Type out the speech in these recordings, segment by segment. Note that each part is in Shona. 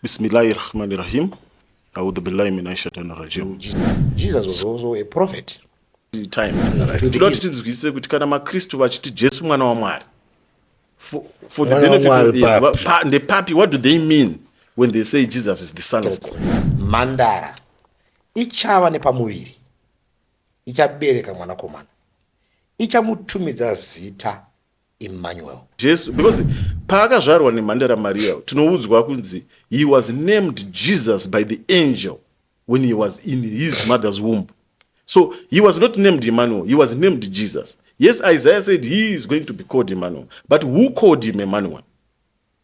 Bismillahirrahmanirrahim. A'udhu billahi minash shaitanir rajim. Jesus was also a prophet. Time. Tinoti tinzwisise kuti kana maKristu vachiti Jesu mwana wa Mwari. For the benefit of the papi, what do they mean when they say Jesus is the son of God? Mandara ichava nepamuviri ichabereka mwanakomana ichamutumidza zita Emmanuel. Jesus, because paakazvarwa neMhandara Maria tinoudzwa kunzi he was named Jesus by the angel when he was in his mother's womb. So he was not named Emmanuel, he was named Jesus. Yes, Isaiah said he is going to be called Emmanuel, but who called him Emmanuel?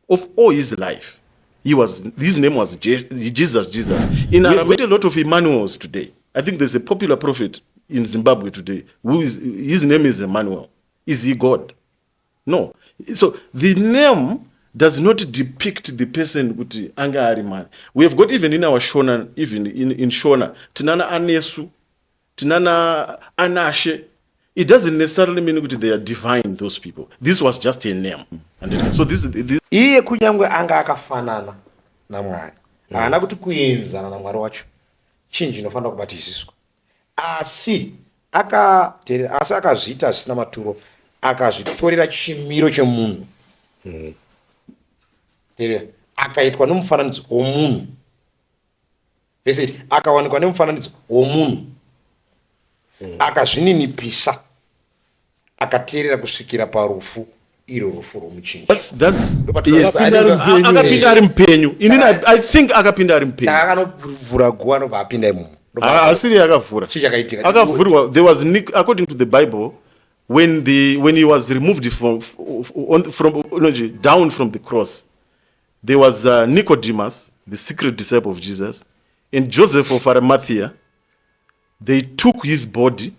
Of all his life, his name was Jesus. In Aramaic, we have a lot of Emmanuels today. I think there's a popular prophet in Zimbabwe today his name is Emmanuel. Is he God? No. So the name does not depict the person kuti anga ari man. We have got even in our Shona, even in Shona, tinana anesu, tinana anashe. It doesn't necessarily mean that they are divine, those people. This was just a name. And so this iye kunyangwe anga akafanana na Mwari. Haana kuti kuenzana na Mwari wacho. Chinji inofanira kubatisiswa. Asi akazviita zvisina maturo, akazvitorera chimiro chemunhu. Akaitwa nomufananidzo womunhu. Vesiti akawanikwa nomufananidzo womunhu. Akazvininipisa akateerera kusvikira parufu iro rufu romuchinji. Yes, akapinda ari mupenyu. I think akapinda ari mupenyu. Akanovhura guwa nobva apinda imomo. Asiri akavhura. Chichakaitika. Akavhurwa. There was according to the Bible when he was removed down from the cross, there was Nicodemus, the secret disciple of Jesus, and Joseph of Arimathea. They took his body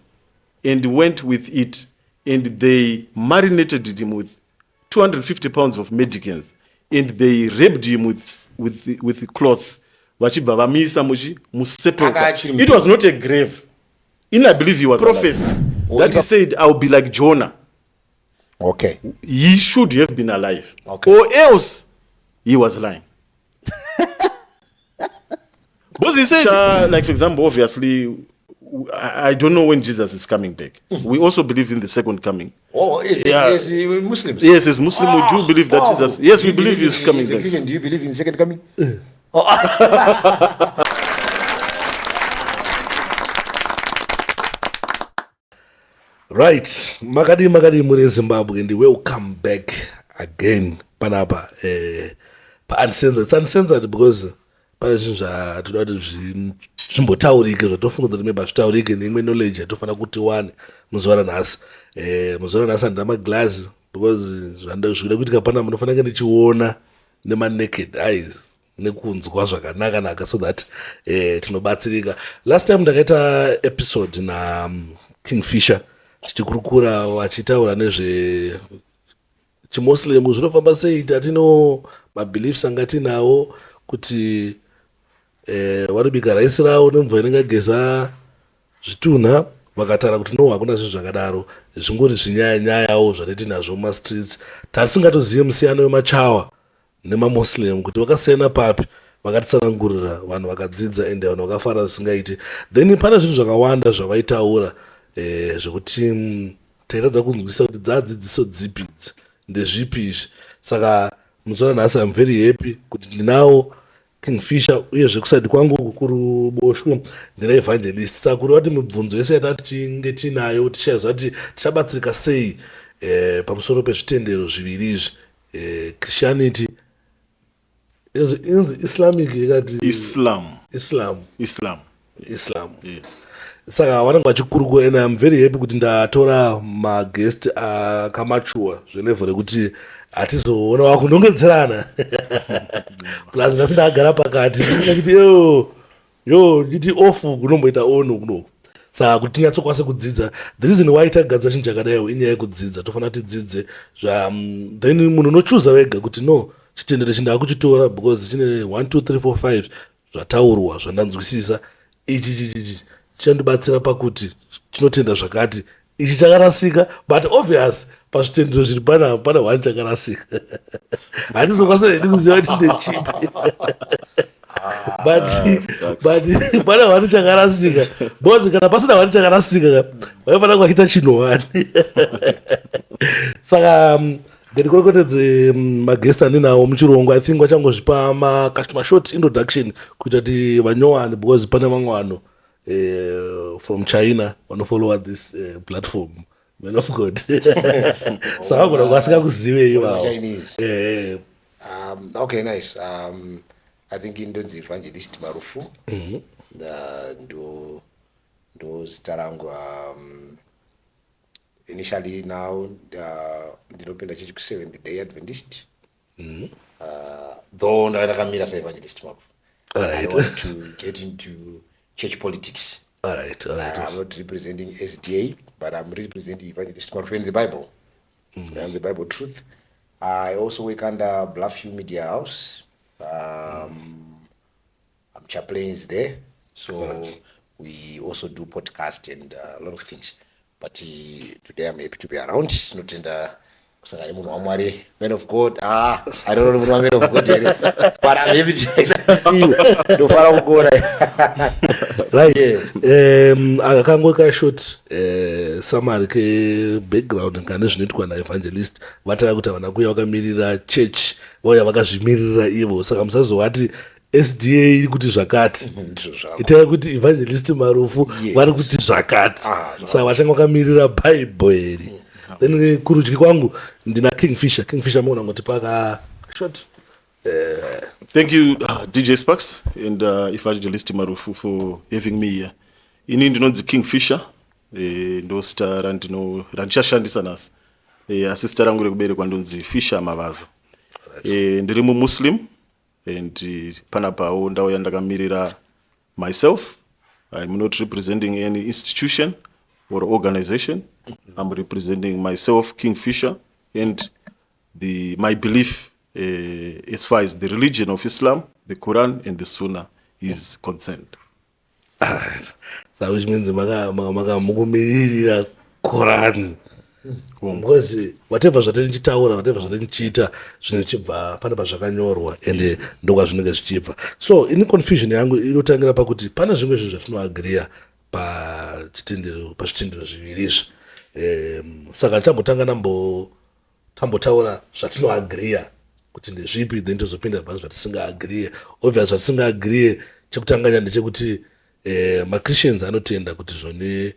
and went with it, and they marinated him with 250 pounds of medicines, and they wrapped him with cloths. It was not a grave. I believe he was a prophecy that he said, "I will be like Jonah." Okay. He should have been alive. Okay. Or else he was lying. Because he said, like for example, obviously, I don't know when Jesus is coming back. We also believe in the second coming. Oh, yes, Muslims. Yes, as Muslim, we do believe that Jesus. Yes, we believe he's coming back. Do you believe in the second coming? Right, Makadi muri Zimbabwe, and welcome back again. Panapa, pa uncensored. It's uncensored because panashinja tunati zvimbotaurike zvatofunga kuti maybe zvitaurike neimwe knowledge yatofana kuti wane muzuva ranhasi. Muzuva ranhasi handina maglass because zvinoda kuitika pana munofanira ndichiona nema naked eyes nekunzwa zvakanaka so that tinobatsirika. Last time ndakaita episode na Kingfisher tichikurukura wachitaura nezve chimuslim zvinofamba sei, tatino mabeliefs anga tinawo kuti vanobika raisi ravo nemvura inengageza zvitunha vakataura kuti no hakuna zvinhu zvakadaro, zvingori zvinyayanyayawo zvatiti nazvo mumastreets. Tatisingatozive musiyano wemachawa nemamuslim kuti vakasiyana papi, vakatitsanangurira vanhu vakadzidza ende vanhu vakafara zvisingaiti. Then pane zvinhu zvakawanda zvavaitaura zvekuti taitadza kunzwisisa kuti dzadzidziso dzipi idzi ndezvipi izvi. Saka muzuva nhasi I'm very happy kuti ndinawo Kingfisher uyezve kusadi kwangu kuruboshwe ndina evangelist. Saka kuri vati mibvunzo yese yatati tinge tinayo tichaizwa kuti tichabatsirika sei pamusoro pezvitendero zviviri izvi, Christianity inzi Islamic yakati Islam. Yeah. Saka vanenge vachikurukura and I'm very happy kuti ndatora maguest akamachua zvenevho rekuti hatizoona wakundongedzerana plus ndapinda agara pakati kuti nditi ofu kunomboita ono kuno. Saka kuti tinyatsokwanisa kudzidza, the reason why tagadzira chinhu chakadaiwo inyaya yekudzidza. Tofanira tidzidze then munhu unochuza wega kuti no chitendero chindaa kuchitora because chine 1 2 3 4 5 zvataurwa zvandanzwisisa ichi chindibatsira pakuti chinotenda zvakati ichi chakarasika, but obvious pazvitendero zviri pana one chakarasika. Handizokwanisa nedi kuziva kuti ndechipi. But pana one chakarasika. Because kana pasina one chakarasika, vaifana kuita chinhuwani. Saka ngetikorokotedze magesti andinawo muchirungu, I think vachangozvipa mashort introduction kuita kuti vanyowane, because pane vamwe vanhu from China wanofollowa this platform, man of God. Saka vagona vasingakuzive ivavo. Okay, nice. I think indonzi evangelist Marufu. Ndo zita rangu. Initially now ndinopenda church Seventh Day Adventist. Though ndakamira sa evangelist Marufu. I want to get into church politics. All right. I'm not representing SDA, but I'm representing evangelist Marufu in the Bible. And the Bible truth. I also work under Bluffview Media House. I'm chaplains there, so we also do podcast and a lot of things. But today I'm happy to be around. Not in the Mwari, man of God. I don't know man of God, but I'm happy to see you. So far I'm good. Right. Akakangoka short summary ke background ngane zvinoitwa naevangelist vataka kuti vanakuya vakamirira church vauya vakazvimirira ivo, saka musazovati SDA iri kuti zvakati, itai kuti evangelist Marufu vari kuti zvakati, saka vachanga vakamirira Bible iri. Then kurudyi kwangu ndina Kingfisher muona ngoti paka short. Thank you, DJ Sparks and Evangelist Marufu for having me here. Ini ndinonzi Kingfisher, ndo sita randichashandisa nasi. Asi sita rangu rekuberekwa ndonzi Fisher Mavaza. Ndiri Muslim, and panapawo ndauya ndakamirira myself. I'm not representing any institution or organization. I'm representing myself, Kingfisher, and my belief as far as the religion of Islam, the Quran and the Sunnah is concerned. Alright. So which means mukumirira Quran. Because whatever zvatinichitaura, whatever zvatinichiita zvinochibva pane pazvakanyorwa ende ndokwa zvinenge zvichibva. So in confusion yangu inotangira pakuti pane zvimwe zvinhu zvatinoagreea pazvitendero zviviri izvi. Saka tambotanga tambotaura zvatinoagreea kuti ndezvipi, then tozopinda basi zvatisingaagreea. Obvious zvatisingaagreea chekutanganya ndechekuti maChristians anotenda kuti zvone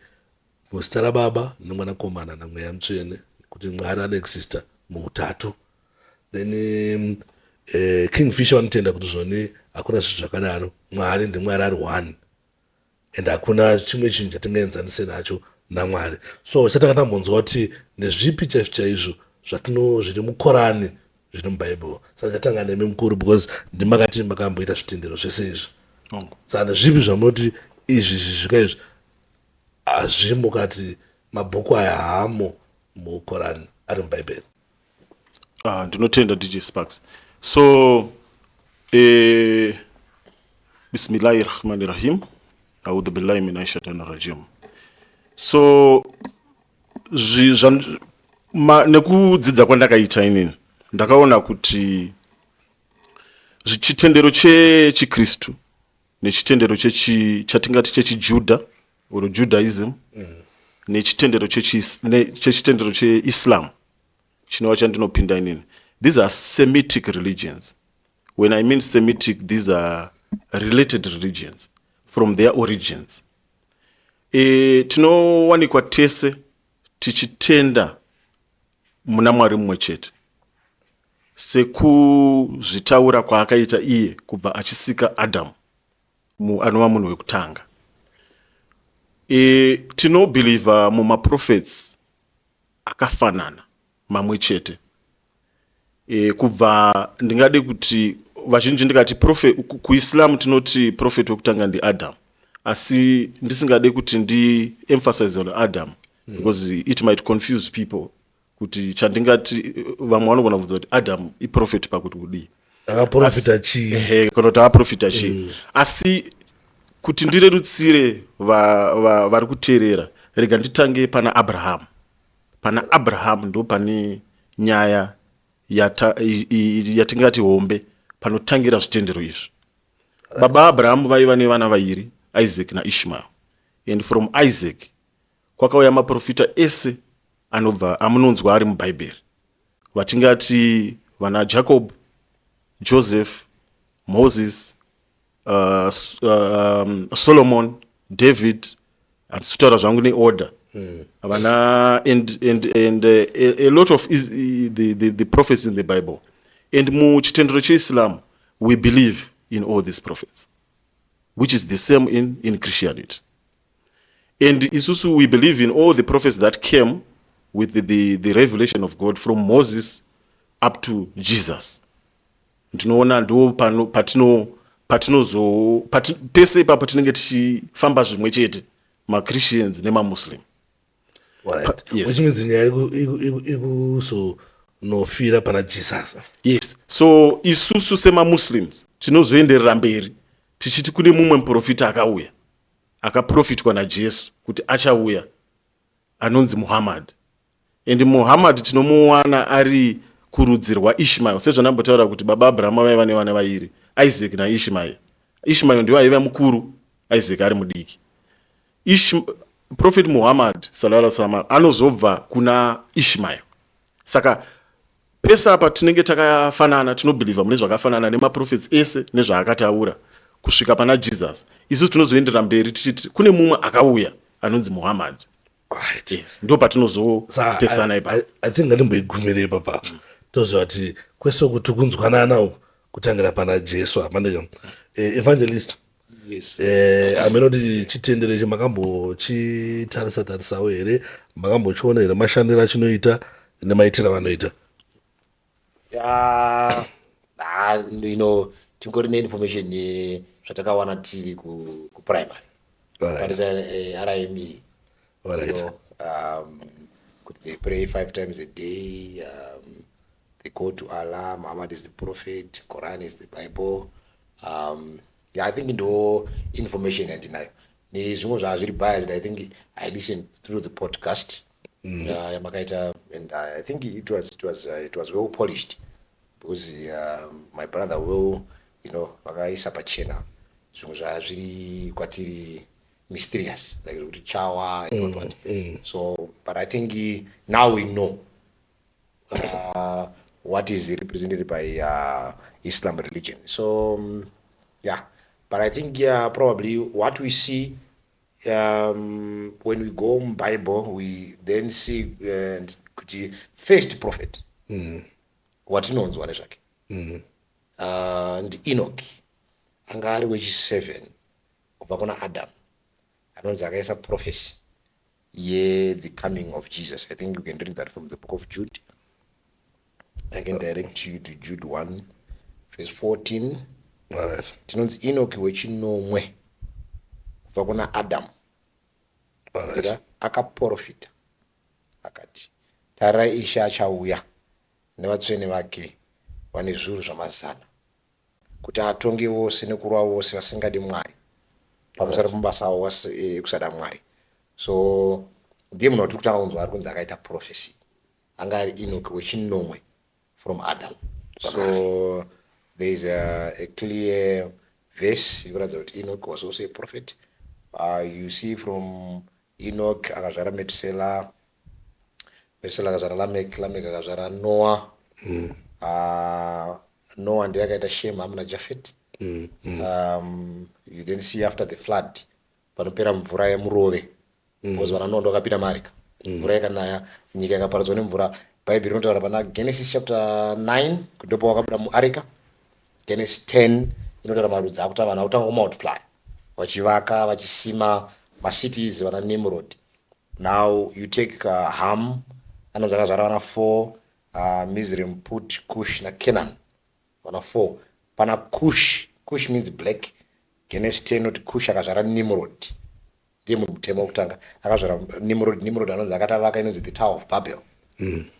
muzita raBaba neMwanakomana naMweya Mutsvene, kuti Mwari anoexista muutatu. Then Kingfisher vanotenda kuti zvone hakuna zvinhu zvakadaro, Mwari ndiMwari ari one, and hakuna chimwe chinhu chatingaenzanise nacho naMwari. So chatakatambonzwa kuti ndezvipi chaizvo zviri muKorani zviri muBhaibheri. Saka chatanga nemi mukuru, because ndimakati makamboita zvitendero zvese izvi. Saka ndezvipi zvamunoti izvi zvisvika izvi hazvimo kana kuti mabhuku aya haamo muKorani ari muBhaibheri? Ndinotenda DJ Sparks. So Bismillahirrahmanirrahim. A'udhu billahi minash shaitanir rajim. So nekudzidza kwandakaita inini ndakaona kuti chitendero chechiKristu nechitendero chatingati chechijudha or Judaism nechitendero cheIslam chinova chandinopinda inini. These are Semitic religions. When I mean Semitic, these are related religions from their origins. Tinowanikwa tese tichitenda muna Mwari mumwe chete, sekuzvitaura kwaakaita iye kubva achisika Adam anova munhu wekutanga. Tinobhilivha mumaprophets akafanana mamwe chete. Kubva ndingade kuti vazhinji ndikati kuIslam tinoti prophet wekutanga ndiAdam, asi ndisingade kuti ndi-emphasize on Adam because it might confuse people kuti chandingati vamwe vanogona kubvunza kuti Adam iprofeti pakuti kudii, akaprofita chii, kana kuti akaprofita chii. Asi kuti ndirerutsire vari kuteerera, rega nditange pana Abraham. Pana Abraham ndo pane nyaya yatingati hombe panotangira zvitendero izvi. Baba Abraham vaiva nevana vairi, Isaac na Ishmael. And from Isaac kwakauya maprofita ese amunonzwa ari mubhaibheri, vatingati vana Jacob, Joseph, Moses, Solomon, David, andisitaura zvangu neorder. And a lot of the prophets in the Bible. And muchitendero cheIslam, we believe in all these prophets, which is the same in Christianity. And isusu, we believe in all the prophets that came with the revelation of God from Moses up to Jesus. Tinoona ndo pese ipapo tinenge tichifamba zvimwe chete, ma-Christians nema-Muslim. Yes. Which means nofira pana Jesus. Yes. So isusu sema-Muslims tinozoenderera mberi tichiti kune mumwe muprofita akauya akaprofitwa naJesu kuti achauya anonzi Muhammad. And Muhammad tinomuwana ari kurudzi rwaIshmael, sezvo ndambotaura kuti baba Abraham vaiva nevana vairi, Isaac na Ishmael. Ishmael ndiye aiva mukuru, Isaac ari mudiki. Prophet Muhammad sallallahu alaihi wasallam anozobva kuna Ishmael. Saka pesa apa tinenge takafanana, tinobheliva mune zvakafanana nemaprophets ese nezvaakataura kusvika pana Jesus. Isusu tinozoendera mberi tichiti kune mumwe akauya anonzi Muhammad. Right. Yes. Ndo patinozopesana ipapo. I think ngatimboigumire ipapa. Tozva kuti kwesokuti kunzwanana uku kutangira pana Jesu apandika. Evangelist. Yes. Amenoti chitendere chamakambochitarisa here, makambochiona here mashandiro achinoita nemaitiro vanoita. Tingori neinformation zvatakawana tiri kuprimary. RIME. They pray 5 times a day. They go to Allah. Muhammad is the prophet. Quran is the Bible. I think into information and denial. Zvimwe zviri biased. I think I listened through the podcast. And I think it was well polished because my brother will, vakaisa pachena zvimwe zviri kwatiri mysterious, like chawa and what. So, but I think now we know what is represented by Islam religion. So, but I think probably what we see when we go in Bible, we then see first prophet. What knows what is like? And Enoch, angari wechi7 kubva kuna Adam. Anonzi akaisa prophecy the coming of Jesus. I think you can read that from the book of Jude. I can direct you to Jude 1 verse 14. Tinonzi Enoch wechinomwe kubva kuna Adam. Akaprofita akati, tara Ishe achauya nevatsvene vake vane zviuru zvamazana kuti atonge vose nekurwa vose vasingadi Mwari pamusoro pamabasa avo ekusada Mwari. So ndiye munhu watiri kutanga kunzwa ari kunzi akaita prophecy, anga ari Enoch wechinomwe from Adam. So there is a clear verse inoratidza kuti Enoch was also a prophet. You see from Enoch akazvara Metusela akazvara Lamech akazvara Noah. Noah ndiye akaita Shem, Ham na Japheth. You then see after the flood panopera mvura yemurove, because vana Noah ndokapinda marika, mvura yakanaya, nyika yakaparadzwa nemvura. Bible rinotaura pana Genesis chapter 9 kudopa wakabuda muarika. Genesis 10 inotaura marudzi akuti vanhu vakutanga kumultiply, vachivaka vachisima macities, vana Nimrod. Now you take Ham, anonzi akazvara vana 4, Mizraim, Put, Cush na Canaan, vana 4. Pana Cush means black. Genesis 10 noti Cush akazvara Nimrod, ndiye munhu mutema wokutanga akazvara Nimrod anonzi akatavaka inonzi the Tower of Babel.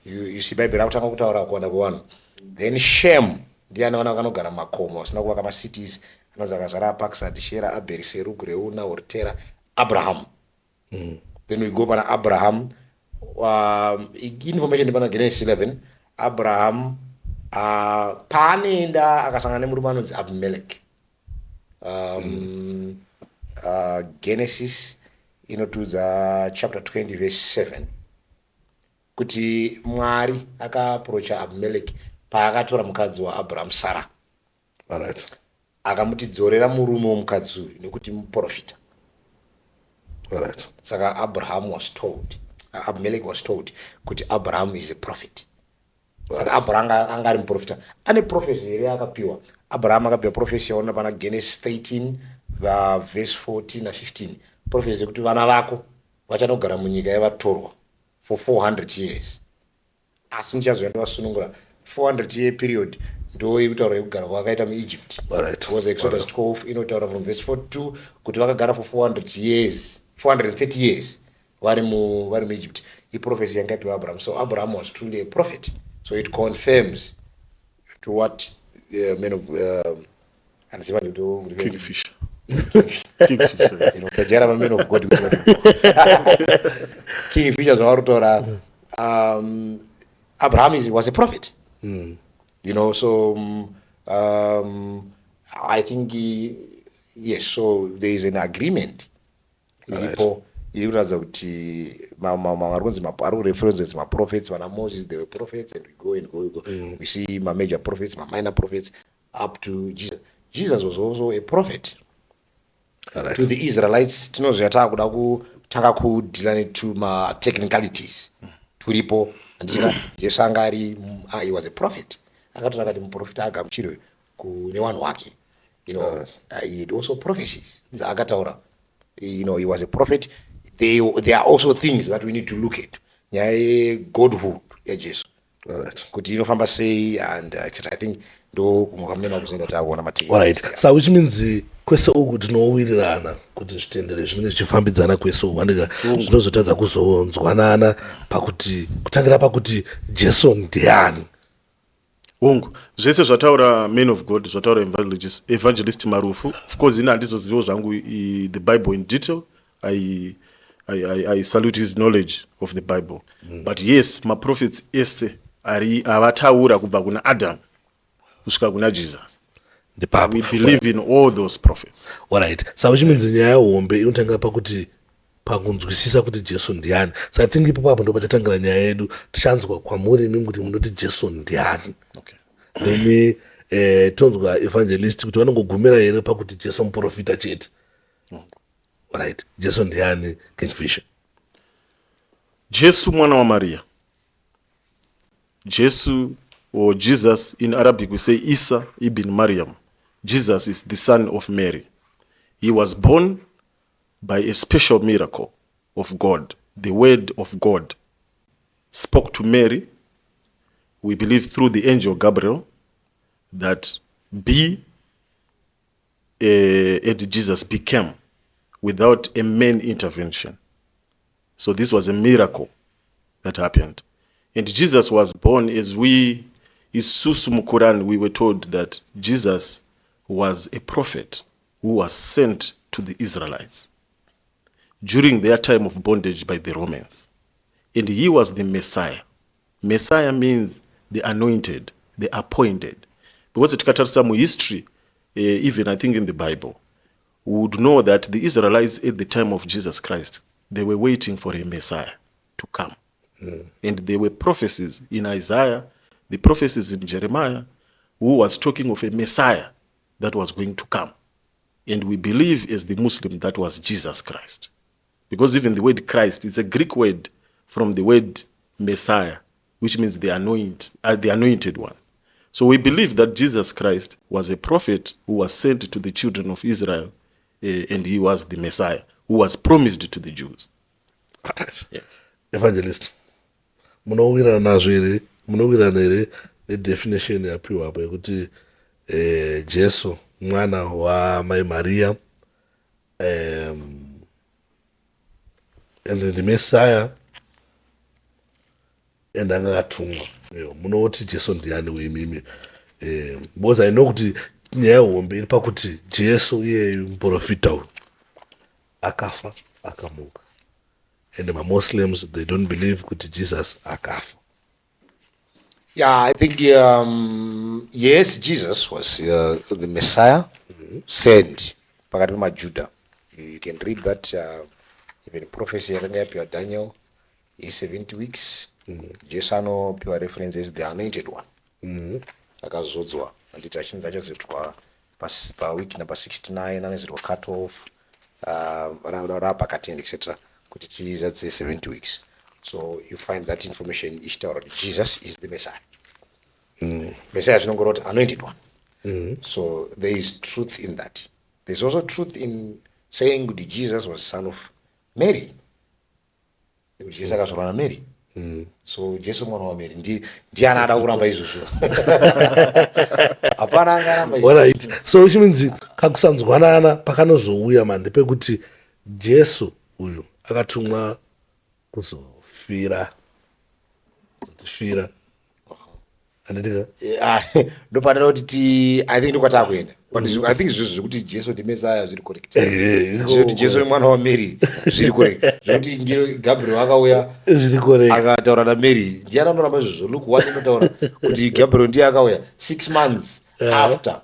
You see Bible akutanga kutaura kuwanda kuvanhu. Then Shem ndiye ane vana vakanogara mumakomo vasina kuvaka macities, anonzi akazvara Paksad, Shera, Aberi, Serug, Reuna, Ortera, Abraham. Then we go pana Abraham. Information pana Genesis 11. Abraham paanoenda akasangana nemurume anonzi Abimelech. Genesis inotudza chapter 20 verse 7 kuti Mwari akaapproacha Abimelech paakatora mukadzi waAbraham Sarah. Alright. Akamutidzorera murume womukadzi uyu nekuti muprofita. Alright. Saka Abimelech was told kuti Abraham is a prophet. Saka Abraham anga ari muprofita. Ane prophecy here akapiwa. Abraham akapiwa prophecy yaona pana Genesis 13 verse 14 na 15. Prophecy kuti vana vako vachanogara munyika yavatorwa for 400 years. Asi ndichazoenda vasunungura 400 year period ndo ikutaura yekugara kwakaita muEgypt. Alright. Was Exodus 12 inotaura from verse 42 kuti vakagara for 400 years, 430 years vari muEgypt. Prophecy yangapiwa Abraham. So Abraham was truly a prophet. So it confirms to what men of Kingfisher. Kajara men of God. Kingfisher zvarutora. Abraham was a prophet. So I think yes. So there is an agreement. Iripo irikuratidza kuti references prophets. Vana Moses, they were prophets, and we go. We see my major prophets, my minor prophets, up to Jesus. Jesus was also a prophet. Alright. To the Israelites, tinozvata kuda kutanga kudhila netuma technicalities turipo. Jesu anga ari he was a prophet. Akatora kati muprofita agamuchirwe kune vanhu vake. He had also prophecies. Akataura. He was a prophet. There are also things that we need to look at. Godhood yaJesu. Alright. Kuti inofamba sei and etc. I think ndo kumukamnema kuzoenda takuona matei. Alright. So which means kwese uku tinowirirana kuti zvitendere zvimene zvichifambidzana kwese uku andika zvinozotadza kuzonzwanana pakuti kutangira pakuti Jesu ndiani. Hongu zvese zvataura men of God, zvataura evangelist Marufu. Of course ina handizozivo zvangu the Bible in detail. I salute his knowledge of the Bible. But yes, my prophets ese avataura kubva kuna Adam kusvika kuna Jesus. We believe in all those prophets. Alright. So which means nyaya hombe inotangira pakuti pakunzwisisa kuti Jesu ndiani. So I think ipo papo ndo pachatangira nyaya yedu tichanzwa kwamuri imi kuti munoti Jesu ndiani. Okay. Imi tonzwa evangelist kuti vanongogumira here pakuti Jesu muprofita chete. Alright. Jesu ndiani Kingfisher. Jesu mwana wa Maria. Jesu or Jesus in Arabic we say Isa ibn Maryam. Jesus is the son of Mary. He was born by a special miracle of God. The word of God spoke to Mary, we believe through the angel Gabriel, that and Jesus became without a man intervention. So this was a miracle that happened. And Jesus was born as Isusu Mukuran, we were told that Jesus was a prophet who was sent to the Israelites during their time of bondage by the Romans. And he was the Messiah. Messiah means the anointed, the appointed. Because it got some history, even I think in the Bible, we would know that the Israelites at the time of Jesus Christ, they were waiting for a Messiah to come. And there were prophecies in Isaiah, the prophecies in Jeremiah, who was talking of a Messiah that was going to come. And we believe as the Muslim that was Jesus Christ. Because even the word Christ is a Greek word from the word Messiah, which means the anointed one. So we believe that Jesus Christ was a prophet who was sent to the children of Israel, and he was the Messiah who was promised to the Jews. Yes. Evangelist, munowirana here nedefinition yapiwa apa yekuti Jesu mwana wa Mai Maria and the Messiah and akatumwa. Munoti Jesu ndiani weimimi? Because I know kuti nyaya hombe iri pakuti Jesu iye muprofita uyu akafa akamuka, and Muslims, they don't believe kuti Jesus akafa. Yeah, I think yes, Jesus was the Messiah sent pakati pemaJudha. You can read that even prophecy yakanga yapiwa Daniel is 70 weeks. Jesu anopiwa references the anointed one. Akazodzwa anditi achinzi achazoitwa pa week number 69 anozoitwa cut off rapakati and etc. kuti tiza 70 weeks. So you find that information ichitaura kuti Jesus is the Messiah. Messiah chinongoroti anointed one. So there is truth in that. There's also truth in saying that Jesus was son of Mary. Jesus akazvarwa naMary. So Jesu mwana waMary ndiani ada kuramba izvozvo. Hapana angaramba izvozvo. Alright. So which means kakusanzwanana pakanozouya mande pekuti Jesu uyu akatumwa kuzofira anditika ndopanera kuti I think ndokwati akuenda. But I think izvozvo zvekuti Jesu ndi Messiah zviri correct. Zvekuti Jesu ni mwana waMary zviri correct. Zvekuti Gabriel akauya zviri correct akataura naMary ndiani anoramba izvozvo. Luke 1 inotaura kuti Gabriel ndiye akauya 6 months after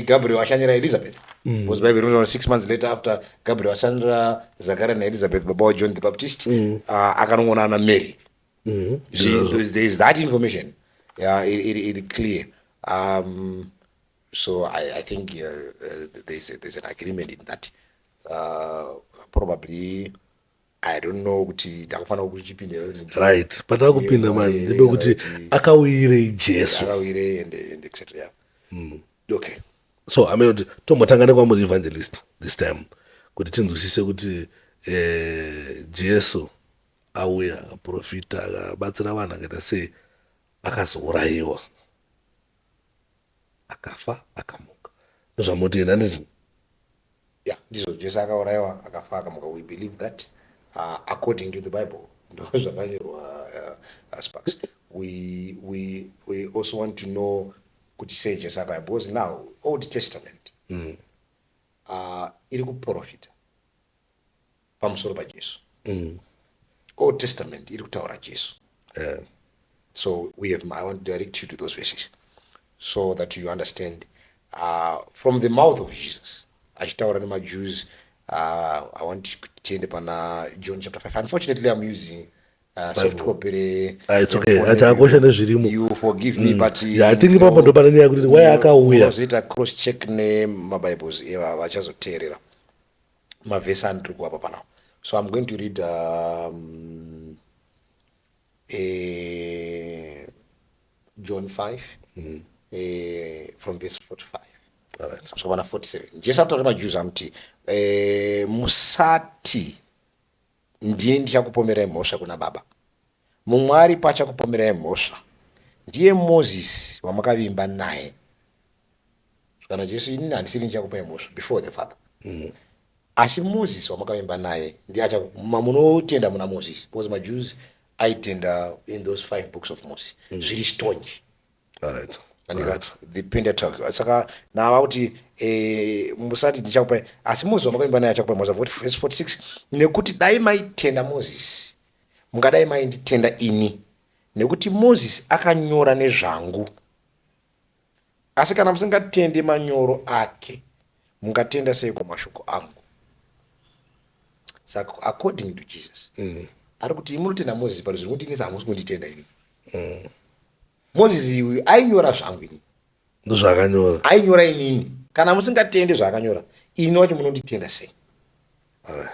Gabriel ashandira Elizabeth. Because Bible inotaura 6 months later after Gabriel ashandira Zachariah naElizabeth baba John the Baptist akanongona naMary. There is that information. Yeah, it clear. So I think there's an agreement in that. Probably I don't know kuti takufana kuchipinda right but akupinda manje ndibe kuti akawire Jesu akawire and etc. Yeah. Okay. So I mean tombotangane kwa muri evangelist this time kuti tinzwisise kuti Jesu auya profita akabatsira vanhu akaita sei akazourayiwa akafa akamuka ndozvamuti ena ndizvo. Yeah, ndizvo Jesu akaurayiwa akafa akamuka. We believe that according to the Bible. Ndozvakanyorwa Sparks. We also want to know kuti sei Jesu akauya because now Old Testament iri kuprofita pamusoro paJesu. Old Testament iri kutaura Jesu. So I want to direct you to those verses so that you understand from the mouth of Jesus. Achitaura nemaJews. I want to tend pana John chapter 5. Unfortunately, I'm using soft copy. It's okay. Achakosha nezvirimo. You forgive me, but yeah, I think ipapo ndo pana nyaya kuti why akauya. Zita cross check name Bibles vachazoteerera mavhesi andiri kuapa panao. So I'm going to read John 5 from verse 45. All right. So 47. Jesu akataura nemaJews amuti musati ndini ndichakupomerai mhosva kuna Baba. Mwari pachakupomerai mhosva ndiye Moses wamakavimba naye. Kana Jesu inini handisiri ndichakupai mhosva before the Father. Asi Moses wamakavimba naye ndiye munotenda muna Moses because maJews aitenda in those 5 books of Moses. Zviri stonji. All right. And the Pentateuch. Saka na kuti musati ndichakupai asi Moses wamakavimba naye achakupai mhosva. Verse 46 nekuti dai maitenda Moses mungadai mainditenda ini nekuti Moses akanyora nezvangu. Asi kana musingatende manyoro ake mungatenda seiko mashoko angu. Saka according to Jesus ari kuti munotenda Moses pari zviri kundinisa hamusi kunditenda ini. Moses uyu ainyora zvangu ini Ndozvakanyora. ainyora inini. Kana musingatende zvaakanyora ini wacho munonditenda sei?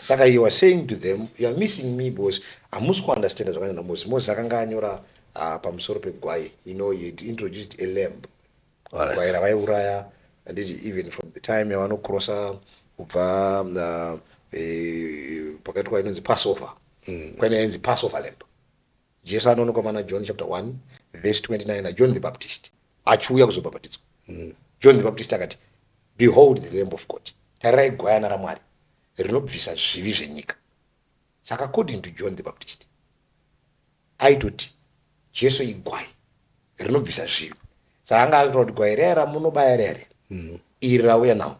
Saka he was saying to them, you are missing me because hamusi kuunderstand zvakanyora Moses. Moses akanga anyora pamusoro pegwai. You know, he introduced a lamb. Gwai ravaiuraya, and even from the time yavanokrosa kubva pakati kwainonzi Passover. Kwainonzi Passover lamb. Jesu anoonekwa mana John chapter 1 verse 29 na John the Baptist achiuya kuzobhabhatidzwa. John the Baptist akati, behold the lamb of God. Tarirai gwayana raMwari rinobvisa zvivi zvenyika. Saka according to John the Baptist aitoti Jesu igwai rinobvisa zvivi. Saka anga akutaura kuti gwai rera munobaya rere iri rauya nawo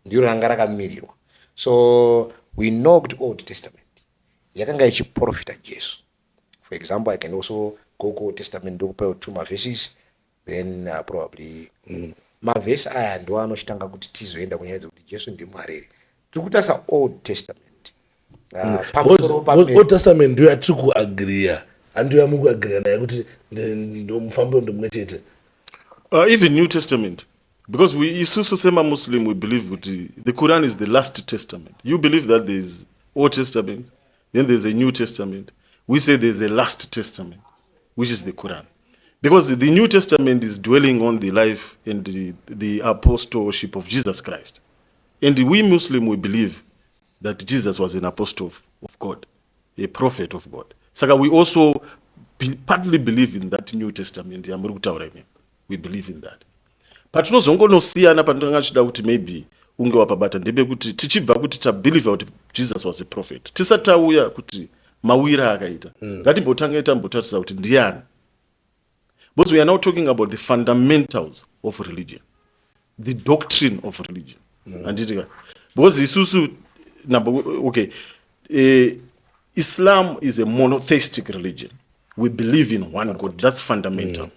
ndiro ranga rakamirirwa. So we know kuti Old Testament yakanga ichiprofita Jesu. For example, I can also go testament ndokupa 2 verses, then probably mavhesi aya ndo anochitanga kuti tizoenda kunyaradza kuti Jesu ndimwari. Tiri kutarisa Old Testament. Old Testament ndio yatiri kuagreeya and ndio yamukuagreeya naye kuti ndo mufambiro ndomwe chete. Even New Testament, because we isusu sema Muslim, we believe the Quran is the last testament. You believe that there is Old Testament, then there's a New Testament. We say there's a last testament, which is the Quran, because the New Testament is dwelling on the life and the apostleship of Jesus Christ. And we Muslim, we believe that Jesus was an apostle of God, a prophet of God. So we also partly believe in that New Testament. We believe in that. But tinozongonosiyana pandangachida kuti maybe unge wapabata ndebe kuti tichibva kuti tabelieve kuti Jesus was a prophet. Tisatauya kuti mawira akaita. Ngatimbotanga tambotatisa kuti ndiani. Because we are now talking about the fundamentals of religion, the doctrine of religion. Because isusu Islam is a monotheistic religion. We believe in one God. That's fundamental.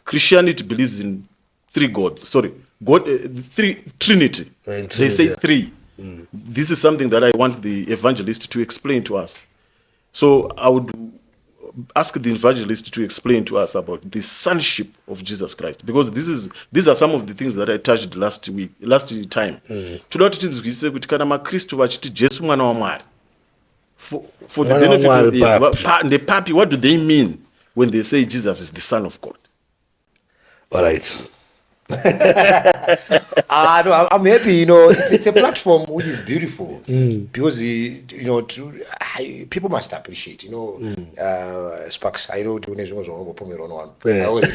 Christianity believes in 3 gods. Sorry, God, Trinity. They say 3. This is something that I want the evangelist to explain to us. So I would ask the evangelist to explain to us about the sonship of Jesus Christ, because these are some of the things that I touched last time. Today tizvise kuti kana maKristu vachiti Jesu mwana wa Mwari, for the benefit of the papi, what do they mean when they say Jesus is the Son of God? All right. No, I'm happy. It's a platform which is beautiful because people must appreciate. Sparks. I know to I always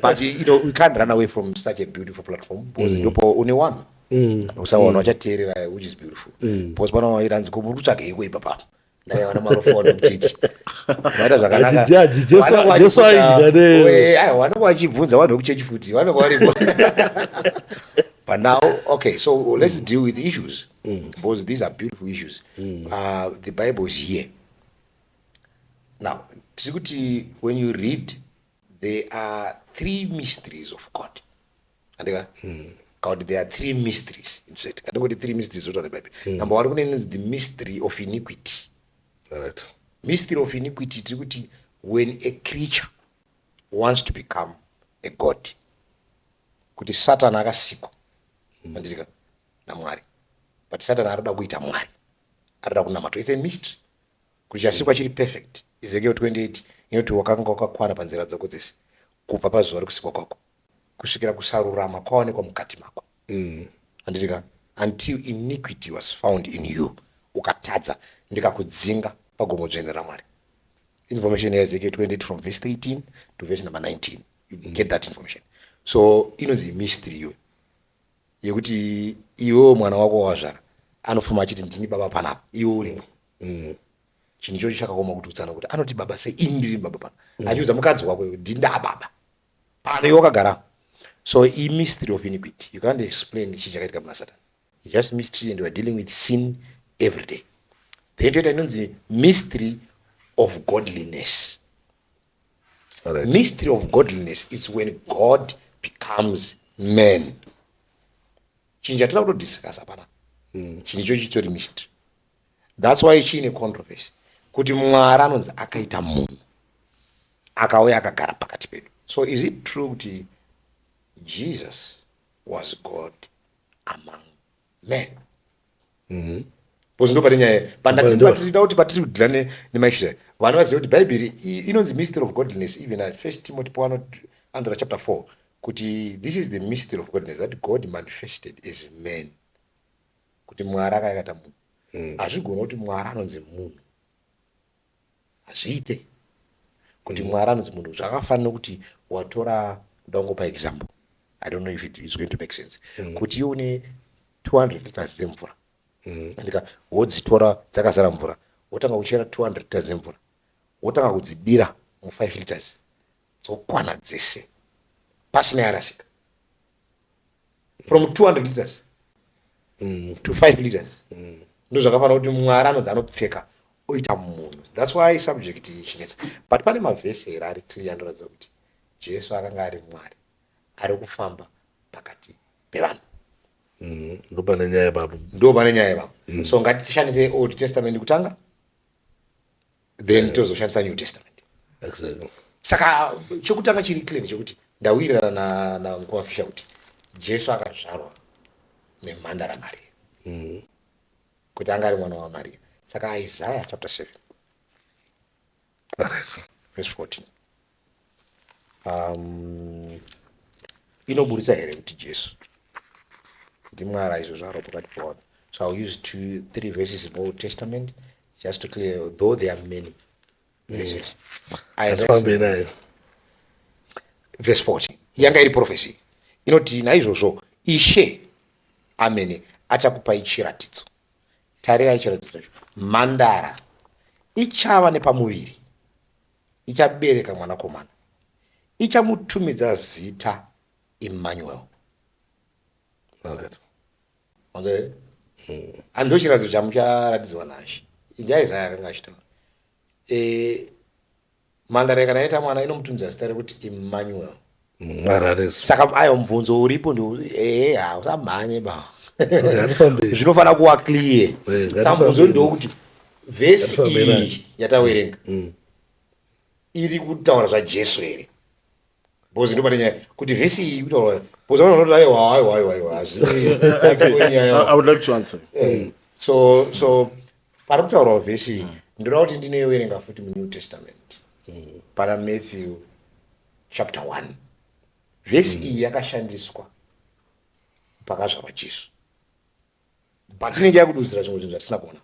but we can't run away from such a beautiful platform because only one. Which is beautiful. Because but now, okay, so let's deal with issues because these are beautiful issues. The Bible is here. Now, when you read, there are 3 mysteries of God. There are 3 mysteries. In fact, I don't know the 3 mysteries of the Bible. Number 1 is the mystery of iniquity. All right. Mystery of iniquity, when a creature wants to become a god. Kuti Satan akasikwa. Mandika na Mwari. But Satan arada kuita Mwari. Arada kunamato. It's a mystery. Kuti chasikwa chiri perfect. Ezekiel 28 inoti wakanga wakakwana panzira dzako dzese. Kubva pazuva rekusikwa kwako. Kusvikira kusarurama kwaonekwa mukati mako. Andika until iniquity was found in you. Ukatadza ndikakudzinga pagomo dzvene raMwari. Information here is Ezekiel 28 from verse 13 to verse number 19. You get that information. So inonzi mystery yo yekuti iwo mwana wako wazvara anofuma achiti ndini baba panapa iwo uri chinhu ichocho chakakoma kuti utsana kuti anoti baba sei ini ndiri baba pana achiudza mukadzi wako ndinda baba pano iwo wakagara. So mystery of iniquity, you can't explain chii chakaitika muna Satan. It's just mystery and we are dealing with sin every day. Then toita inonzi mystery of godliness. Right. Mystery of godliness is when God becomes man. Chinhu chatinoda kutodiscussa pana chinhu ichocho chitori mystery. That's why chiine controversy kuti Mwari anonzi akaita munhu akauya akagara pakati pedu. So is it true kuti Jesus was God among men? Because nobody nyaya pandatirida kuti patiri kudhila nemaisha vanhu vaziva kuti bhaibheri inonzi mystery of godliness. Even at 1 Timothy 1 chapter 4 kuti this is the mystery of godliness, that God manifested as man. Kuti Mwari akaita munhu. Hazvigona kuti Mwari anonzi munhu. Hazviite kuti Mwari anonzi munhu. Zvakafanira kuti watora ndongopa example. I don't know if it is going to make sense. Kuti ione 200 liters dzemvura. Andika wodzitora dzakazara mvura. Wotanga kuchera 200 liters dzemvura. Wotanga kudzidira mu 5 liters. So kwana dzese. Pasina yarasika. from 200 liters to 5 liters ndo zvakafanira kuti Mwari anodzi anopfeka oita munhu. That's why subject ichinetsa, but pane mavhesi here ari 3 anoratidza kuti Jesu akanga ari Mwari ari kufamba pakati pevanhu. ndo pane nyaya ipapo. Ndo pane nyaya ipapo. So ngatishandise Old Testament kutanga, then tozoshandisa New Testament. Exactly. Saka chekutanga chiri clear chekuti ndawirirana na mukuvafisha kuti Jesu akazvarwa nemhandara Maria, kuti anga ari mwana waMaria. Saka Isaiah chapter 7 verse 14 inoburitsa here kuti Jesu ndiMwari aizozvarwa pakati pevanhu. So I'll use 2-3 verses in Old Testament just to clear, though there are many verses. Isaiah 7 verse 40 yanga iri prophecy inoti, naizvozvo Ishe amene achakupai chiratidzo. Tarirai chiratidzo chacho, mhandara ichava nepamuviri, ichabereka mwanakomana, ichamutumidza zita Emmanuel. Ando chiratidzo chamucharatidzwa naShe. Isaiah akanga achitaura mhandara ikanaita mwana inomutumidza zita rekuti Emmanuel. Saka ayo mubvunzo uripo usamhanye ba zvinofanira kuva clear. Saka mubvunzo ndokuti vhesi iyi yatawerenga iri kutaura zvaJesu here? Because ndo pane nyaya kuti vhesi iyi kutaura, because vanoti aiwa I would like to answer. So pari kutaurwa vhesi iyi ndoda kuti ndinoiwerenga futi muNew Testament pana Matthew chapter 1. Vhesi iyi yakashandiswa pakazvarwa Jesu, but inenge yakududzira zvimwe zvinhu zvatisina kuona.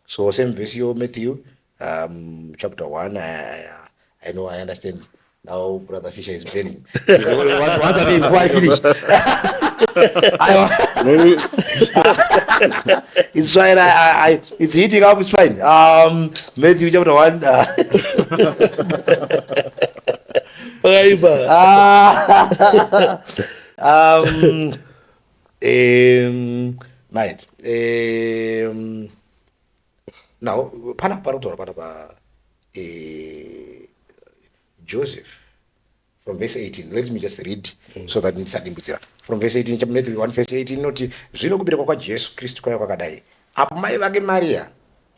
So same verse yo Matthew chapter 1. I know, I understand now. Brother Fisher is burning. Once again, before I finish. It's fine. It's heating up. It's fine. Matthew chapter 1. Right. Now, Joseph, from verse 18. Let me just read so that ndisadimbudzira. From verse 18, Matthew 1 verse 18, noti zvino kubereka kwa Jesu Kristu kwaiva kwakadai. Apo mai vake Maria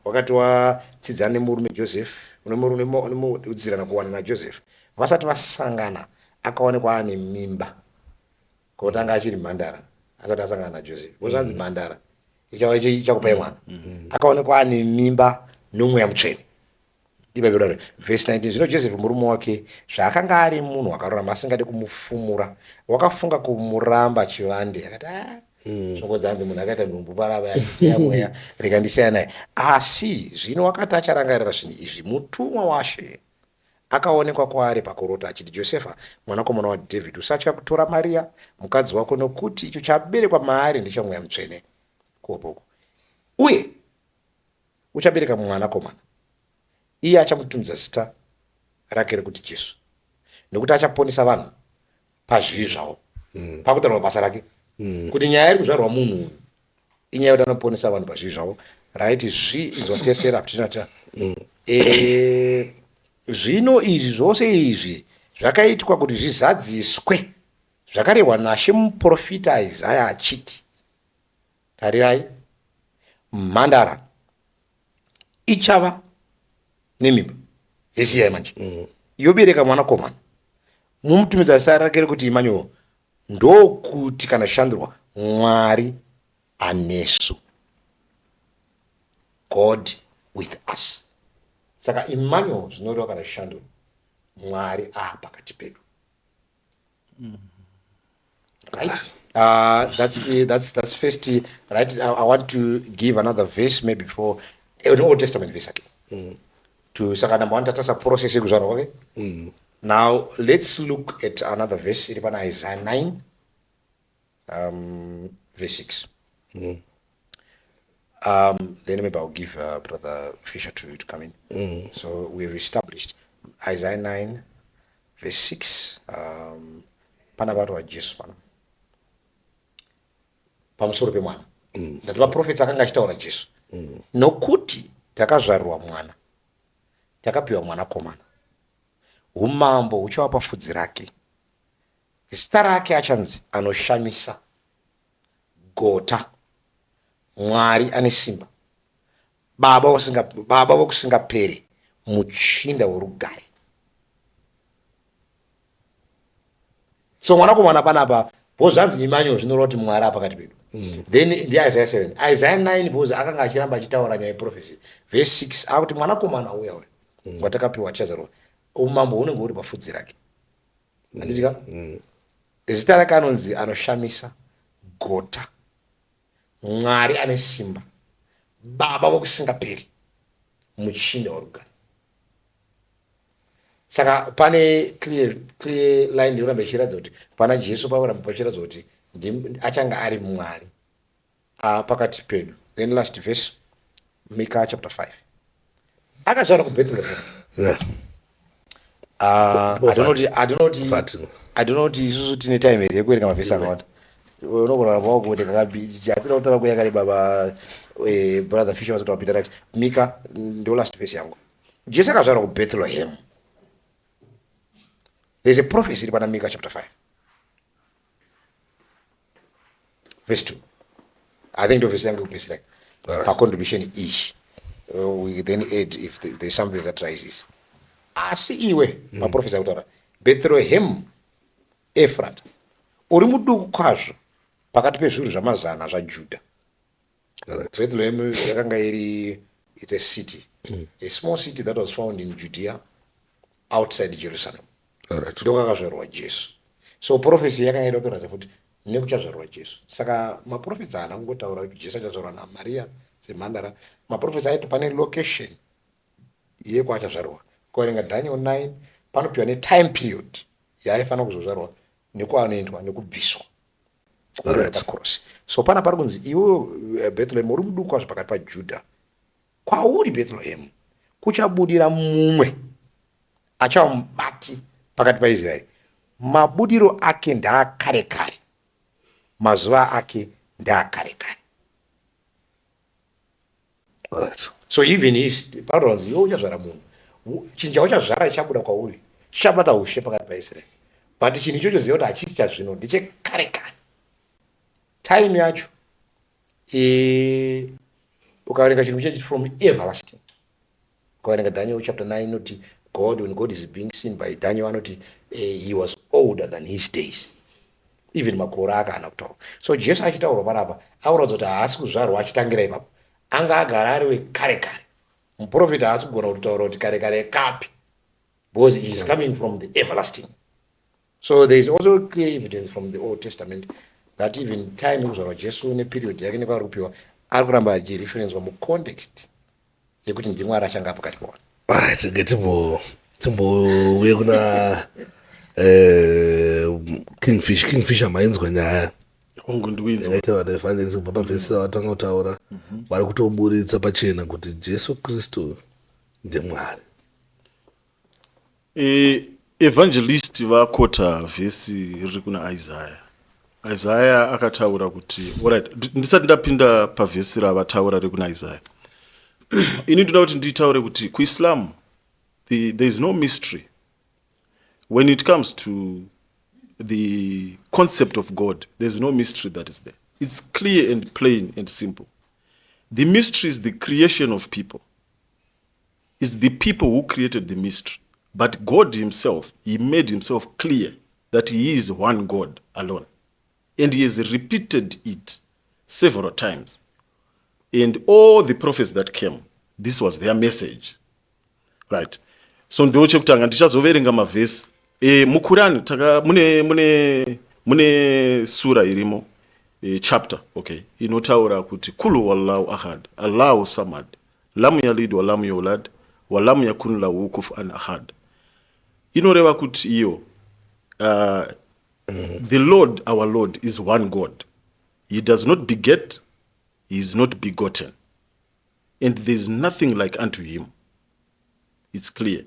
wakati watsidzana nemurume Joseph, unomudzirana kuwana naJoseph, vasati vasangana, akaonekwa ane mimba. Kotanga achiri mhandara asati asangana naJoseph. Kuzvanzi mhandara ichakupai mwana. Akaonekwa ane mimba nomweya mutsvene. Verse 19, zvino Joseph murume wake zvaakanga ari munhu wakarurama asingade kumufumura, wakafunga kumuramba chivande. Akati zvokodzanzi munhu akaita nhumbu parava yachiteya mweya, rega ndisiya naye. Asi zvino wakati acharangarira zvinhu izvi, mutumwa waShe akaonekwa kwaari pakurota achiti, Josefa mwanakomana waDhavhidhi, usatya kutora Maria mukadzi wako, nokuti icho chaberekwa maari ndechamweya mutsvene kuopoko, uye uchabereka mwanakomana. Iye achamutumidza zita rake rekuti Jesu, nokuti achaponesa vanhu pazvivi zvavo. Pakutarwa basa rake kuti nyaya iri kuzvarwa munhu inyaya kuti anoponesa vanhu pazvivi zvavo. Right, inzwateerera kutinata. Zvino izvi zvose izvi zvakaitwa kuti zvizadziswe zvakarehwa naShe muprofita Isaiah achiti, tarirai, mhandara ichava nemimba. Vhesi yayi manje. Yobereka mwanakomana, mumutumidza zita rake rekuti Emmanuel, ndokuti kana shandurwa Mwari anesu, God with us. Saka Emmanuel zvinoreva kana shandurwa Mwari pakati pedu. Right? That's first. Right? I want to give another verse maybe for an Old Testament verse again. To saka number 1 tatasa process yekuzvarwa kwake. Now let's look at another verse iri pana Isaiah 9 verse 6. Then maybe I'll give Brother Fisher to come in. So we've established Isaiah 9 verse 6. Pana vanhu vaJesu pana. pamusoro pemwana. Ndati vaprofits akanga achitaura Jesu. Nokuti takazvarwa mwana, takapiwa mwanakomana, umambo huchava pafudzi rake, zita rake achanzi anoshamisa, gota, Mwari ane simba, baba vokusingaperi, muchinda worugare. So mwanakomana panapa bozvanzi Emmanuel zvinoreva kuti Mwari apakati pedu. Then ndi Isaiah 7, Isaiah 9 bhozi akanga achiramba achitaura nyaya yeprofesi. Verse 6 akuti mwanakomana uya uya watakapiwa achazarwa, umambo hunenge huri pafudzi rake. Anditika? Zita rake anonzi anoshamisa, gota, Mwari ane simba, baba vokusingaperi, muchinda worugare. Saka pane clear line ndiyoramba ichiratidza kuti pana Jesu pakuramba pachiratidza kuti achanga ari Mwari pakati pedu. Then last verse, Micah chapter 5. Akazvarwa kuBethlehem. Yeah. I don't know kuti isusu tine time here yekuerenga mavhesi akawanda. Unogona kuva kuti kakabiji atina kutaura kuyakari baba brother Fisher wasati wapinda right. Micah ndo last verse yangu. Jesu akazvarwa kuBethlehem. There's a prophecy in Micah chapter 5. Verse 2. I think the verse is like her contribution is. We then add if there's something that rises. Asi iwe, my prophecy out Bethlehem, Ephrat. Uri muduku kwazvo pakati pezvinhu zvamazana zvaJudha. Bethlehem yakanga iri, it's a city, a small city that was found in Judea, outside Jerusalem. Ndokakazvarwa Jesu. So prophecy yakanga iri kutoratidza kuti nekuchazvarwa Jesu. Saka maprofits haana kungotaura kuti Jesu achazvarwa naMaria semhandara. Maprofits aiti pane location yekwachazvarwa. Kuerenga Daniel 9 panopiwa netime period yaaifanira kuzozvarwa nekuanoendwa nekubviswa kureta cross. So pana pari kunzi iwe Bethlehem uri muduku kwazvo pakati paJudha. Kwauri Bethlehem kuchabudira mumwe achava mubati pakati paIsraeri. Mabudiro ake ndaakare kare, mazuva ake ndaakare kare. So even is parounzi iwe uchazvara munhu, chinhu chauchazvara chichabuda kwauri chichabata ushe pakati paIsraeri. But chinhu ichocho ziva kuti hachisi chazvino, ndechekare kare. Time yacho ukaverenga chinhu chechiti from everlasting. Ukaverenga Daniel chapter 9 inoti God, when God is being seen by Daniel, anoti he was older than his days. Even makore akaana kutaura. So Jesu achitaura panapa auratidza kuti haasi kuzvarwa achitangira ipapo, anga agara ari wekare kare. Muprofita haasi kugona kutaura kuti kare kare kapi, because he is coming from the everlasting. So there is also clear evidence from the Old Testament that even time yekuzvarwa Jesu neperiod yake nepaari kupiwa ari kuramba achireferenswa mucontext yekuti ndiMwari achanga pakati pavanhu. Alright, timbouye kuna Kingfish amainzwa nyaya ita pavhesi vatanga kutaura vari kutoburitsa pachena kuti Jesu Kristu ndiMwari. Evangelist vakota vhesi riri kuna Isaiah akataura kuti alright, ndisati ndapinda pavhesi ravataura riri kuna Isaiah. Ini ndoda kuti nditaure kuti kuIslam there is no mystery when it comes to the concept of God. There is no mystery that is there. It's clear and plain and simple. The mystery is the creation of people. It's the people who created the mystery. But God himself, he made himself clear that he is one God alone. And he has repeated it several times. And all the prophets that came, this was their message. Right. So ndochekutanga ndichazoverenga mavhesi. Mukurani mune sura irimo chapter, okay, inotaura kuti kulu wallahu ahad, Allahu samad, lam yalid wa lam yulad wa lam yakun lahu kufuwan ahad. Inoreva kuti iyo the Lord, our Lord, is one God. He does not beget, he is not begotten, and there is nothing like unto him. It's clear.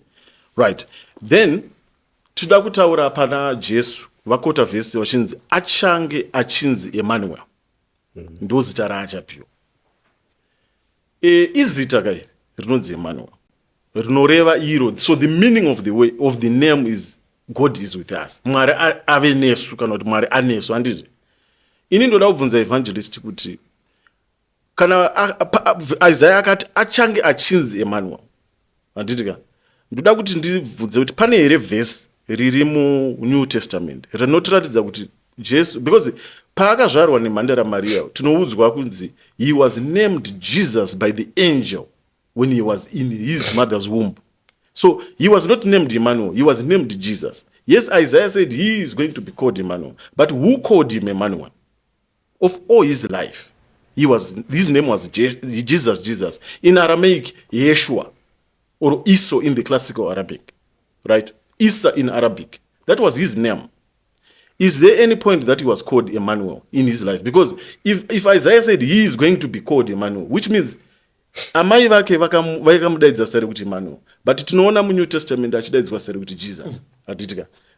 Right. Then toda kutaura pana Jesu vakota vhesi vachinzi achange achinzi Emmanuel. ndo zita raachapiwa. Izita kai rinonzi Emmanuel rinoreva iro. So the meaning of the name is God is with us. Mwari ave nesu kana kuti Mwari anesu. Handiti ini ndoda kubvunza evangelist kuti kana Isaiah akati achange achinzi Emmanuel, handiti ka ndoda kuti ndibvunze kuti pane here vhesi riri muNew Testament rinotiratidza kuti Jesu, because paakazvarwa nemhanda raMaria tinoudzwa kunzi he was named Jesus by the angel when he was in his mother's womb. So he was not named Emmanuel, he was named Jesus. Yes, Isaiah said he is going to be called Emmanuel, but who called him Emmanuel? Of all his life, his name was Jesus. In Aramaic, Yeshua, or Isa in the classical Arabic, right? Isa in Arabic, that was his name. Is there any point that he was called Emmanuel in his life? Because if Isaiah said he is going to be called Emmanuel, which means amai vake vakamudaidza sare kuti Emmanuel, but tinoona muNew Testament achidaidzwa sare kuti Jesus.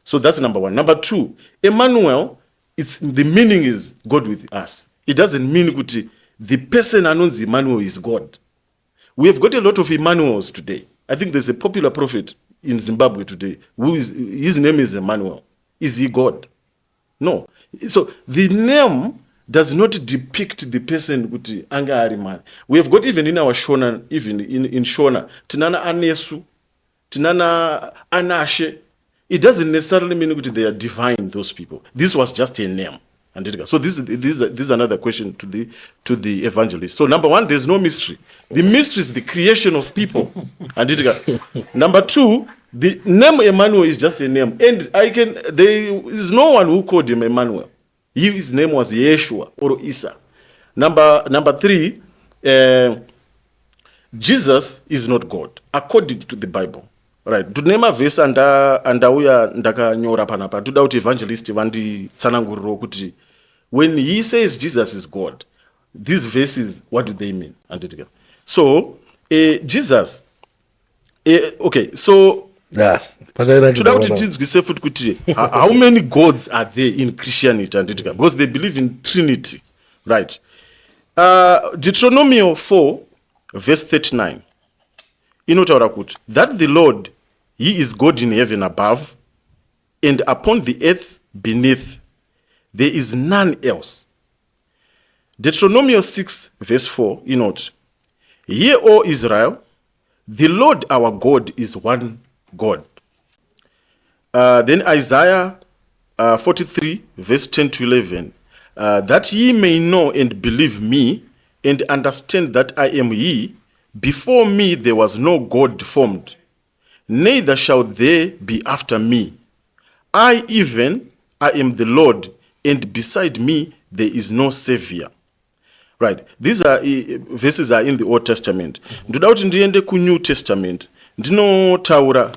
So that's number one. Number two, Emmanuel, the meaning is God with us. It doesn't mean kuti the person anonzi Emmanuel is God. We have got a lot of Emmanuels today. I think there's a popular prophet in Zimbabwe today his name is Emmanuel. Is he God? No. So the name does not depict the person kuti anga ari man. We have got even in our Shona, even in Shona, tinana anesu, tinana anashe. It doesn't necessarily mean that they are divine, those people. This was just a name. So this is another question to the evangelist. So number one, there's no mystery. The mystery is the creation of people. Number two, the name Emmanuel is just a name. And there is no one who called him Emmanuel. His name was Yeshua or Isa. Number three, Jesus is not God, according to the Bible. Right. Tunema vesi andauya ndakanyora panapa. Toda kuti evangelist vanditsananguriro kuti when he says Jesus is God, these verses, what do they mean? So, Jesus, okay, so toda kuti tidzwise futi kuti how many gods are there in Christianity? Because they believe in Trinity, right? Deuteronomy 4, verse 39. Inotaura kuti that the Lord, he is God in heaven above, and upon the earth beneath, there is none else. Deuteronomy 6, verse 4, hear, O Israel, the Lord our God is one God. Then Isaiah 43, verse 10 to 11, that ye may know and believe me, and understand that I am he. Before me there was no God formed, neither shall there be after me. I am the Lord, and beside me there is no Savior. Right. These are verses are in the Old Testament. Ndoda kuti ndiende ku New Testament ndinotaura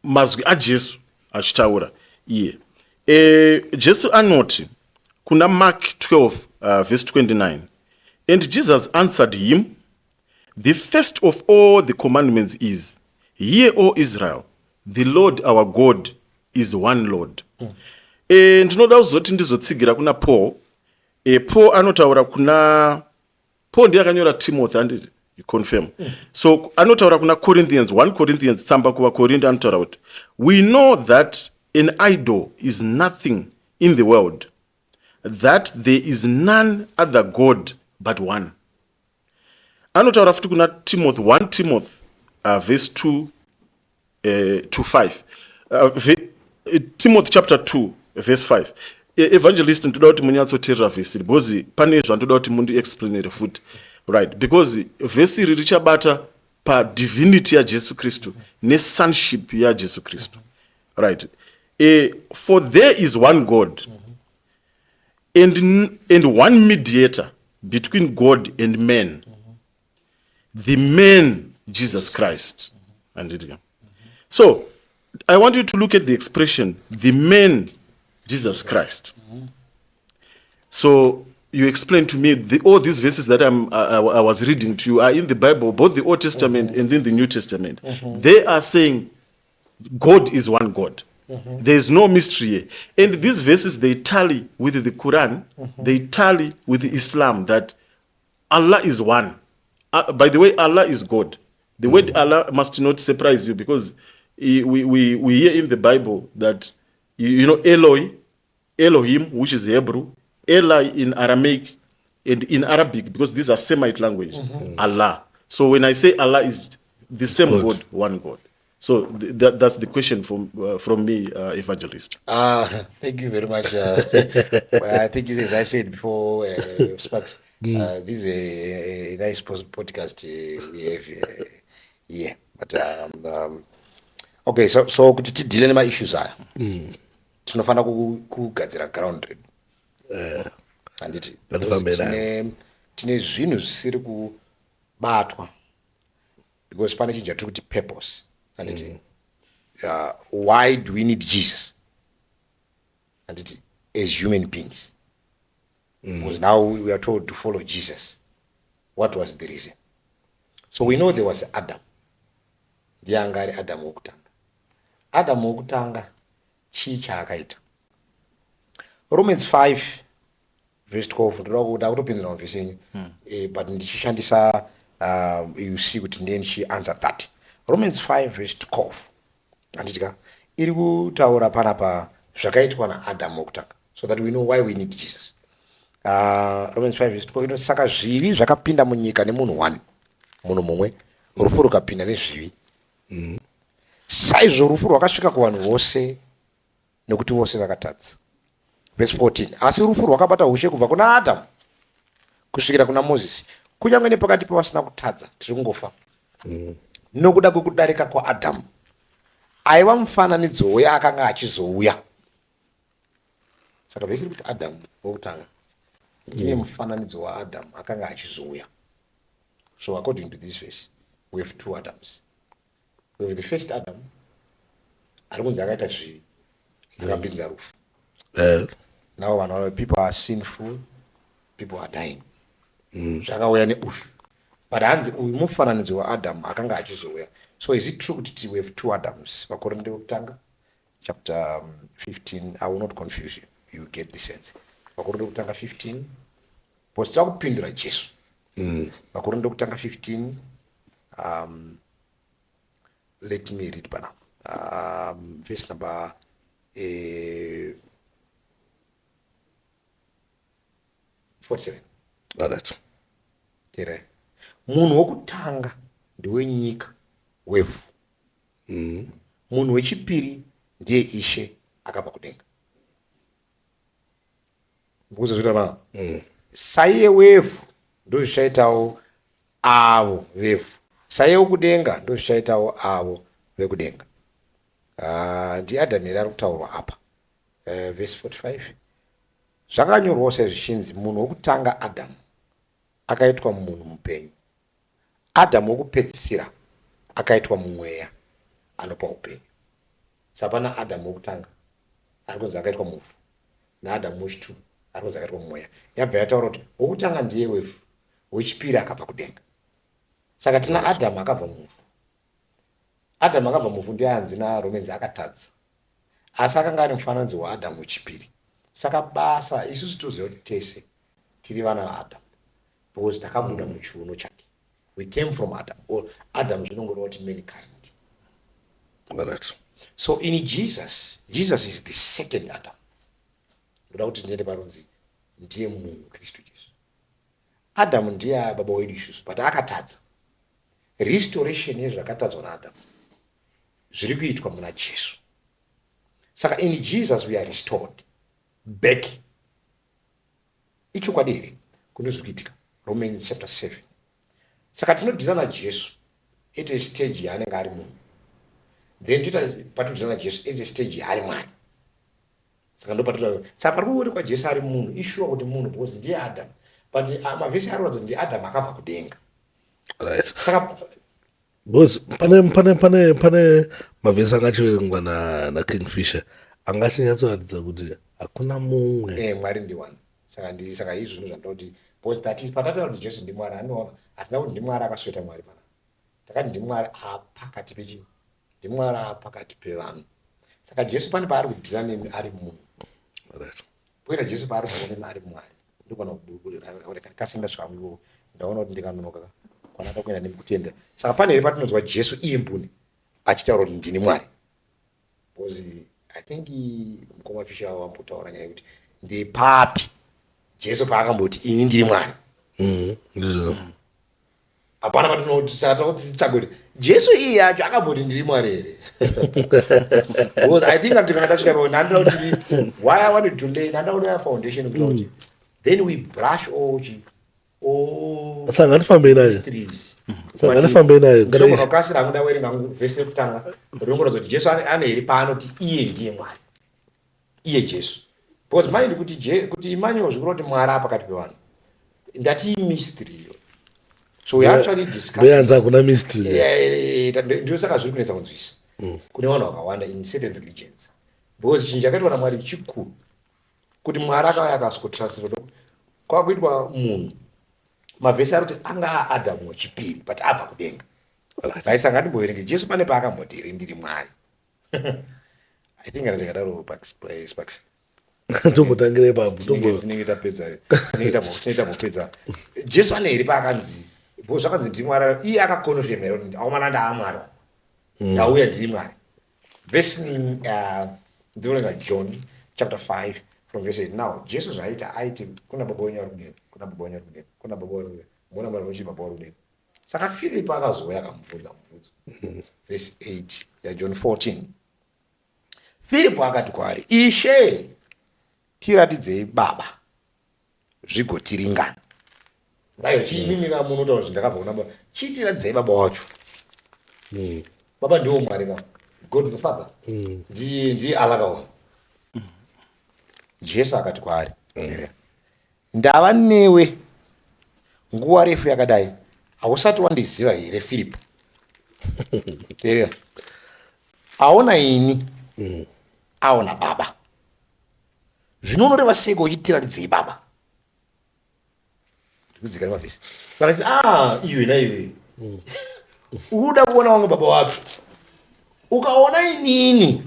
mazwi aJesu achitaura iye. Jesu anoti kuna Mark 12 verse 29. And Jesus answered him, the first of all the commandments is, hear, O Israel, the Lord our God is one Lord. Ndinoda kuzoti ndizotsigira kuna Paul. Paul anotaura kuna Paul ndiye akanyora Timothy, and you confirm. So anotaura kuna Corinthians, 1 Corinthians tsamba kuva Korintho anotaura kuti we know that an idol is nothing in the world, that there is none other God but one. Anotaura futi kuna Timothy, 1 Timothy verse 2 to 5. Timothy chapter 2 verse 5. Evangelist ndoda kuti munyatsoteerera vhesi because pane zvandoda kuti mundi explainere futi, right? Because vhesi iri richabata pa divinity ya Jesu Kristu ne sonship ya Jesu Kristu, right? For there is one God and one mediator between God and men, the man Jesus Christ. So I want you to look at the expression, the man Jesus Christ. So you explain to me all these verses that I was reading to you are in the Bible, both the Old Testament and then the New Testament. They are saying God is one God. There's no mystery here. And these verses, they tally with the Quran, they tally with Islam, that Allah is one. By the way, Allah is God. The word Allah must not surprise you, because we hear in the Bible that, you know, Elohim, which is Hebrew, Eli in Aramaic, and in Arabic, because these are Semite language, Allah. So when I say Allah is the same God, one God. So that's the question from me, Evangelist. Thank you very much. Well, I think, as I said before, Sparks, this is a nice podcast we have here. But okay, so kuti tidile nema issues aya. Tinofana kugadzira ground. Handiti. Tine zvinhu zvisiri kubatwa. Because pane chinhu chatiri kuti purpose. Handiti. Why do we need Jesus? Handiti. As human beings. Because now we are told to follow Jesus. What was the reason? So we know there was Adam. Ndianga ari Adam wokutanga. Adam wokutanga chii chaakaita. Romans 5 verse 12 ndoda kutopinzira mavhesi enyu, but ndichishandisa you see kuti ndiye ndichianza that. Romans 5 verse 12 anditika iri kutaura panapa zvakaitwa naAdam wokutanga, so that we know why we need Jesus. Romans 5 verse 12 saka zvivi zvakapinda munyika nemunhu 1, munhu mumwe, rufu rukapinda nezvivi. Saizvo rufu rwakasvika kuvanhu vose nekuti vose vakatadza. Verse 14, asi rufu rwakabata ushe kubva kuna Adamu kusvikira kuna Mozisi, kunyange nepakati pavasina kutadza tiri kungofa. Nokuda kwekudarika kwaAdhamu aiva mufananidzo weakanga achizouya. Saka vhesi kuti Adhamu wokutanga ndiye mufananidzo waAdhamu akanga achizouya. So according to this verse, we have two Adams. We have the first Adam, ari kunzi akaita zvivi, akapinza rufu. Now when people are sinful, people are dying. Zvakauya neushu. But hanzi uyu mufananidzo waAdam akanga achizouya. So is it true that we have two Adams? Vakorinde wokutanga chapter 15. I will not confuse you. You get the sense. Vakorinde wokutanga 15. Posta kupindura Jesu. Vakorinde wokutanga 15. Let me read bana. Verse number 47. Alright. Ere. Munhu wokutanga ndiwe nyika wevhu. Munhu wechipiri ndiye Ishe akabva kudenga. Mbuzo zvita na. Saiye wevhu ndo zvichaitawo avo vevhu. Saiye wokudenga ndo zvichaitawo avo vekudenga. NdiAdhamu ari kutaurwa apa. Verse 45. Zvakanyorwawo sezvichinzi munhu wokutanga Adhamu akaitwa munhu mupenyu. Adhamu wokupedzisira akaitwa mumweya anopa upenyu. Sapana Adhamu wokutanga ari kunzi akaitwa muvhu, naAdhamu wechitatu ari kunzi akaitwa mumweya. Yabva yataura kuti wokutanga ndiye wevhu, wechipiri akabva kudenga. Saka tina Adhamu akabva muvhu. Adhamu akabva muvhu ndiye anzi naRomans akatadza, asi akanga ari mufananidzo waAdhamu wechipiri. Saka basa isusu toziva kuti tese tiri vana vaAdhamu, because takabuda muchiuno chake. We came from Adam, or Adam zvinongoreva kuti mankind. Alright. So in Jesus is the second Adam. Ndoda kuti ndiende paronzi ndiye munhu Kristu Jesu. Adam ndiye baba wedu isusu, but akatadza. Restoration yezvakatadzwa naAdhamu zviri kuitwa muna Jesu. Saka in Jesus we are restored back. Ichokwadi here kunozviri kuitika. Romans chapter 7. Saka tinodhira naJesu at a stage yaanenge ari munhu. Then patodhira naJesu at a stage yaari Mwari. Saka ndo patodhira. Saka pari kuonekwa Jesu ari munhu, ishuwa kuti munhu because ndiye Adam. But mavhesi anoratidza kuti Adam akabva kudenga. Right. Saka Because pane mavhesi angachiverengwa na Kingfisher angachinyatskuratidza kuti hakuna mumwe. Mwari ndi one. Saka izvi zvinhu zvandoti because that is patataura kuti Jesu ndi Mwari, hatina kuti ndi Mwari akasweta Mwari pana. Takati ndi Mwari apakati pechinhu. Ndi Mwari apakati pevanhu. saka Jesu pane paari kudhira nemi ari munhu, Right. poita Jesu paari kuona ari Mwari. Ndikona kasinda zvangu ndaona kuti ndikanonoka kwanada kuenda nemi kutenda. Saka pane here patinonzwa Jesu iye mbune achitaura kuti ndini Mwari. Because I think mukoma Fisher wambotaura nyaya yekuti ndepapi Jesu paakamboti ini ndiri Mwari. Hapana patinotitsvaga kuti Jesu iye yacho akamboti ndiri Mwari here. Because I think kuti kana tasvika pa ndandoda kuti why I wanted to lay ndandoda foundation kuti then we brush all Saka ngatifambe naye. mysteries. Saka ngatifambe naye. Ndiko kwakasira anguda werenga verse rekutanga rinongoroza kuti Jesu ane here paanoti iye ndiye Mwari. Iye Jesu. Because mind kuti Emmanuel zvikuroti Mwari apa pakati pevanhu. Ndati mystery. So we actually discuss. Ndoyanza kuna mystery. Ndio saka zviri kunetsa kunzwisa. Kune vanhu vakawanda in certain religions. Because chinhu chakaitwa naMwari chikuru. Kuti Mwari akauya akasvotranslate kwakuitwa munhu. Mavhesi ari kuti anga Adamu wechipiri but abva kudenga. Right, saka ngatimboverenge Jesu pane paakamboti here ndiri Mwari. I think kana tikadaro Sparks. Tombotangire ipapo. Tinenge tapedza. Jesu ane here paakanzi bo zvakanzi ndiri Mwari. Iye akakonfirmera kuti aumana ndaamwari. Ndauya ndiri Mwari. Verse ndinorenga John chapter 5 from verse 8. Now Jesu zvaita aiti kuna baba wenyu ari kudenga. Kuna baba wenyu ari kudenga. Kuna baba wenyu ari kudenga. Mona mwana wechi baba ari kudenga. Saka Filipo akazouya akamubvunza mubvunzo. Verse 8 yaJohn 14. Filipo akati kwaari, Ishe, tiratidzei baba zvigotiringana. Ndayo chiimimika munhu utaura kuti ndakabva kuna baba. Chitiratidzei baba wacho. Baba ndiwo Mwari ka. God the Father. Ndiye alakaona. Jesu akati kwaari, ndava newe nguva refu yakadai, hausati wandiziva here Filipo? Teerera. Aona ini, aona baba. Zvino unoreva seiko uchitiratidzei baba? Ndikudzika nemavhesi. Akati iwe naiwe. Uda kuona wangu baba wako. Ukaona inini.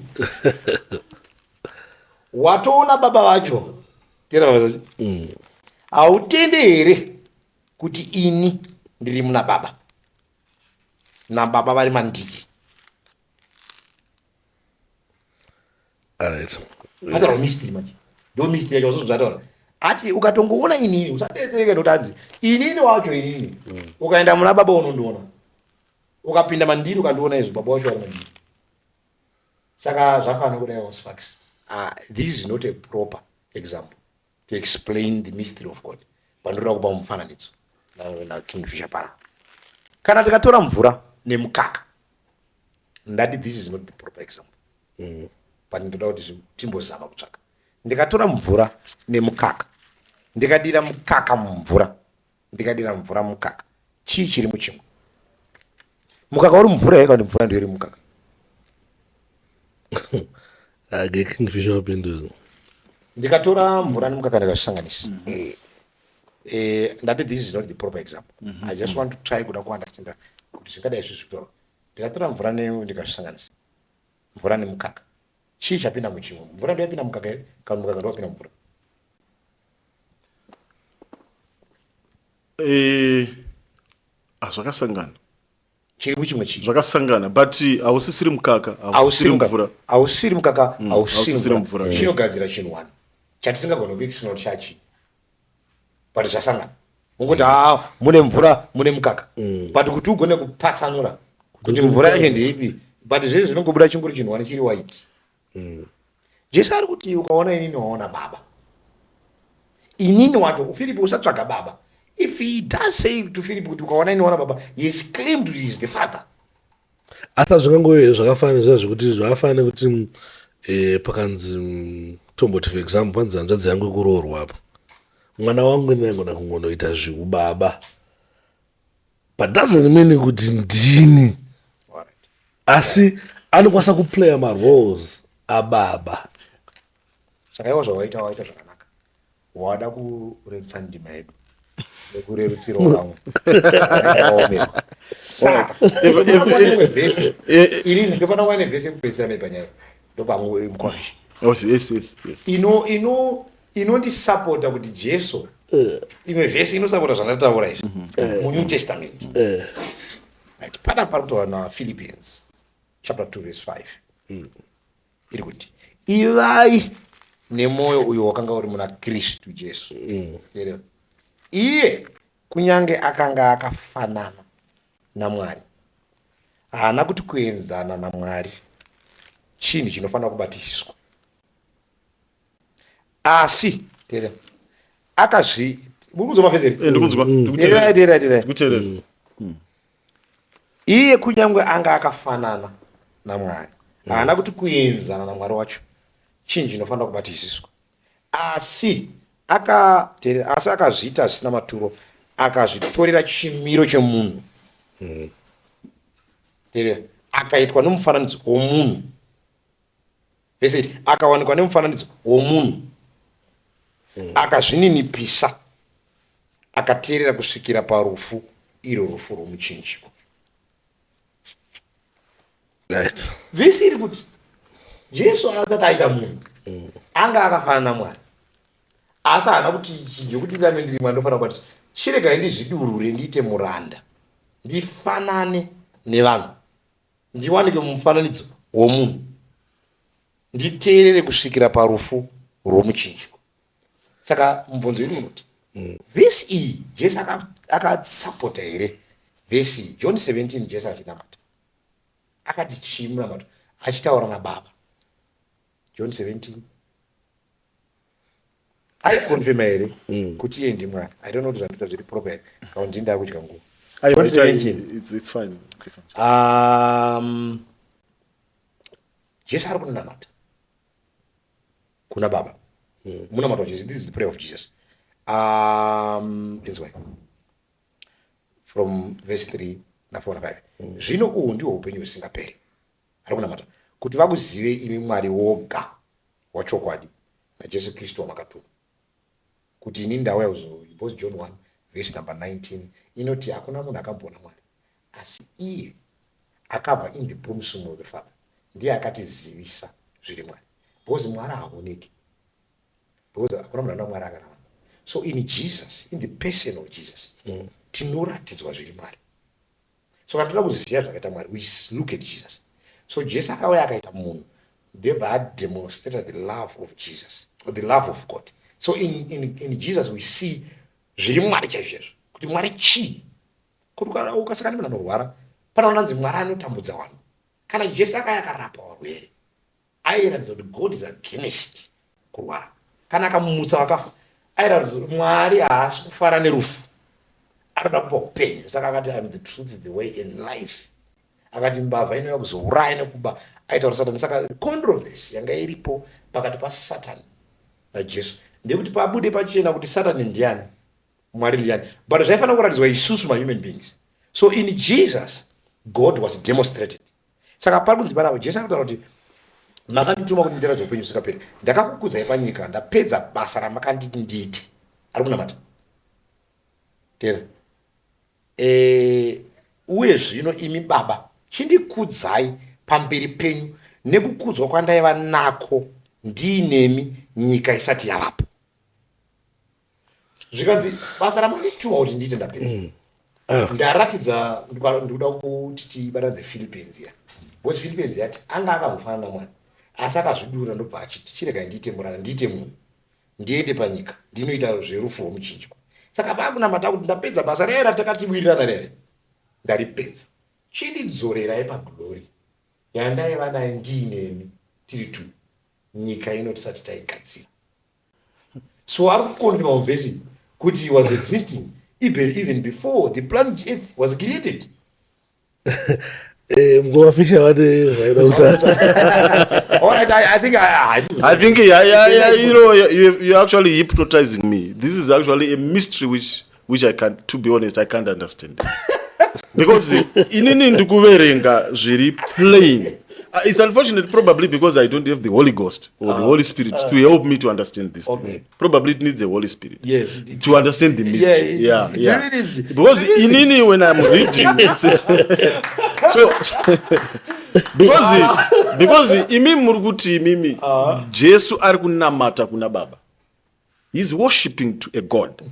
Watoona baba wacho. Tera vazazi. Hautende here kuti ini ndiri muna baba. Na baba vari mandiri. Alright. Hata mystery manje. Ndo mystery yacho zvozvataura. Ati ukatongoona inini usadetsereke notanzi. Inini wacho inini. Ukaenda muna baba unondoona. Ukapinda mandiri ukandoona izvo baba wacho ari mandiri. Saka zvafana kudai Sparks. This is not a proper example to explain the mystery of God. Pandoda kupa mufananidzo na King Fisher para. Kana tikatora mvura nemukaka. Ndati this is not the proper example. Pandoda kuti timbozama kutsvaka. Ndikatora mvura nemukaka. Ndikadira mukaka mumvura. Ndikadira mvura mukaka. Chii chiri muchimwe? Mukaka uri mvura here kana mvura ndiyo iri mukaka? King Fisher wapinduza. Ndikatora mvura nemukaka ndikazvisanganisa. Ndati this is not the proper example. I just want to try kuda kuunderstand kuti zvingadai zvizvitaura. Ndikatora mvura ndikazvisanganisa. Mvura nemukaka. Chii chapinda muchimwe? Mvura ndiyo yapinda mukaka here kana mukaka ndiyo wapinda mvura? Zvakasangana. Chiri muchimwe chii? Zvakasangana but hausisiri mukaka, hausisiri mvura. Hausiri mukaka, hausiri mvura. mvura. Chinogadzira chinhu one. Chatisingagona kuexplain kuti chachi. But zvasangana. Mungoti mune mvura, mune mukaka. But kuti ugone kupatsanura kuti mvura yacho ndeipi. But zvese zvinongobuda chinguri chinhu one chiri white. Jesu ari kuti ukaona inini waona baba. Inini wacho Filipo usatsvaga baba. If he does say to Philip kuti ukaona inini waona baba, he has claimed he is the father. Ata zvingangowe zvakafanira zvekuti zvakafanira kuti pakanzi tomboti for example panzi hanzvadzi yangu kuroorwa apa. Mwana wangu ndinogona kungonoita zviubaba. But doesn't mean kuti ndini. Asi anokwanisa kuplaya ma-roles ababa. Saka iwo zvawaita zvakanaka. Wada kurerutsa ndima yedu. Nekurerutsira vamwe. Saka inini ndinofanira kuva nevhesi yekupedzisira mepanyaya. ndopamwe mconfusion. Yes. Inondisapota kuti Jesu imwe vhesi inosapota zvandataura izvi muNew Testament. Right. Pana parikutaura naFhilippians chapter 2 verse 5 iri kuti ivai nemwoyo uyo wakanga uri muna Kristu Jesu. Iye kunyange akanga akafanana naMwari, haana kuti kuenzana naMwari chinhu chinofanira kubatisiswa, asi iye kunyange anga akafanana naMwari, haana kuti kuenzana naMwari wacho chinhu chinofanira kubatisiswa, asi akazviita zvisina maturo, akazvitorera chimiro chemunhu, akaitwa nemufananidzo womunhu. Akawanikwa nemufananidzo womunhu, akazvininipisa, akateerera kusvikira parufu, iro rufu rwomuchinjiko. Right. Vhesi iri kuti Jesu asati aita munhu anga akafanana naMwari, asi haana kuti chinhu kuti ndame ndiri Mwari ndofanira kuti chiregai ndizvidurure ndiite muranda, ndifanane nevanhu, ndiwanike mumufananidzo womunhu, nditeerere kusvikira parufu rwomuchinjiko. Saka mubvunzo wedu unoti vhesi iyi Jesu akasapota here? Vhesi John 17 Jesu achinamata akati chimunamato achitaura naBaba. John 17 aikonfirma here kuti iye ndiMwari. I don't know kuti zvandoita zviri proper here kana ndinda kudya nguva. John 17 it's fine. Jesu ari kunamata kuna Baba. Munamata wa Jesus. This is the prayer of Jesus. This way. From verse 3 na 4 na 5. Zvino uhu ndihwo upenyu husingaperi. Ari kunamata kuti vakuzive imi Mwari woga wachokwadi naJesu Kristu wamakatuma. Kuti ini ndauya kuzoipost John 1 verse number 19 inoti hakuna munhu akamboona Mwari, asi iye akabva in the bosom of the Father ndiye akatizivisa zviri Mwari, because Mwari haoneki, because hakuna munhu anoona Mwari akararama. So in Jesus, in the person of Jesus, tinoratidzwa zviri Mwari. So kana toda kuziva zvakaita Mwari, we look at Jesus. So Jesu akauya akaita munhu, ndebva ademonstrated the love of Jesus, or the love of God. So in Jesus we see zviri Mwari chaizvo, kuti Mwari chii. Kuti ukasaka nemunhu anorwara, panoonanzi Mwari anotambudza vanhu. Kana Jesu akauya akarapa varwere, airatidza kuti God is against kurwara. Kana akamumutsa vakafa, airatidza kuti Mwari haasi kufara nerufu, anoda kupa upenyu. Saka akati I am the truth, the way and life. Akati mbavha inouya kuzouraya nekuba, aitaura Satani. Saka controversy yanga iripo pakati paSatani naJesu ndekuti pabude pachena kuti Satani ndiani, Mwari ndiani, but zvaifanira kuratidzwa isusu human beings. So in Jesus God was demonstrated. Saka pari kunzi panapo Jesu akataura kuti makandituma kuti ndiratidze upenyu husingaperi, ndakakukudzai panyika, ndapedza basa ramakanditi ndiite. Ari kunamata tera uye zvino imi Baba chindikudzai pamberi penyu nekukudzwa kwandaiva nako ndiinemi nyika isati yavapo. Zvikanzi basa ramakandituma kuti ndiite ndapedza. Ndaratidza ndikuda kuti tibatanidze Philippians ya. Because Philippians yati anga akambofanana naMwari, asi akazvidura ndobva achiti chiregai ndiite muranda, ndiite munhu, ndiende panyika, ndinoita zverufu rwomuchinjiko. Saka paakunamata kuti ndapedza basa rera takatiwirirana rere, ndaripedza, chindidzorerai paglory yandaiva nayo ndiinemi tiri tu, nyika ino tisati taigadzira. So ari kukonfirma muvhesi kuti he was existing even before the planet Earth was created. Mngowafisha wade zaida utata. All right, I think you're actually hypnotizing me. This is actually a mystery which I can't, to be honest, I can't understand. Because inini ndikuverenga zviri plain It's unfortunate, probably because I don't have the Holy Ghost or the Holy Spirit to help me to understand these things. Probably it needs the Holy Spirit. Yes. To understand the mystery. Yeah, Yeah, yeah. it is. Because inini when I'm reading, it's, so because imi muruguti mimi Jesu ari kunamata kuna Baba. He's worshiping to a God.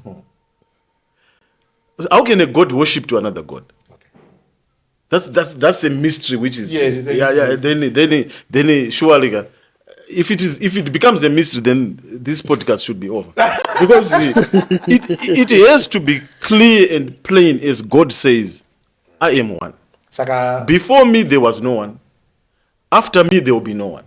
How can a God worship to another God? That's a mystery which is then surely if it becomes a mystery, then this podcast should be over. Because it has to be clear and plain, as God says, I am one. Saka Before me there was no one. After me there will be no one.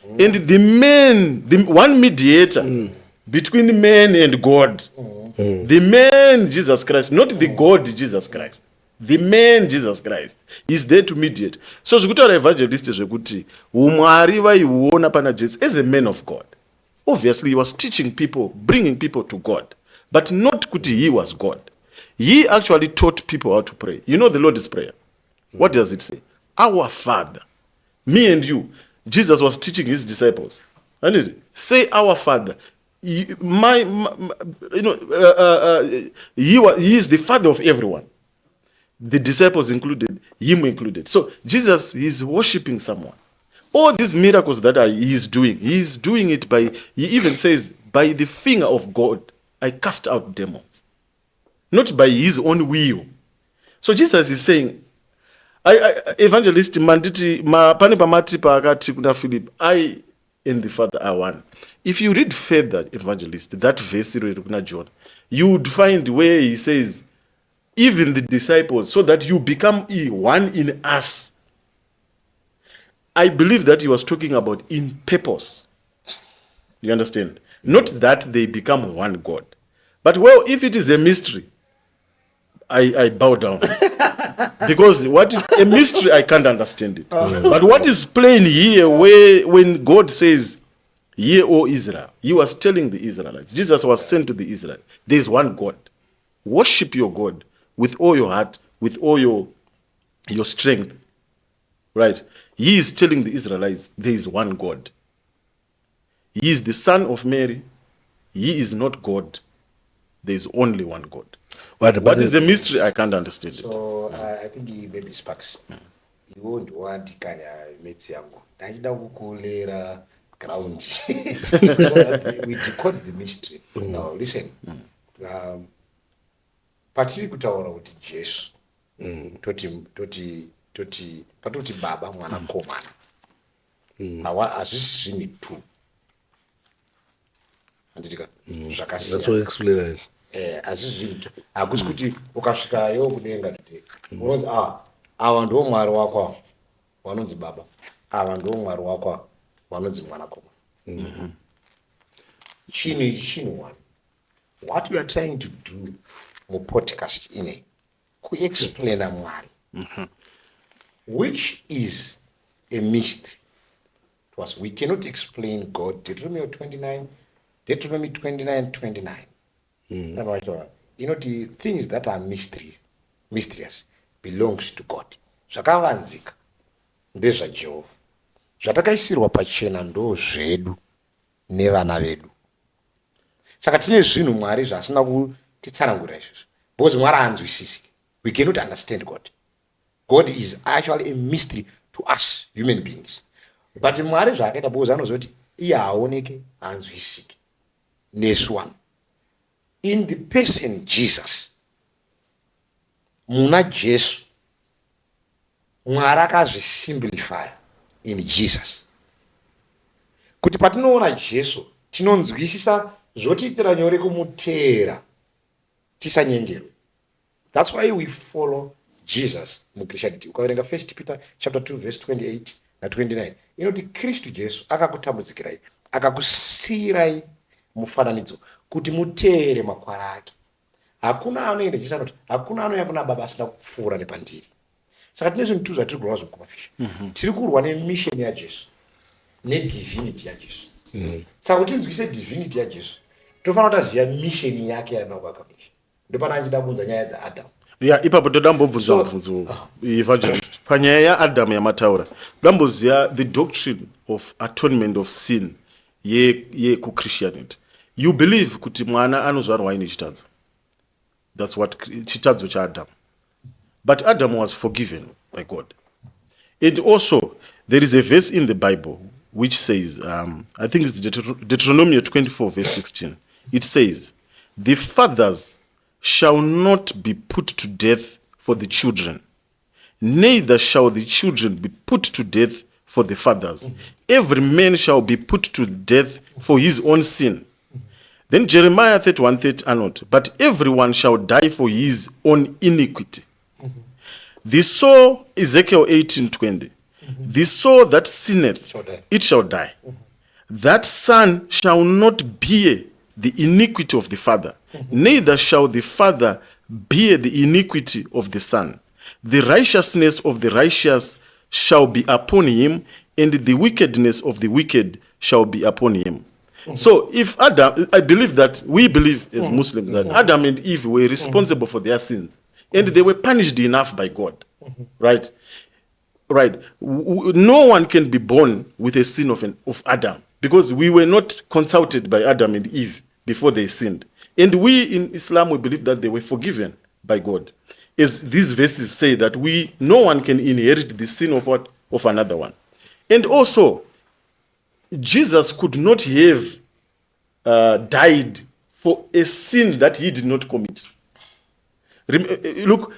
And the one mediator between man and God, the man Jesus Christ, not the God Jesus Christ. The man Jesus Christ is there to mediate. So zvekutaura evangelist zvekuti umwari vaiuona pana Jesu as a man of God. Obviously he was teaching people, bringing people to God, but not kuti he was God. He actually taught people how to pray. You know the Lord's Prayer. What does it say? Our Father, me and you. Jesus was teaching his disciples. And say our Father. He is the Father of everyone. The disciples included, him included. So Jesus is worshiping someone. All these miracles that he is doing it by, he even says, by the finger of God, I cast out demons. Not by his own will. So Jesus is saying, evangelist manditi pani pamati pakati kuna Philip, I and the Father are one. If you read further, evangelist, that verse kuna John, you would find where he says, even the disciples, so that you become one in us. I believe that he was talking about in purpose. You understand? Not that they become one God. But well, if it is a mystery, I bow down. Because what is a mystery, I can't understand it. But what is plain here, when God says, "Hear, O Israel," he was telling the Israelites. Jesus was sent to the Israelites. There is one God. Worship your God with all your heart, with all your strength. Right? He is telling the Israelites, there is one God. He is the son of Mary. He is not God. There is only one God. What is a mystery? I can't understand it. So I think he maybe sparks. You won't want kanya metsi yangu. Ndachida kukulera ground. So that we decode the mystery. Now listen. Patiri kutaura kuti Jesu. Patoti baba mwana komana. Hawa azvisi zvini tu. Anditika zvakasiyana. That's what explain. Azvizvinto hakusi kuti ukasvikayo kudenga today unonzi ava ndiwo mwari wako wanonzi baba, ava ndiwo mwari wako wanonzi mwanakomana. Chinhu one. What we are trying to do mupodcast ine kuexplaina Mwari, which is a mystery to us. We cannot explain God. Deuteronomy 29:29. You know, the things that are mysterious belongs to God. Zvakavanzika ndezvaJehovha. Zvatakaisirwa pachena ndo zvedu nevana vedu. Saka tine zvinhu Mwari zvasina kutitsanangurira izvozvo. Because Mwari haanzwisisi. We cannot understand God. God is actually a mystery to us human beings. But Mwari zvakaita because anozoti iye haoneke, haanzwisiki. Nesu one. In the person Jesus, muna Jesu, Mwari akazvisimplify in Jesus. Kuti patinoona Jesu, tinonzwisisa zvotiitira nyore kumuteera, tisanyengerwe. That's why we follow Jesus in Christianity. Ukaverenga 1 Peter chapter 2 verse 28 na 29. Inoti Kristu Jesu akakutambudzikirai, akakusiyirai mufananidzo kuti muteere makwara ake. Hakuna anoenda Jesu anoti hakuna anouya kuna baba asina kupfuura nepandiri. Saka tine zvinhu zvatiri kurwa zvomukufisha. Tiri kurwa nemission yaJesu nedivinity yaJesu. Saka kuti tinzwise divinity yaJesu, tofanira kuziva mission yake yaanenge akamisha. Ndopana anchida kuunza nyaya dzaAdamu. Yeah, ipapo todambobvunza mubvunzo evangelist panyaya yaAdam yamataura damboziya the doctrine of atonement of sin yekuchristianity. You believe kuti mwana anozvarwa aine chitadzo. That's what chitadzo chaAdam. But Adam was forgiven by God. And also there is a verse in the Bible which says, I think it's Deuteronomy 24 verse 16. It says, the fathers shall not be put to death for the children, neither shall the children be put to death for the fathers. Every man shall be put to death for his own sin. Then Jeremiah 31:30 not, but everyone shall die for his own iniquity. The soul, Ezekiel 18:20, the soul that sinneth, it shall die. That son shall not bear the iniquity of the father, neither shall the father bear the iniquity of the son. The righteousness of the righteous shall be upon him, and the wickedness of the wicked shall be upon him. So if Adam, I believe that, we believe as Muslims that Adam and Eve were responsible for their sins, and they were punished enough by God, right? Right. No one can be born with a sin of Adam, because we were not consulted by Adam and Eve before they sinned. And we in Islam, we believe that they were forgiven by God. As these verses say that no one can inherit the sin of what? Of another one. And also, Jesus could not have died for a sin that he did not commit. Look,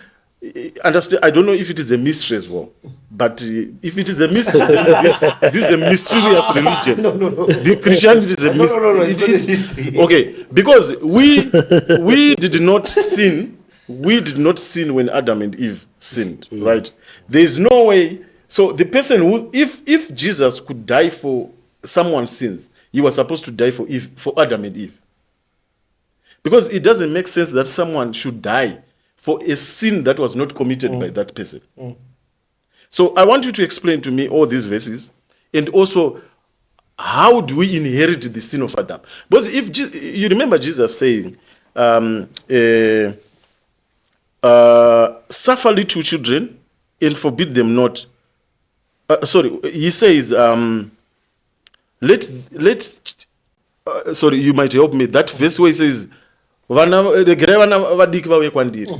understand, I don't know if it is a mystery as well, but if it is a mystery, this is a mysterious religion. No. The Christianity is a mystery. No, it's not a mystery. Okay, because we did not sin. We did not sin when Adam and Eve sinned, right? There is no way. So the person who, if Jesus could die for someone's sins, he was supposed to die for Adam and Eve. Because it doesn't make sense that someone should die for a sin that was not committed by that person. So I want you to explain to me all these verses, and also how do we inherit the sin of Adam? Because if you remember Jesus saying, suffer little children and forbid them not. He says, sorry, you might help me. That verse where he says, regerai vana vadiki vauye kwandiri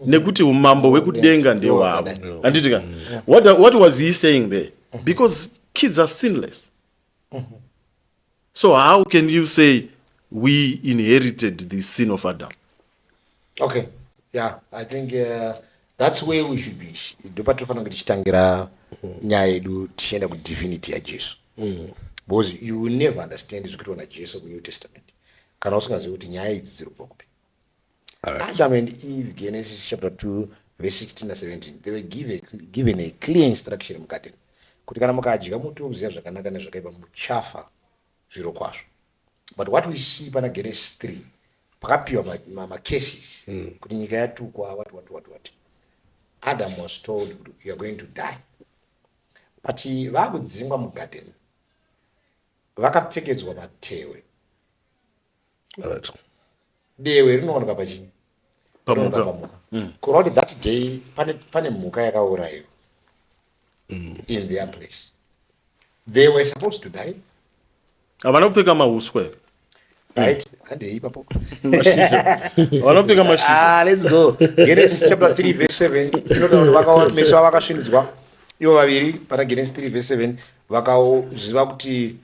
nekuti umambo hwekudenga ndehwavo. Anditika, what was he saying there? Because kids are sinless. So how can you say we inherited the sin of Adam? Okay, yeah, I think that's where we should be. Ndopa tofanira tichitangira nyaya yedu tichienda kudivinity yaJesu. Because you will never understand zvikuitwa naJesu kuNew Testament kana usingazivi kuti nyaya idzi dziri kubva kupi. Adam and Eve, Genesis chapter 2 verse 16 and 17, they were given a clear instruction in garden kuti kana mukadya muti wokuziva zvakanaka nezvakaipa muchafa zviro kwazvo. But what we see pana Genesis 3 pakapiwa macases kuti nyika yatukwa what. Adam was told you are going to die. But vakudzingwa mugarden vakapfekedzwa matewe. Dewe rinooneka pachini pamuka. Kuroti that day pane mhuka yakaurayiwa in their place. They were supposed to die. Havana kupfeka mahuswa here. Right? And ipapo. Havana kupfeka mashizha. Let's go. Genesis chapter 3 verse 7. Meso vakasvinudzwa ivo vaviri pana Genesis 3 verse 7 vakaziva kuti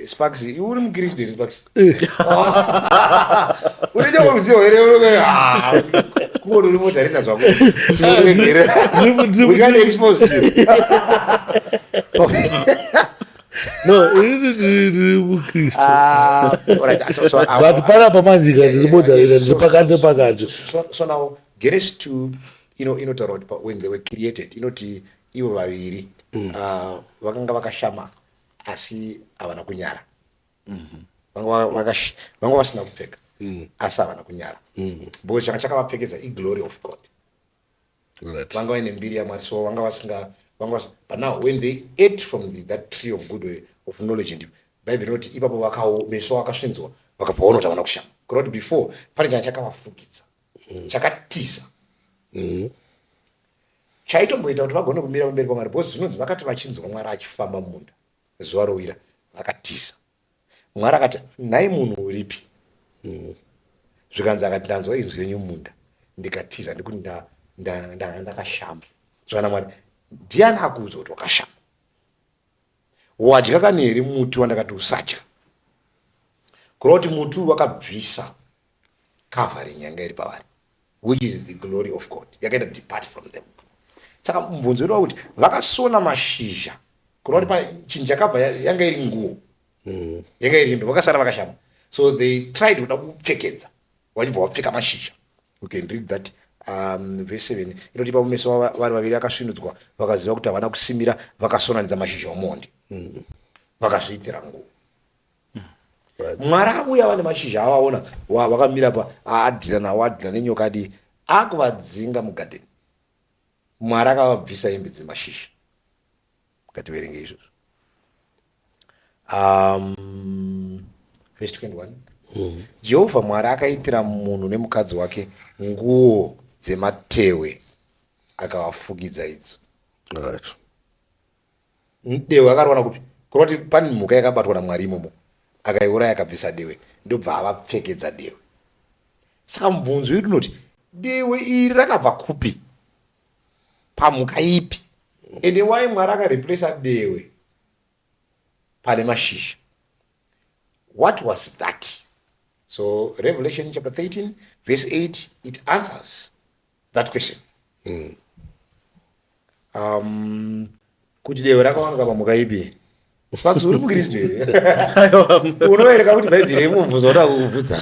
Sparks, uri mukristu here Sparks. Unecha kuziva here kuona uri mutarina zvako. We can't expose you. No, uri mukristu. Alright, so But panapa manje ndiri mutarina ndiri pakati. So now Genesis 2 inotaura when they were created inoti ivo vaviri vakanga vakashama asi havana kunyara. Vanga vasina kupfeka asi havana kunyara. Because changa chakavapfekedza iglory of God. Vanga vaine mbiri yaMwari, so vanga vasinga. But now when they ate from that tree of good of knowledge and Bible inoti ipapo meso vakasvinzwa vakabva vaona kuti havana kushama. Kuroti before pane changa chakavafukidza chakatiza chaitomboita kuti vagone kumira pamberi paMwari, because zvinonzi vakati vachinzwa Mwari achifamba mumunda zuva rovira vakatiza. Mwari akati nhai munhu uripi? Zvikanzi akati ndanzwa inzwi renyu mumunda ndikatiza ndikuti ndakashama. Zvana Mwari ndiani akuudza kuti wakashama? Wadya kani here muti wandakati usadya? Kureva kuti muti wakabvisa covering yanga iri pavari, which is the glory of God, yakaita depart from them. Saka mubvunzo wedu wakuti vakasona mashizha kureva kuti chinhu chakabva yanga iri nguo, yanga iri hembe, vakasara vakashama. So they tried kuda kupfekedza, vachibva vapfeka mashizha. You can read that verse 7. Inotipa mumeso vari vaviri akasvinudzwa vakaziva kuti havana kusimira, vakasonanidza mashizha omuonde vakazviitira nguo. Mwari auya vane mashizha avaona vakamira pa adhira nawo, adhira nenyoka adi akuvadzinga mugadheni. Mwari akavabvisa hembe dzemashizha. Ngativerenge izvozvo. Verse 21. Jehovha Mwari akaitira munhu nemukadzi wake nguo dzematehwe akavafukidza idzo. Dehwe akarowana kupi? Kureva kuti pane mhuka yakabatwa naMwari imomo, akaiuraya akabvisa dehwe, ndobva avapfekedza dehwe. Saka mubvunzo wedu unoti dehwe iri rakabva kupi? Pamhuka ipi? Ende why Mwari akareplesa dehwe pane mashizha? What was that? So Revelation chapter 13 verse 8, it answers that question. Kuti dehwe rakawanikwa pamhuka ipi? Pakuti uri muKristu here. Unovereka kuti Bhaibheri imubvunzo wada kukubvunza.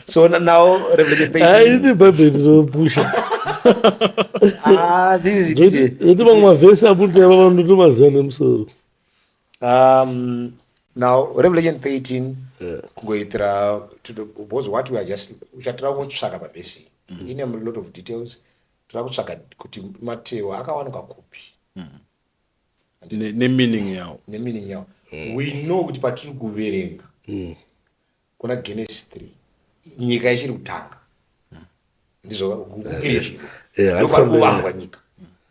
So now Revelation 13. Ini Bhaibheri rinopusha. This is it. Iti mamwe mavhesi aputi ava vanotomaziva nemusoro. Now Revelation 13 kungoitira because what we are just uchatira kutsvaka pabhesi in a lot of details tira kutsvaka kuti matehwe akawanikwa kupi nemeaning yawo. We know kuti patiri kuverenga kuna Genesis 3 nyika ichiri kutanga ndizvo creation ndopari kuvangwa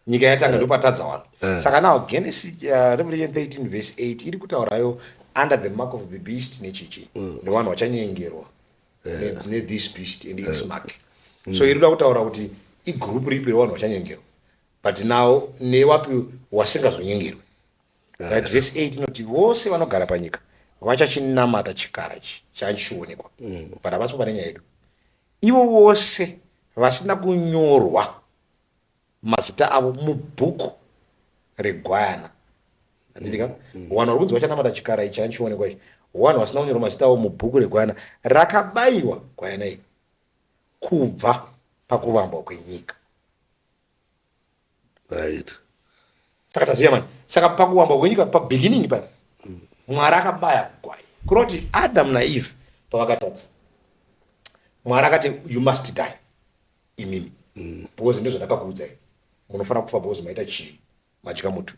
nyika yatanga ndopatadza vanhu. Saka now Genesis Revelation 13 verse 8 iri kutaurayo under the mark of the beast nechichi nevanhu vachanyengerwa this beast and its mark. So iri kuda kutaura kuti igroup ripi revanhu vachanyengerwa, but now newapi wasingazonyengerwa. Right, verse 8 inoti vose vanogara panyika vachachinamata chikara chachionekwa, but havasi pane nyaya yedu. Ivo vose vasina kunyorwa mazita avo mubhuku regwayana. Andidika? Vanhu vari kunzi vachanamata chikara ichi chachionekwa ichi, vanhu vasina kunyorwa mazita avo mubhuku regwayana rakabayiwa gwayana iri kubva pakuvambwa kwenyika. Right. Saka taziva mani, saka pakuvambwa kwenyika pabeginning pano Mwari akabaya gwai. Kureva kuti Adam naEve pavakatadza, Mwari akati you must die imimi, because ndizvo ndakakuudzai munofanira kufa because maita chii, madya mutu.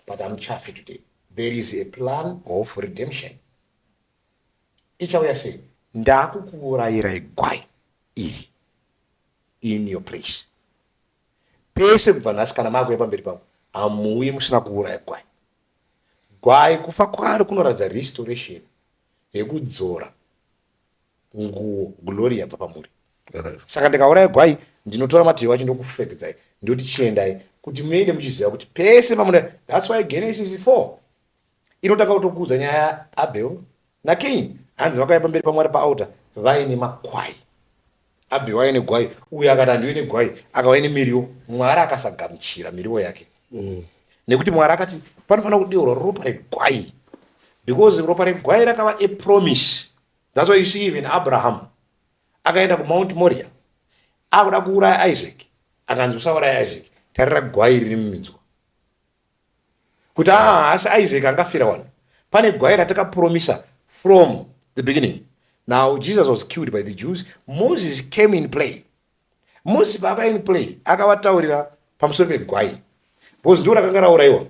But hamuchafi today. There is a plan of redemption. Ichauya sei? Ndakukuurayirai gwai iri in your place. Pese kubva nhasi kana makuya pamberi pangu hamuuyi musina kuuraya gwai. Gwai kufa kwari kunoratidza restoration yekudzora nguo glory yabva pamuri. Saka ndikauraya gwai ndinotora matehwe acho ndokufekedzai ndoti chiendai kuti muende muchiziva kuti pese pamuna. That's why Genesis 4 inotanga kutokuudza nyaya yaAbel naCain. Hanzi vakauya pamberi paMwari paauta vaine makwai. Abel waine gwai, uye akati handiwe negwai, akauya nemiriwo. Mwari akasagamuchira miriwo yake. Nekuti Mwari akati panofanira kudeurwa ropa regwai, because ropa regwai rakava a promise. That's why you see even Abraham akaenda kuMount Moriah akuda kuuraya Isaac, akanzi usauraya Isaac, tarira gwai riri muminzwa. Kuti asi Isaac angafira wanhu, pane gwai ratakapromisa from the beginning. Now Jesus was killed by the Jews. Moses came in play. Moses paaka in play akavataurira pamusoro pegwai, because ndo rakanga raurayiwa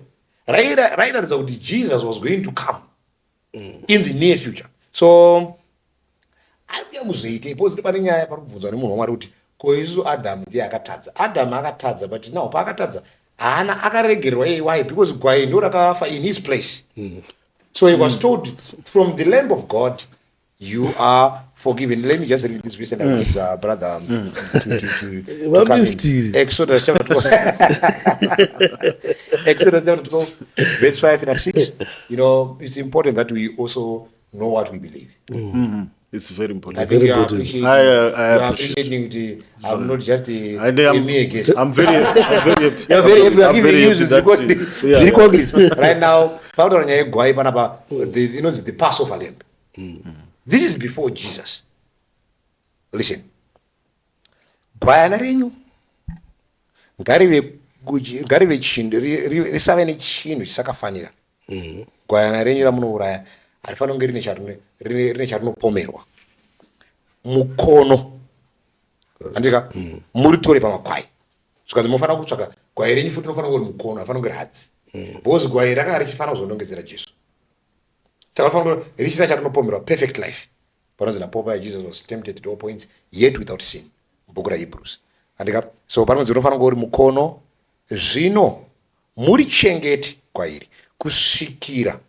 rairatidza kuti Jesus was going to come in the near future. So ari kuya kuzoitei poziti pane nyaya pari kubvunzwa nemunhu wamwari kuti ko isu Adamu ndiye akatadza. Adamu akatadza, but now paakatadza haana akaregererwa yeye. Why? Because gwai ndo rakafa in his place. So he was told from the Lamb of God you are forgiven. Let me just read this verse and I'll give brother to come in. Exodus chapter 12. Exodus chapter 12, verse 5 and 6. You know, it's important that we also know what we believe. It's very important. I think Very you are important. appreciating it. I'm not just a mere guest. I'm very happy. You're very happy. We are I'm giving very you happy very concrete. Right now, the Passover lamb. This is before Jesus. Listen. Gwayana renyu ngarive chinhu risave nechinhu chisakafanira. Gwayana renyu ramunouraya harifanira kunge rine charinopomerwa mukono, handika muritore pamakwai. Zvikanzi munofanira kutsvaka gwai renyu futi rinofanira kunge mukono, harifanira kunge hadzi, because gwai rakanga richifanira kuzonongedzera Jesu. Saka rinofanira kunge richina charinopomerwa, perfect life. Panonzi napopa Jesus was tempted at all points yet without sin, mubhuku raHebrews. Handika, so panonzi unofanira kunge uri mukono, zvino muri chengete kwairi kusvikira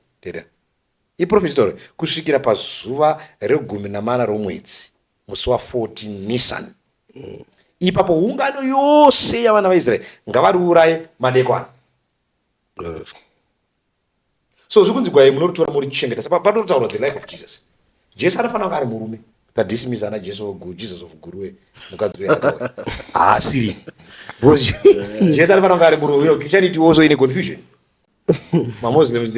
iprofita kusvikira pazuva re14 romwedzi, musi wa14 Nisan. Ipapo ungano yose yavana vaIsraeri ngavariuraye madekwana. So zvikunzi gwai munoritora muri chengeta. Saka panotaura the life of Jesus. Jesu anofanira kunge ari murume. Tadhisimisa ana Jesus of Guruwe, mukadzi weAkawe. Haasiri. Jesu anofanira kunge ari murume. Christianity also in a confusion. My Muslims,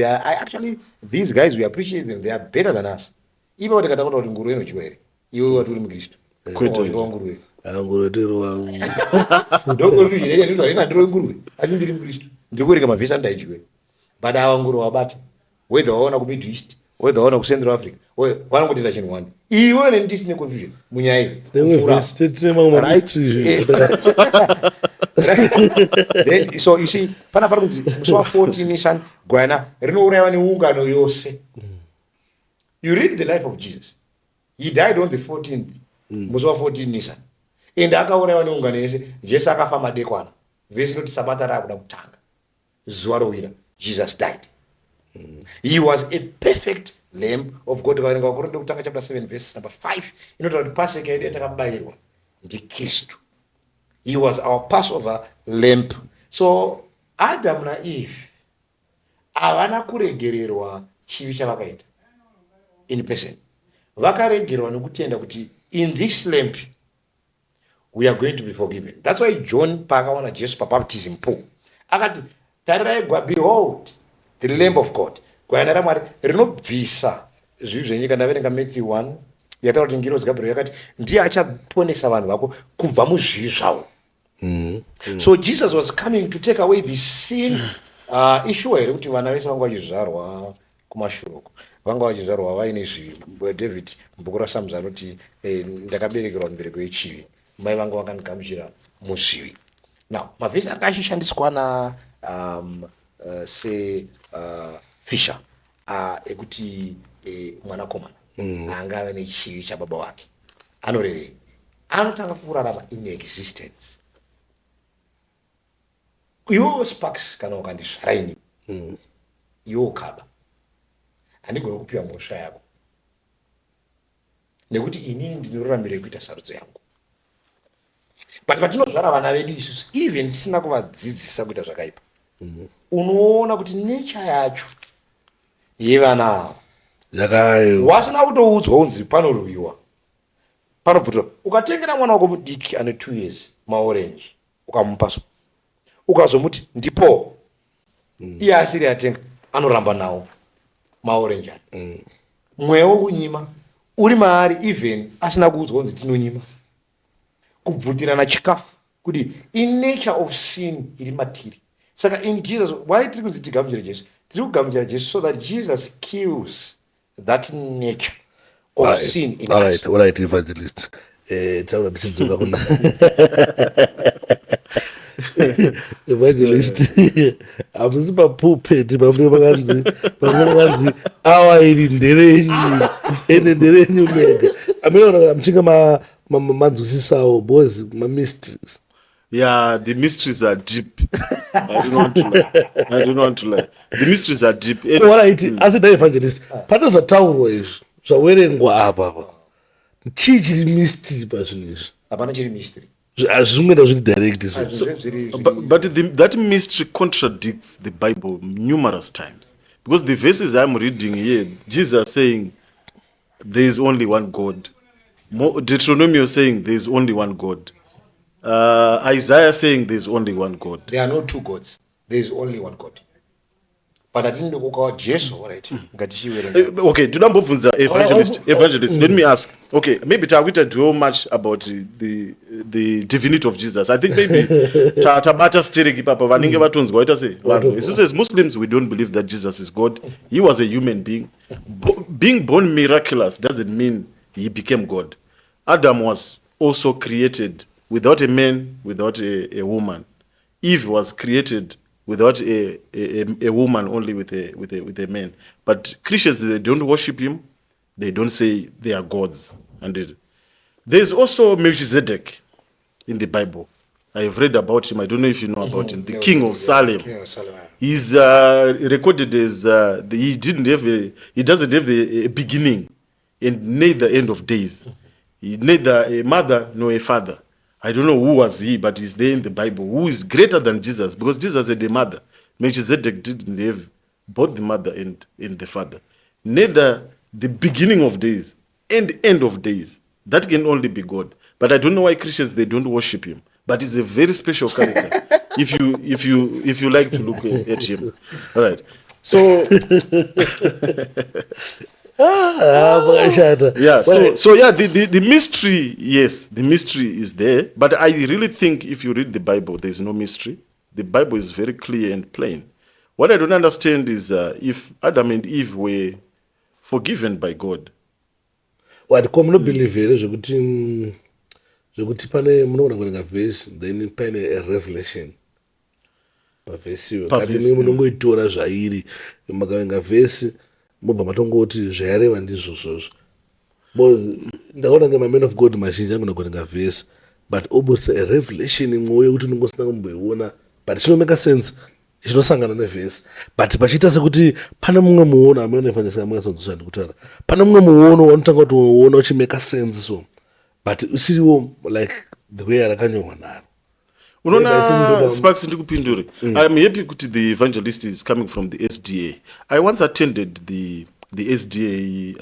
these guys, we appreciate them. They are better than us. Even what they talk about Nguruwe no chiwere. You what will Kristu. Nguruwe. Don't confusion. They are not Nguruwe. As in the Kristu. Ndikuri kama visa ndai chiwere. But our Nguruwe wabati. Whether ona ku Middle East, whether ona ku Central Africa, wana kuti ndachini wani. Iwe ne ndisi ne confusion. Munyai. Then, so you see, pana parunzi musi wa14 Nisan gwayana rinourayiwa neungano yose. You read the life of Jesus. He died on the 14th musi wa14 Nisan. Ende akaurayiwa neungano yose. Jesu akafa madekwana. Vesi noti sabata rakuda kutanga. Zuva rovira. Jesus died. He was a perfect lamb of God. Korinto kutanga chapter 7 verse number 5. Inotaura kuti Pasaka yedu yatakabayirwa ndi Kristu. He was our Passover lamb. So Adam na Eve havana kuregererwa chivi chavakaita in person. Vakaregererwa nekutenda kuti in this lamb we are going to be forgiven. That's why John paakaona Jesu pabaptism pool akati tarirai behold the lamb of God. Gwayana raMwari rinobvisa zvivi zvenyika. Ndaverenga Matthew 1 yataura kuti ngiro Gabriel yakati ndiye achaponesa vanhu vako kubva muzvivi zvavo. So Jesus was coming to take away the sin issue here kuti vana vese vanga vachizvarwa kumashuroko, vanga vachizvarwa vaine zvivi. David mubhuku raSamuel anoti ndakaberekerwa mubereko yechivi, mai vanga vakandigamuchira muzvivi. Now mavhesi akashandiswa na Fisher ekuti mwanakomana anga ave nechivi chababa wake anorevei, anotanga kurarama in existence. Iwo sparks kana ukandizvara ini iwo kaba handigoni kupiwa mhosva yako nekuti inini ndinoraramira kuita sarudzo yangu. But patinozvara vana vedu isusu, even tisina kuvadzidzisa kuita zvakaipa, unoona kuti nature yacho yevana ava wasina kutoudzwa unzi panorwiwa panobvutirwa. Ukatengera mwana wako mudiki ane 2 years maorenji ukamupa so ukazomuti ndipo iye asiri atenga anoramba nawo maorenji ane mweya wokunyima uri maari, even asina kuudzwa unzi tinonyima, kubvutirana chikafu kuti in nature of sin iri matiri. Saka in Jesus, why tiri kunzi tigamuchira Jesu? Tiri kugamuchira Jesu so that Jesus kills that nature of sin in us. All right, evangelist. Taura tichidzoka kuna evangelist. Hamusi papulpit pamwe pakanzi awa iri nderenyu ene nderenyu mega. amene mchinga manzwisisawo boys mysteries. Yeah, the mysteries are deep. I don't want to lie. I don't want to lie. The mysteries are deep. Waraiti asida evangelist pane zvataurwa izvi zvawerengwa apa chii chiri mystery pazvinhu izvi hapana chiri mystery. hazvingenda zviri direct izvo. But that mystery contradicts the Bible numerous times. Because the verses I'm reading here, Jesus saying, there is only one God. Deuteronomy saying, there is only one God. Isaiah saying, there is only one God. There are no two gods. There is only one God. But I didn't look Jesu, right? Okay, Tudambovunza evangelist. Let me ask. Okay, maybe Tawita do much about the divinity of Jesus. I think maybe Tabata Stiriki Papa Vaninga Batun's going to say. As Muslims, we don't believe that Jesus is God. He was a human being. Being born miraculous doesn't mean he became God. Adam was also created without a man, without a woman. Eve was created without a woman, only with a man. But Christians, they don't worship him. They don't say they are gods. And there's also Melchizedek in the Bible. I have read about him. I don't know if you know about him. The king of Salem. He's recorded as he doesn't have a beginning and neither end of days. He neither a mother nor a father. I don't know who was he, but he's there in the Bible. Who is greater than Jesus? Because Jesus had a mother. Melchizedek didn't have both the mother and the father. Neither the beginning of days and end of days. That can only be God. But I don't know why Christians, they don't worship him. But he's a very special character. if you like to look at him. All right. So yeah, so yeah, the mystery, yes, the mystery is there, but I really think if you read the Bible, there's no mystery. The Bible is very clear and plain. What I don't understand is if Adam and Eve were forgiven by God. What come no believe here zvokuti pane munoona kuverenga vhesi then pane a revelation pavhesiyo kati munongoitora zvairi makaverenga vhesi mobva matongoti zvayareva ndizvo zvozvo ndakaona nga maman of God mazhinji angona kuverenga vhesi but almost a revelation imwoyo kuti unongosina kumboiona but chinomeka sense chinosangana nevhesi but pachiita sekuti pane mumwe muono amene fanisa mwasodzosva ndikutaura pane mumwe muono wanotanga kuti uona uchimeka sense so but usiriwo like the way arakanyorwa naro. Unoona Sparks ndikupindure. I'm happy kuti the evangelist is coming from the SDA. I once attended the SDA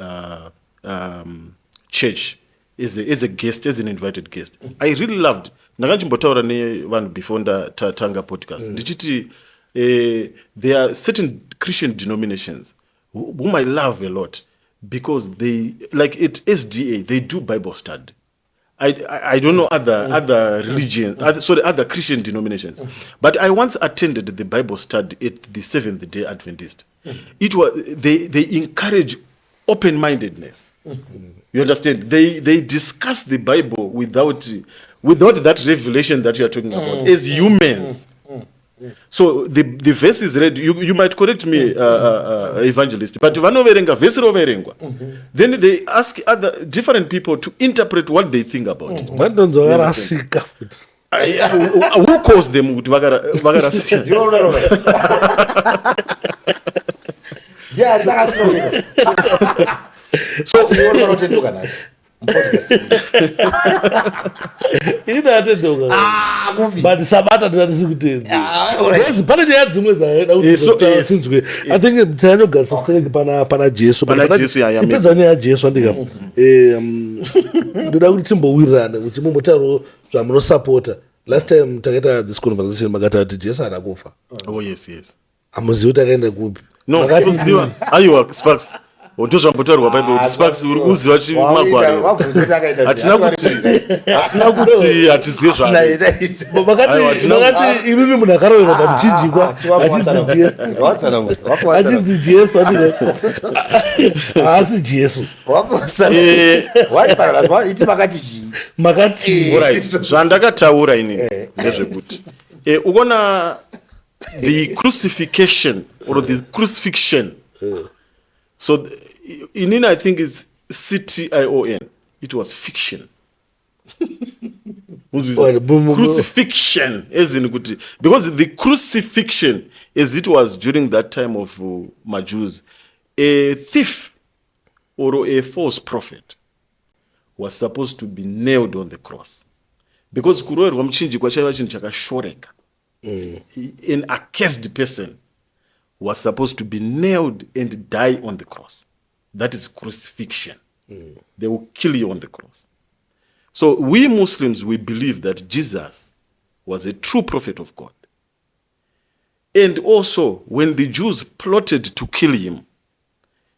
church as a guest, as an invited guest. I really loved. Ndakanchimbotaura nevanhu before ndatanga podcast. Ndichiti there are certain Christian denominations whom I love a lot because they, like at SDA, they do Bible study. I don't know other religions, other Christian denominations, but I once attended the Bible study at the Seventh-day Adventist. It was they encourage open-mindedness. You understand? They discuss the Bible without that revelation that you are talking about as humans. So the verse is read. You might correct me, evangelist, but then they ask other different people to interpret what they think about it. Who calls them? So but sabata ndatisikutedza pane nyaya dzimwe dzaida kuti sinzwe I think tinogadzisa strike pana Jesu ipedza nyaya yaJesu andika ndoda kuti timbowirirana kuti mumbotauro zvamunosapota. Last time takaita this conversation makati ati Jesu haana kufa. Oh yes. Amuzivi kuti akaenda kupi? No, aiwa Sparks. Ndozvambotaurwa Bible kuti Sparks uri kuziva kuti magwaro hatina kuti hatizive zvaro makati imimi munhu akaroverwa pamuchinjikwa achinzi Jesu haasi Jesu makati zvandakataura inini ndezvekuti ukaona the crucifixion or the crucifixion. So inini I think is CTION. it was fiction. Well, Crucifixion, as in, because the crucifixion, as it was during that time of Majus, a thief or a false prophet was supposed to be nailed on the cross. Because kuroerwa muchinji kwachaiva chinhu chakashoreka. An accursed person was supposed to be nailed and die on the cross. That is crucifixion. They will kill you on the cross. So we Muslims, we believe that Jesus was a true prophet of God. And also, when the Jews plotted to kill him,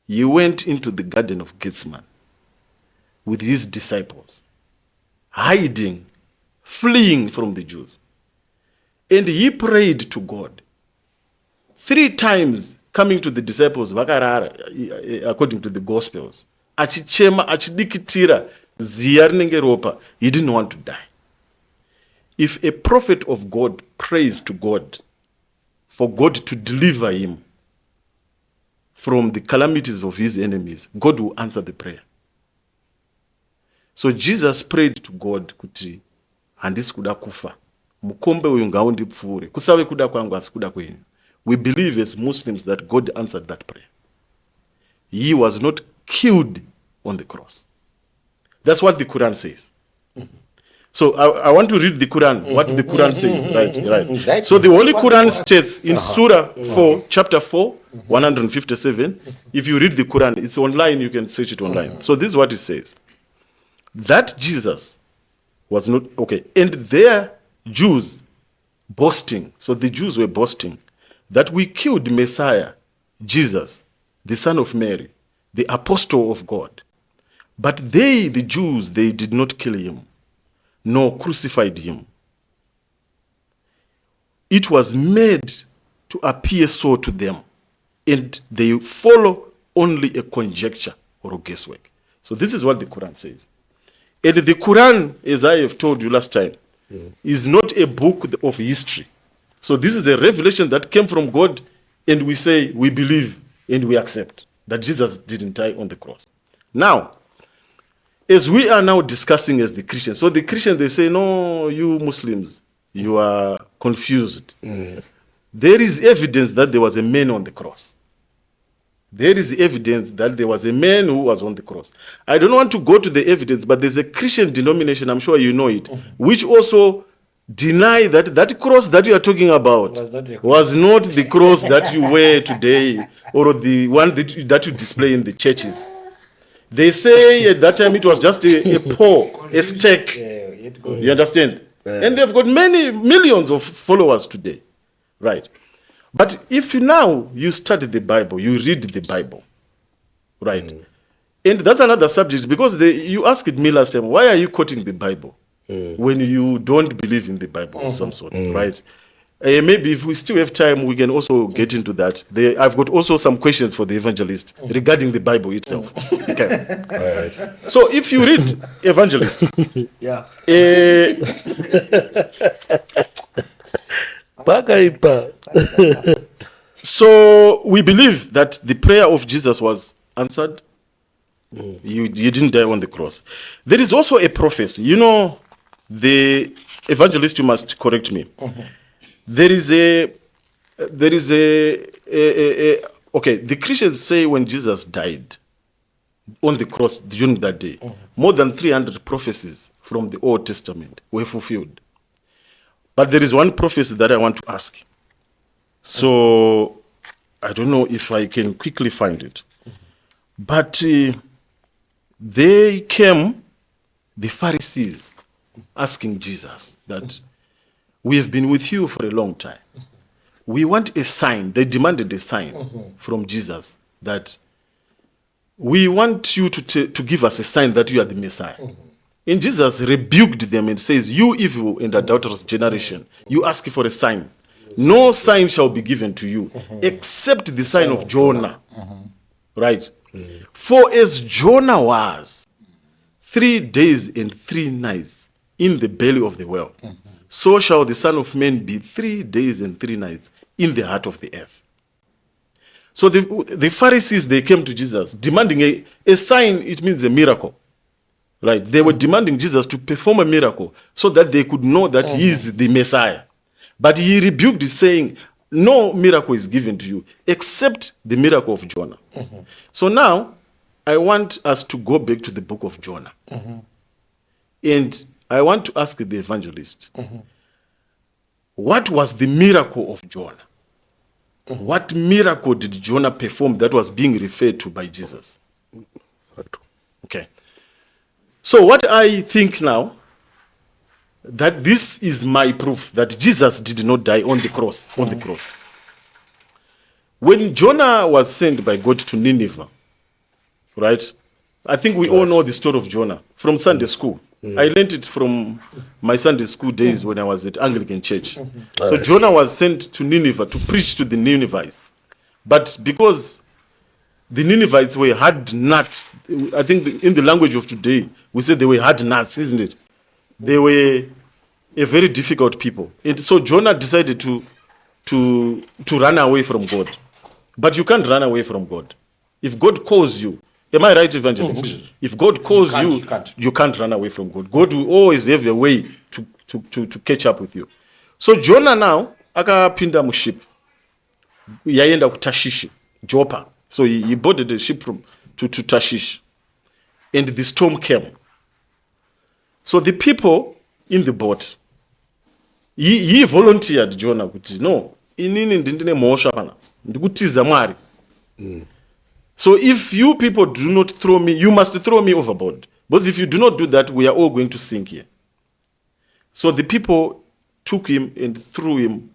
he went into the Garden of Gethsemane with his disciples, hiding, fleeing from the Jews. And he prayed to God. 3 times coming to the disciples, according to the Gospels, achichema, achidikitira, ziya rinenge ropa, he didn't want to die. If a prophet of God prays to God for God to deliver him from the calamities of his enemies, God will answer the prayer. So Jesus prayed to God kuti handisi kuda kufa, mukombe uyu ngaundipfuure, kusave kuda kwangu asi kuda kwenyu. We believe as Muslims that God answered that prayer. He was not killed on the cross. That's what the Quran says. So I want to read the Quran, what the Quran says, right. So the Holy Quran states in Surah 4, chapter 4, 157, if you read the Quran, it's online, you can search it online. So this is what it says. That Jesus was not, okay, and their Jews boasting, so the Jews were boasting, that we killed Messiah, Jesus, the son of Mary, the apostle of God. But they, the Jews, they did not kill him, nor crucified him. It was made to appear so to them, and they follow only a conjecture or a guesswork. So this is what the Quran says. And the Quran, as I have told you last time, is not a book of history. So this is a revelation that came from God, and we say, we believe and we accept that Jesus didn't die on the cross. Now, as we are now discussing as the Christians, so the Christians, they say, no, you Muslims, you are confused. There is evidence that there was a man on the cross. There is evidence that there was a man who was on the cross. I don't want to go to the evidence, but there's a Christian denomination, I'm sure you know it, which also deny that that cross that you are talking about was not the cross that you wear today or the one that you display in the churches. They say at that time it was just a pole, a stake. You understand? And they've got many millions of followers today. Right. But if now you study the Bible, you read the Bible, right? And that's another subject, because you asked me last time, why are you quoting the Bible when you don't believe in the Bible of some sort, right? Maybe if we still have time, we can also get into that. I've got also some questions for the evangelist regarding the Bible itself. Okay. All right. So if you read Evangelist, so we believe that the prayer of Jesus was answered. You didn't die on the cross. There is also a prophecy. You know, the evangelist, you must correct me. There is okay, the Christians say when Jesus died on the cross during that day, more than 300 prophecies from the Old Testament were fulfilled. But there is one prophecy that I want to ask. So I don't know if I can quickly find it. But they came, the Pharisees, asking Jesus that we have been with you for a long time. We want a sign. They demanded a sign from Jesus that we want you to give us a sign that you are the Messiah. And Jesus rebuked them and says, you evil and adulterous generation, you ask for a sign. No sign shall be given to you except the sign of Jonah. Right? For as Jonah was 3 days and 3 nights in the belly of the whale, so shall the Son of Man be 3 days and 3 nights in the heart of the earth. So the Pharisees, they came to Jesus demanding a sign. It means a miracle. Right? They were demanding Jesus to perform a miracle so that they could know that he is the Messiah. But he rebuked it, saying, no miracle is given to you except the miracle of Jonah. So now, I want us to go back to the book of Jonah. And I want to ask the evangelist, what was the miracle of Jonah? What miracle did Jonah perform that was being referred to by Jesus? Okay. So what I think now, that this is my proof that Jesus did not die on the cross. On the cross. When Jonah was sent by God to Nineveh, right? I think we all know the story of Jonah from Sunday school. I learned it from my Sunday school days when I was at Anglican church. So Jonah was sent to Nineveh to preach to the Ninevites. But because the Ninevites were hard nuts, I think in the language of today, we say they were hard nuts, isn't it? They were a very difficult people. And so Jonah decided to run away from God. But you can't run away from God. If God calls you, am I right, evangelist? If God calls you can't run away from God. God will always have a way to catch up with you. So Jonah now, akapinda mu ship. Yaenda ku Tarshish, Joppa. So he boarded the ship to Tarshish. And the storm came. So the people in the boat, he volunteered Jonah kuti no, inini ndine mhosva pana. Ndikutiza Mwari. So if you people do not throw me, you must throw me overboard. Because if you do not do that, we are all going to sink here. So the people took him and threw him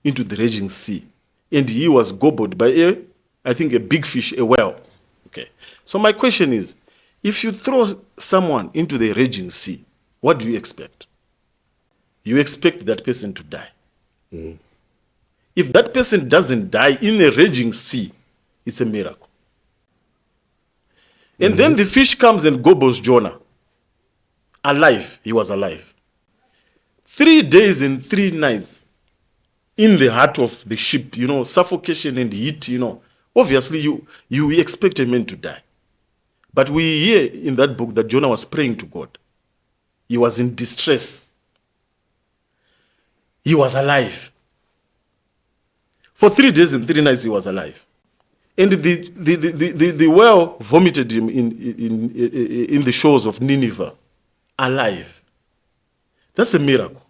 into the raging sea. And he was gobbled by I think a big fish, a whale. Okay. So my question is, if you throw someone into the raging sea, what do you expect? You expect that person to die. If that person doesn't die in a raging sea, it's a miracle. And then the fish comes and gobbles Jonah. Alive, he was alive. 3 days and 3 nights in the heart of the ship, suffocation and heat, Obviously, you expect a man to die. But we hear in that book that Jonah was praying to God. He was in distress. He was alive. For 3 days and 3 nights, he was alive. And the whale vomited him in the shores of Nineveh, alive. That's a miracle.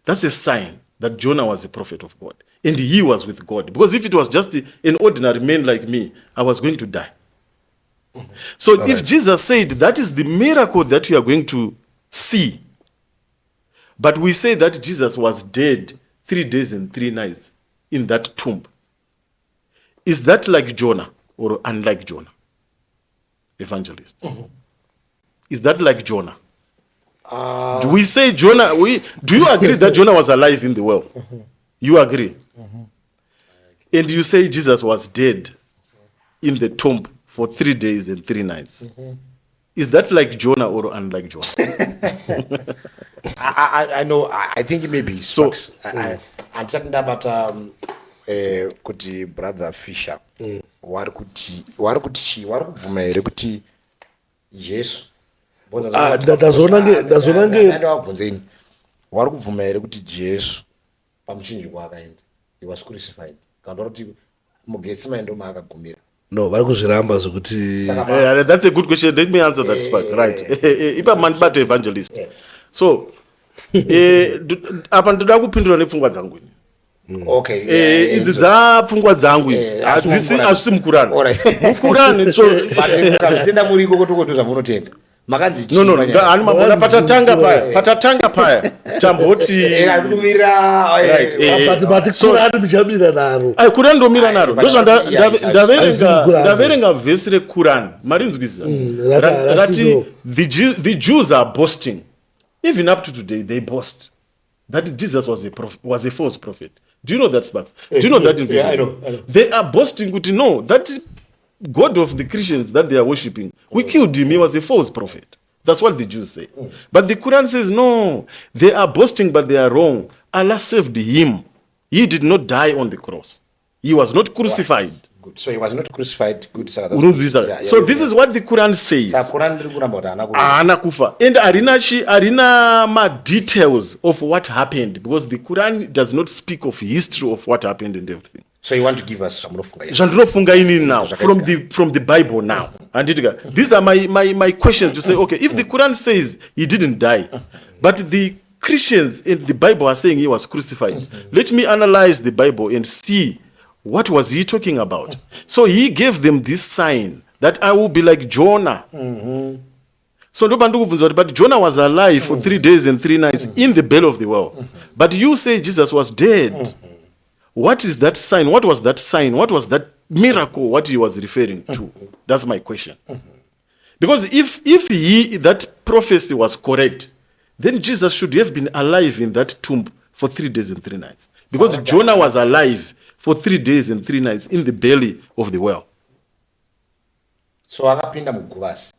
That's a sign that Jonah was a prophet of God. And he was with God. Because if it was just an ordinary man like me, I was going to die. So if Jesus said that is the miracle that you are going to see, but we say that Jesus was dead 3 days and 3 nights in that tomb, is that like Jonah or unlike Jonah? Evangelist. Is that like Jonah? Do we say Jonah? Do you agree that Jonah was alive in the well? You agree? And you say Jesus was dead in the tomb for 3 days and 3 nights. Is that like Jonah or unlike Jonah? I know. I think it may be. So, I'm talking about kuti brother Fisher. Wari kubvuma here kuti Jesu. Ndazonange. Wari kubvuma here kuti Jesu pamuchinjikwa akaenda. He was crucified. Kana kuti mugetsemani ndo maakagumira. No, vari kuzviramba zvokuti that's a good question. Let me answer that part. Right. Ipa manibate evangelist. So apa ndoda kupindura nepfungwa dzangu. Okay. Idzi dzapfungwa dzangu idzi. Hazvisi mukurani. Mukurani so tenda muriko kotokoti zvamunotenda. Makanzi no hani mabona patatanga paya tamboti kurani ndomira naro ndozvandaverenga vhesi rekurani marinzwisa rati the Jews are boasting even up to today. They boast that Jesus was a false prophet. Do you know that, Sparks? Do you know that? Yeah, I know. They are boasting to know that God of the Christians that they are worshipping, we killed him. He was a false prophet. That's what the Jews say. But the Quran says, no, they are boasting, but they are wrong. Allah saved him. He did not die on the cross. He was not crucified. Good. So he was not crucified. Good. So this is what the Quran says. Haana kufa. And arina ma details of what happened, because the Quran does not speak of history of what happened and everything. So you want to give us Zhandinofunga ini now from the Bible now. And these are my questions to say, okay, if the Quran says he didn't die, but the Christians in the Bible are saying he was crucified, let me analyze the Bible and see what was he talking about. So he gave them this sign that I will be like Jonah. So but Jonah was alive for 3 days and 3 nights in the belly of the whale. But you say Jesus was dead. What is that sign? What was that sign? What was that miracle? What he was referring to? That's my question. Because if that prophecy was correct, then Jesus should have been alive in that tomb for 3 days and 3 nights. Because Jonah was alive for 3 days and 3 nights in the belly of the whale. So akapinda muguvasi.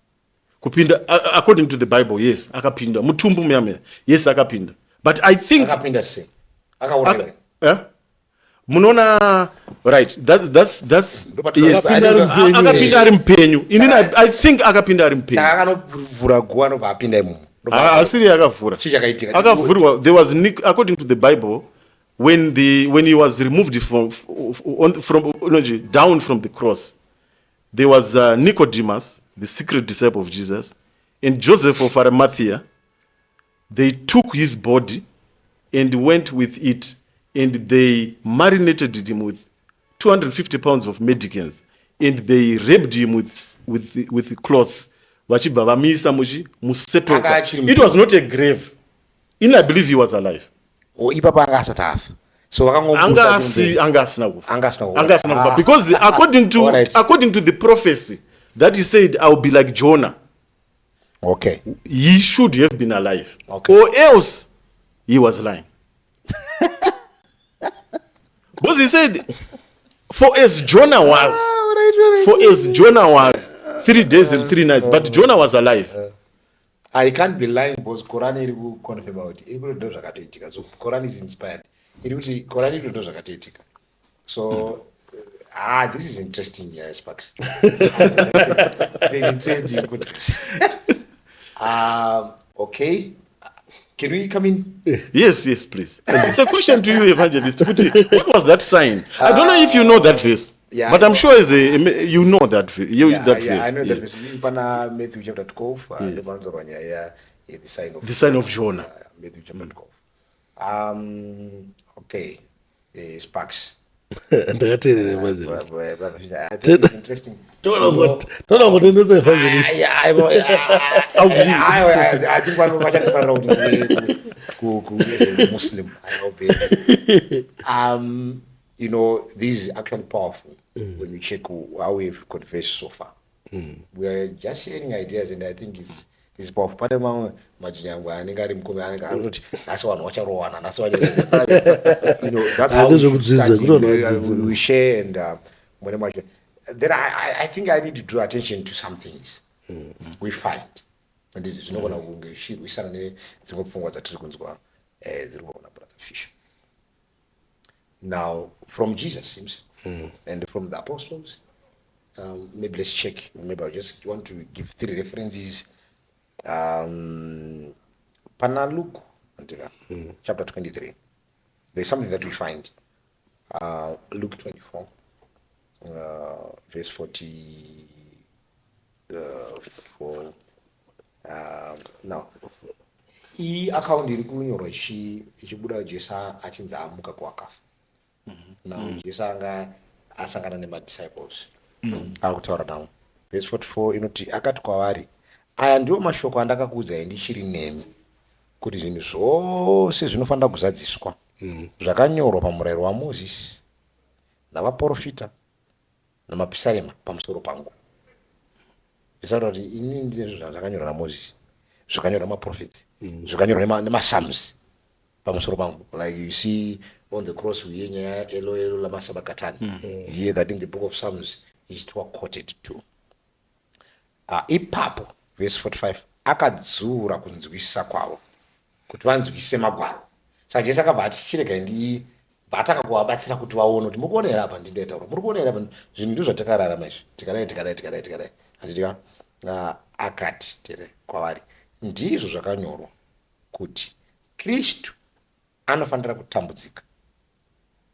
Kupinda, according to the Bible, yes, akapinda. Mutumbu myame, yes, akapinda. But I think akapinda se. Akaoneka. Munona, right? That's yes. Akapinda ari mpenyu. I think akapinda ari mpenyu. Saka kanovhura guwa nobva apinda imomo. Asiri akavhura. Chakaitika. There was, according to the Bible, when he was removed down from the cross, there was Nicodemus, the secret disciple of Jesus, and Joseph of Arimathea. They took his body and went with it, and they marinated him with 250 pounds of medicines, and they wrapped him with cloths. It was not a grave. I believe he was alive. So because according to the prophecy that he said, I will be like Jonah. Okay. He should have been alive. Okay. Or else he was lying. Because he said, for as Jonah was 3 days and 3 nights, but Jonah was alive. I can't be lying because Quran is confirm about it. So Quran is inspired. Quran is so this is interesting, yes, Pax. It's an interesting podcast. Okay. Can we come in? Yes, please. It's a question to you, Evangelist. What was that sign? I don't know if you know that verse, but I'm sure you know that verse. I know that verse. Matthew chapter 12, the sign of Jonah. Matthew chapter 12. Okay, Sparks. Brother, I think it's interesting. I think one of my Muslim. This is actually powerful when you check how we've confessed so far. We're just sharing ideas, and I think it's powerful. That's one that's how we share and then I think I need to draw attention to some things we find, and this is not gonna we suddenly brother Fisher. Now from Jesus himself and from the apostles, maybe let's check. Maybe I just want to give 3 references. Luke chapter 23. There's something that we find. Luke 24. Verse 44. Now, hii account iri kunyorwa ichibuda Jesu achinzi amuka kuwakafa. Now Jesu anga asangana nemadisciples. Akutaura navo. Verse 44 inoti akati kwavari, aya ndiwo mashoko andakakuudzai ndichiri nemi, kuti zvinhu zvose zvinofanira kuzadziswa zvakanyorwa pamurayiro waMozisi navaprofita namapisarema pamusoro pangu. Zvisaura kuti ini ndizvo zvakanyorwa naMozisi, zvakanyorwa namaprofits, zvakanyorwa nemapsalms pamusoro pangu. Like you see on the cross we hear nyaya elo elo lama sabakatani. You hear that in the book of Psalms is quoted too. Ipapo verse 45 akadzura kunzwisisa kwavo kuti vanzwisise magwaro. Saka Jesu akabva ati chirega vatanga kuvabatsira kuti vaone kuti muri kuona here apa ndindaitaura muri kuona here apa zvinhu ndizvo zvatakararama izvi tikadai handitika akati tere kwavari ndizvo zvakanyorwa kuti Kristu anofanira kutambudzika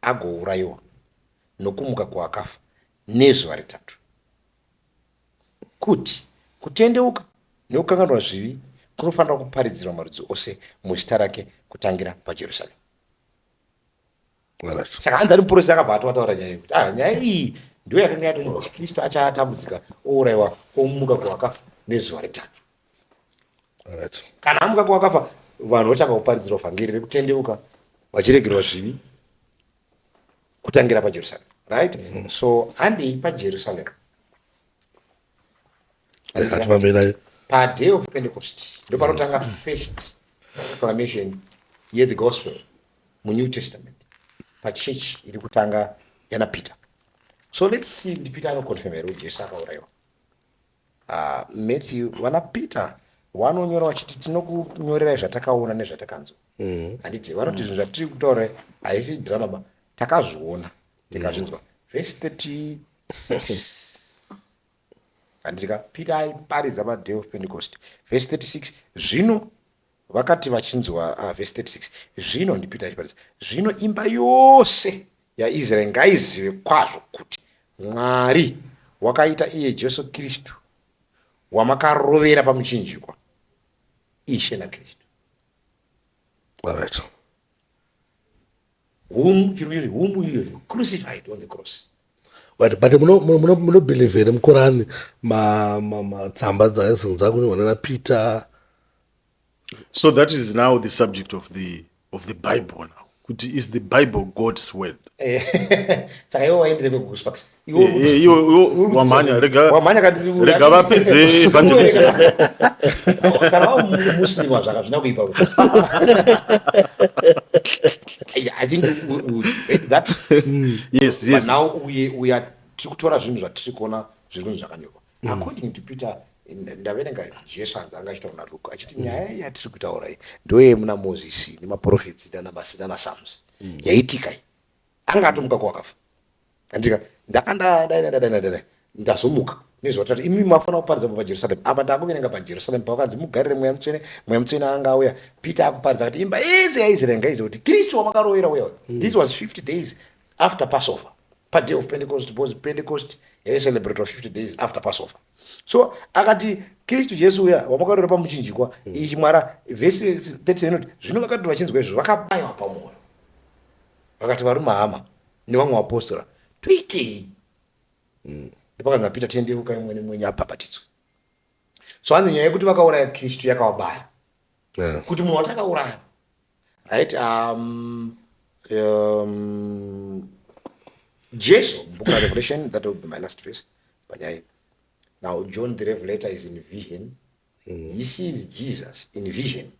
agourayiwa nokumuka kuvakafa nezuva retatu kuti kutendeuka nekukanganwa zvivi kunofanira kuparidzirwa marudzi ose muzita rake kutangira paJerusarema. Saka hanzi ari muprofita akabva atotaura nyaya yekuti nyaya iyi ndiyo yakanga yatonyorwa kuti Kristu achatambudzika ourayiwa omuka kuvakafa nezuva retatu. Kana amuka kuvakafa vanhu vachanga kuparidzirwa vhangeri rekutendeuka vachiregerwa zvivi kutangira paJerusarema, right? So handei paJerusarema paday of Pentecost ndo panotanga first proclamation yeThe Gospel muNew Testament pachurch iri kutanga yana Peter. So let's see kuti Peter anoconfirm here kuti Jesu akaurayiwa. Matthew vana Peter vanonyora vachiti tinokunyorerai zvatakaona nezvatakanzwa. Handiti vanoti zvinhu zvatiri kutaura haisi drama ba takazviona tikazvinzwa. Verse 36 handitika Peter aiparidza paday of Pentecost. Verse 36 zvino vakati vachinzwa verse 36 zvino ndi Peter aiparidza zvino imba yose yaIsraeri ngaizive kwazvo kuti Mwari wakaita iye Jesu Kristu wamakarovera pamuchinjikwa Ishe naKristu. Alright. Whom you crucified on the cross. But muno believe here mkorani matsamba dzaisinza kunyorwa Peter. So that is now the subject of the Bible now. Is the Bible God's word? Saka iwo waendere kuGospels. Iwo wamanya rega vapedze evangelism. Kana Muslim zvakazvina kuipa. I think that yes. But now we are tikutora zvinhu zvatiri kuona zvinhu zvakanyorwa. According to Peter ndaverenga Jesu anga achitaura naLuka achiti nyaya yatiri kutaura iyi ndoye muna Mozisi nemaprofits nana Psalms yaitika iyi anga atomuka kuvakafa. Andika ndazomuka nezuva retatu imi mafanira kuparidza paJerusarema. Apa ndakuverenga paJerusarema pavakanzi mugarire mweya mutsvene anga auya. Peter akuparidza kuti imba yese yaIsraeri ngaizive kuti Kristu wamakarovera uya. This was 50 days after Passover, paday of Pentecost, because Pentecost yaicelebrated 50 days after Passover. So akati Kristu Jesu uya wamakarovera pamuchinjikwa ichi Mwara verse 30 inoti zvino vakati vachinzwa izvo vakabayiwa pamwoyo vakati vari mahama nevamwe vapostora toitei. Ndipakazi naPeter tendeuka imwe nemwe apabhatidzwe. So hanzi nyaya yekuti vakauraya Kristu yakavabaya kuti munhu watakauraya, right? Jesu, book of Revelation, that will be my last verse. Now John the Revelator is in vision. He sees Jesus in vision.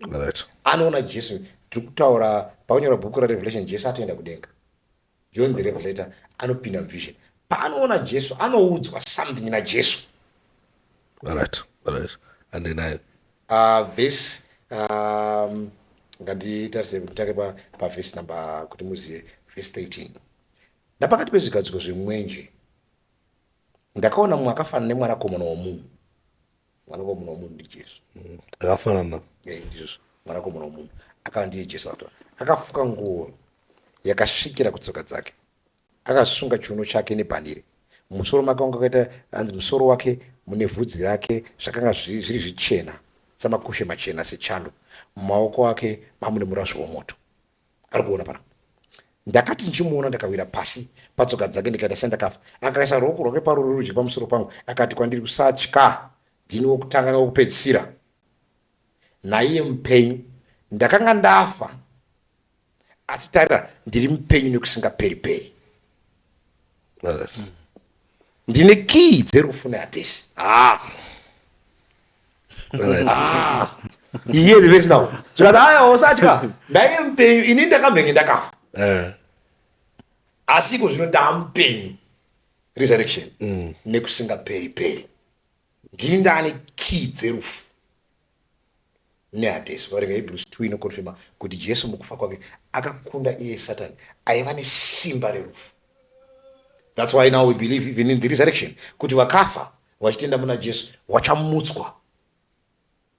Right. Anoona Jesu. Tikutaura paonyora book of Revelation Jesu atoenda kudenga. John the Revelator anopinda vision. Paanoona Jesu anoudzwa something na Jesu. Alright. And then verse nganditarise kutake pa verse number kuti muziye verse 13. Napakati pezvigadziko zvemwenje ndakaona mumwe akafanana nemwanakomana womunhu. Mwanakomana womunhu ndi Jesu. Akafanana. Ndizvo mwanakomana womunhu. Akava ndiye Jesu akafuka nguo yakasvikira kutsoka dzake. Akasunga chiuno chake nebhanhire. Musoro make wanga akaita hanzi musoro wake mune vhudzi rake zvakanga zviri zvichena samakushe machena sechando. Mumaoko ake mamune murasvo womoto. Ari kuona pana. Ndakati ndichimuona ndakawira pasi patsoka dzake ndikaita sendakafa. Akaisa ruoko rwake parurudyi pamusoro pangu akati kwandiri usatya ndini wokutanga newokupedzisira. Naiye mupenyu ndakanga ndafa asi tarira ndiri mupenyu nekusingaperi-peri. Ndine kii dzerufu neHadesi. Iye the verse now. Zvakati aya usatya ndaiye mupenyu ini ndakamhenye ndakafa. Asi zvino ndamupenyu resurrection nekusingaperi-peri. Ndini ndane kii dzerufu neHadesi varenga Hebrews 2 inokonfirma kuti Jesu mukufa kwake akakunda iye Satani aiva nesimba rerufu. That's why now we believe even in the resurrection kuti vakafa vachitenda muna Jesu vachamutswa,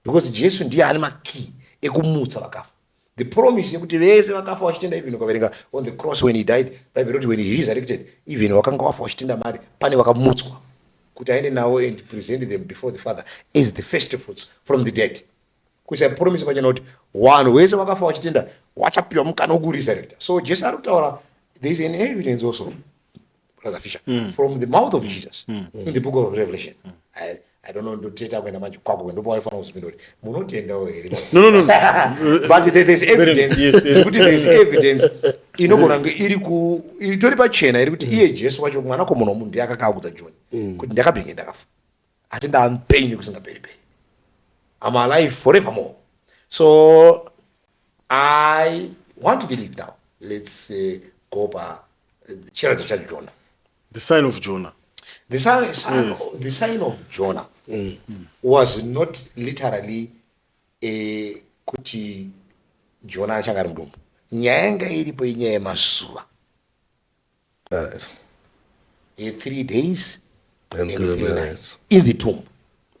because Jesu ndiye ane makey ekumutsa vakafa. The promise yekuti vese vakafa vachitenda, even ukaverenga on the cross when he died, Bible wrote when he resurrected, even vakanga vafa vachitenda mari pane vakamutswa kuti aende navo and present them before the Father as the first fruits from the dead. Kuisa promise pachana kuti vanhu vese vakafa vachitenda vachapiwa mukana wekuresurrecta. So Jesu ari kutaura, there is an evidence also, Brother Fisher, from the mouth of Jesus in the book of Revelation. I don't know ndoteta kwenda manje kwako kwendopa waifana kuzipindoti munotendawo here. No. But there's evidence kuti there's evidence inogona nge iritori pachena iri kuti iye Jesu wacho mwana komunhu womunhu ndiye akakaudza John kuti ndakabhinge ndakafa asi ndaamupenyu kusingaperi-peri, I'm alive forevermore. So I want to believe now. Let's go by the chariot of Jonah. The sign of Jonah. The sign of Jonah was not literally a kuti Jonah achanga ari mudumbu. Nyaya yanga iripo inyaya yemazuva. 3 days and 3 nights in the tomb.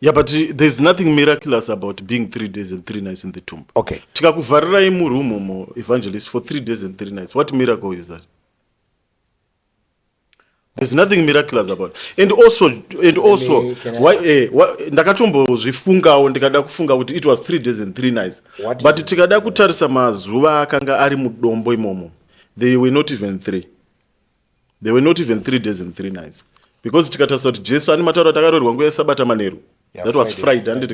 Yeah, but there's nothing miraculous about being 3 days and 3 nights in the tomb. Okay. Tikakuvharirai murumu evangelist for 3 days and 3 nights. What miracle is that? There's nothing miraculous about it. And also ndakatombozvifungawo ndikada kufunga kuti it was 3 days and 3 nights. But tikada kutarisa mazuva akanga ari mudombo imomo, they were not even 3. They were not even 3 days and 3 nights. Because tikatarisa kuti Jesu ane matauro atakarorwa nguva yeSabata manheru. That was Friday.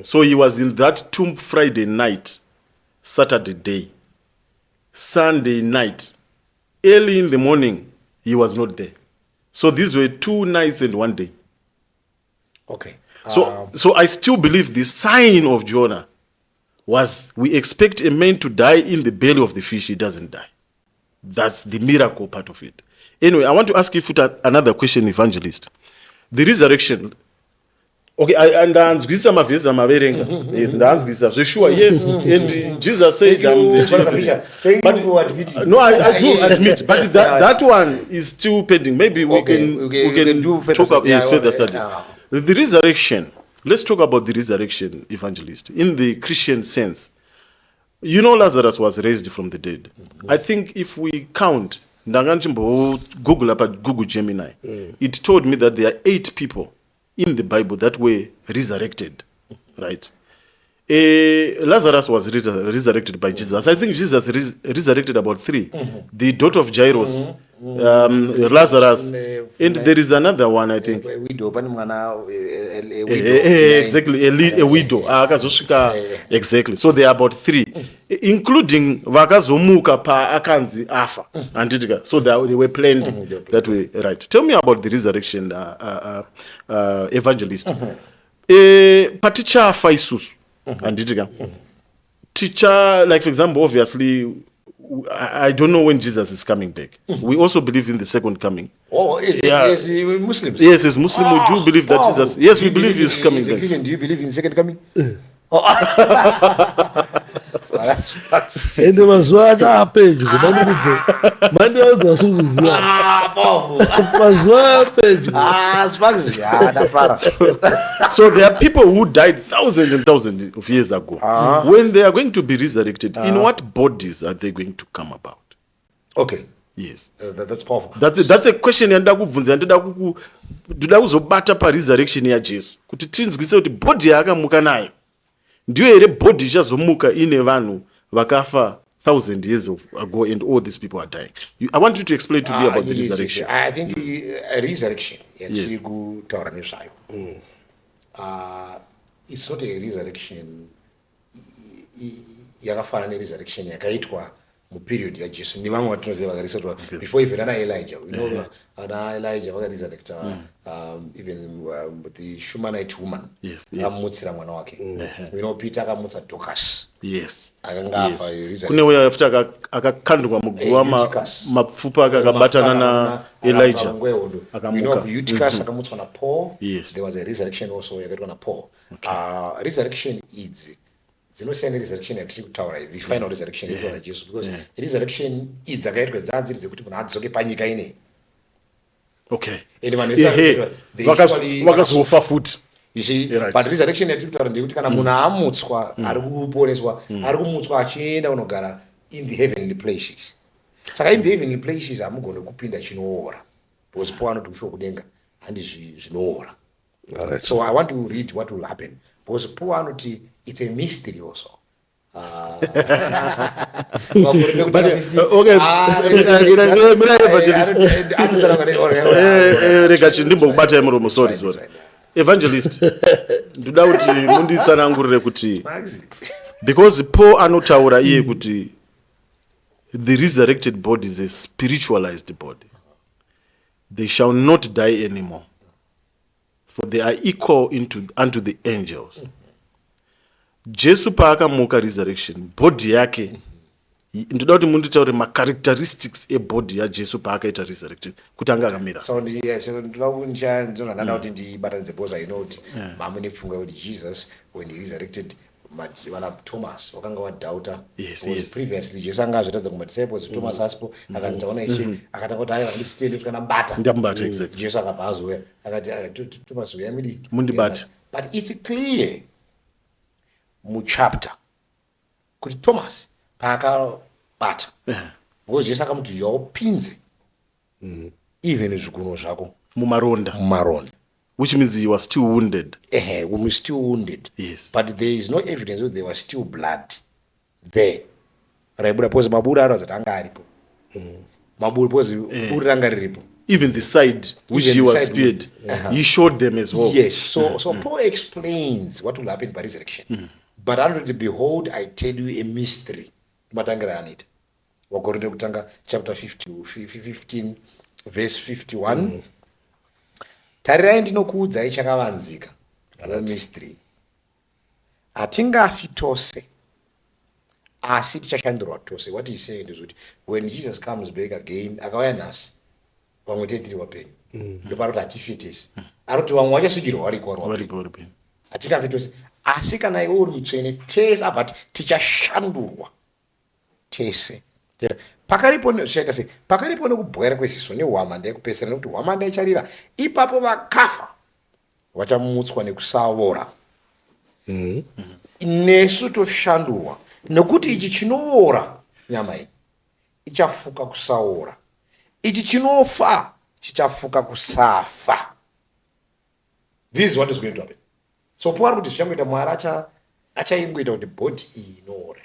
So he was in that tomb Friday night, Saturday day, Sunday night, early in the morning, he was not there. So these were 2 nights and 1 day. Okay. So I still believe the sign of Jonah was, we expect a man to die in the belly of the fish, he doesn't die. That's the miracle part of it. Anyway, I want to ask you another question, evangelist. The resurrection. Okay, ndaanzwisa mavhesi amaverenga. Yes, ndaanzwisa. So sure, yes. And Jesus said, I'm the chief. Thank you for admitting. No, I do admit, but that one is still pending. Maybe we can do talk about further study. Yeah. The resurrection. Let's talk about the resurrection, evangelist. In the Christian sense, you know Lazarus was raised from the dead. I think if we count, Google about Google Gemini, it told me that there are 8 people in the Bible that were resurrected, right? Lazarus was resurrected by Jesus. I think Jesus resurrected about 3. The daughter of Jairus, Lazarus, and there is another one, I think. A widow. Exactly, a widow. Exactly. So there are about 3, including vakazomuka pa akanzi afa. So they were planned that way, right? Tell me about the resurrection, evangelist. Paticha afa isusu. Teacher, like for example, obviously, I don't know when Jesus is coming back. We also believe in the second coming. Oh, yes, Muslims. Yes, as Muslim, we do believe that Jesus. Yes, we believe he's coming back. Do you believe in the second coming? Ende mazuva atapedyo mandi wazasunguzia mazuva apedyo. So there are people who died thousands and thousands of years ago. When they are going to be resurrected, in what bodies are they going to come about? Okay. Yes. That's powerful. That's a question yandida kubvunza, ndida kuzobata pa resurrection ya Jesu kuti tinzwise kuti body yakamuka nayo ndiyo here body ichazomuka ine vanhu vakafa 1,000 years ago and all these people are dying. I want you to explain to me about the resurrection. I think resurrection yatiri kutaura nezvayo. It's not a resurrection yakafanana neresurrection yakaitwa muperiod ya Jesu ni vamwe vatinoziva vakaresetwa before even ana Elijah. We know ana Elijah vakaresurrecta even the Shumanite woman akamutsira mwana wake. We know Peter akamutsa Dorcas. Yes. Akangafa kune uya futi akakandwa muguwa mapfupa akabatana na Elijah. We know of Eutychus akamutswa na Paul. There was a resurrection also yakaitwa na Paul. Resurrection is dzinosiyana neresurrection yatiri kutaura the final resurrection inoitwa najesu, because resurrection idzi dzakaitwa dzanziri dzekuti munhu adzoke panyika inei. Okay. And vanhu vakazofa futi. You see, but resurrection yatiri kutaura ndeyekuti kana munhu amutswa ari kuponeswa ari kumutswa achienda unogara in the heavenly places. Saka in the heavenly places hamugoni kupinda chinoora, because po anoti kusho kudenga handi zvinoora. So I want to read what will happen, because po anoti it's a mystery also. Rega chindimbokubata muromo, sorry. Evangelist, ndoda kuti munditsanangurire kuti because Paul anotaura iye kuti the resurrected body is a spiritualized body. They shall not die anymore, for they are equal unto the angels. Jesu paakamuka resurrection, body yake, ndoda kuti munditaure macharacteristics ebody yajesu paakaita resurrection kuti anga akamira. So yes, ndinoda kuti ndibatanidze, because I know kuti mamune pfunga kuti Jesus when he resurrected vana Thomas wakanga wadhauta. Yes. Previously Jesu anga azviratidza kumadisciples, Thomas asipo akati taona ishe akatanga kuti haya ndipitende kana mbata. Ndambata exactly. Jesu akabva azoya akati Thomas uya midi mundibata. But it's clear muchapter kuti Thomas paakabata, because Jesu akamuti yaupinze even zvigunwe zvako mumaronda, which means he was still wounded. We were still wounded. Yes. But there is no evidence that there was still blood there. Raibuda pose mabura aroza tanga aripo. Mabura pose buri ranga riripo. Even the side which he was speared, he showed them as well. Yes. So Paul explains what will happen by resurrection. But under the behold, I tell you a mystery. Matangara anita. Wakorinde kutanga chapter 15 verse 51. Tarirai ndinokuudzai chakavanzika, kana mystery. Hatingafi tose, asi tichashandurwa tose. What he's saying is that when Jesus comes back again, akauya nhasi, vamwe tiri vapenyu. Ndoparoti hatifi tese. Aroti vamwe vachasvikirwa variko vapenyu. Hatingafi tose, asi kana iwe uri mutsvene tese abva tichashandurwa tese. Pakaripo nekubwera kwesiso nehwamanda yekupesera, nekuti hwamanda icharira, ipapo vakafa vachamutswa nekusaora. Nesu toshandurwa, nekuti ichi chinoora nyama iyi ichafuka kusaora, ichi chinofa chichafuka kusafa. This is what is going to happen. So Paul ari kuti zvichangoita Mwari achaingoita kuti body iyi inoora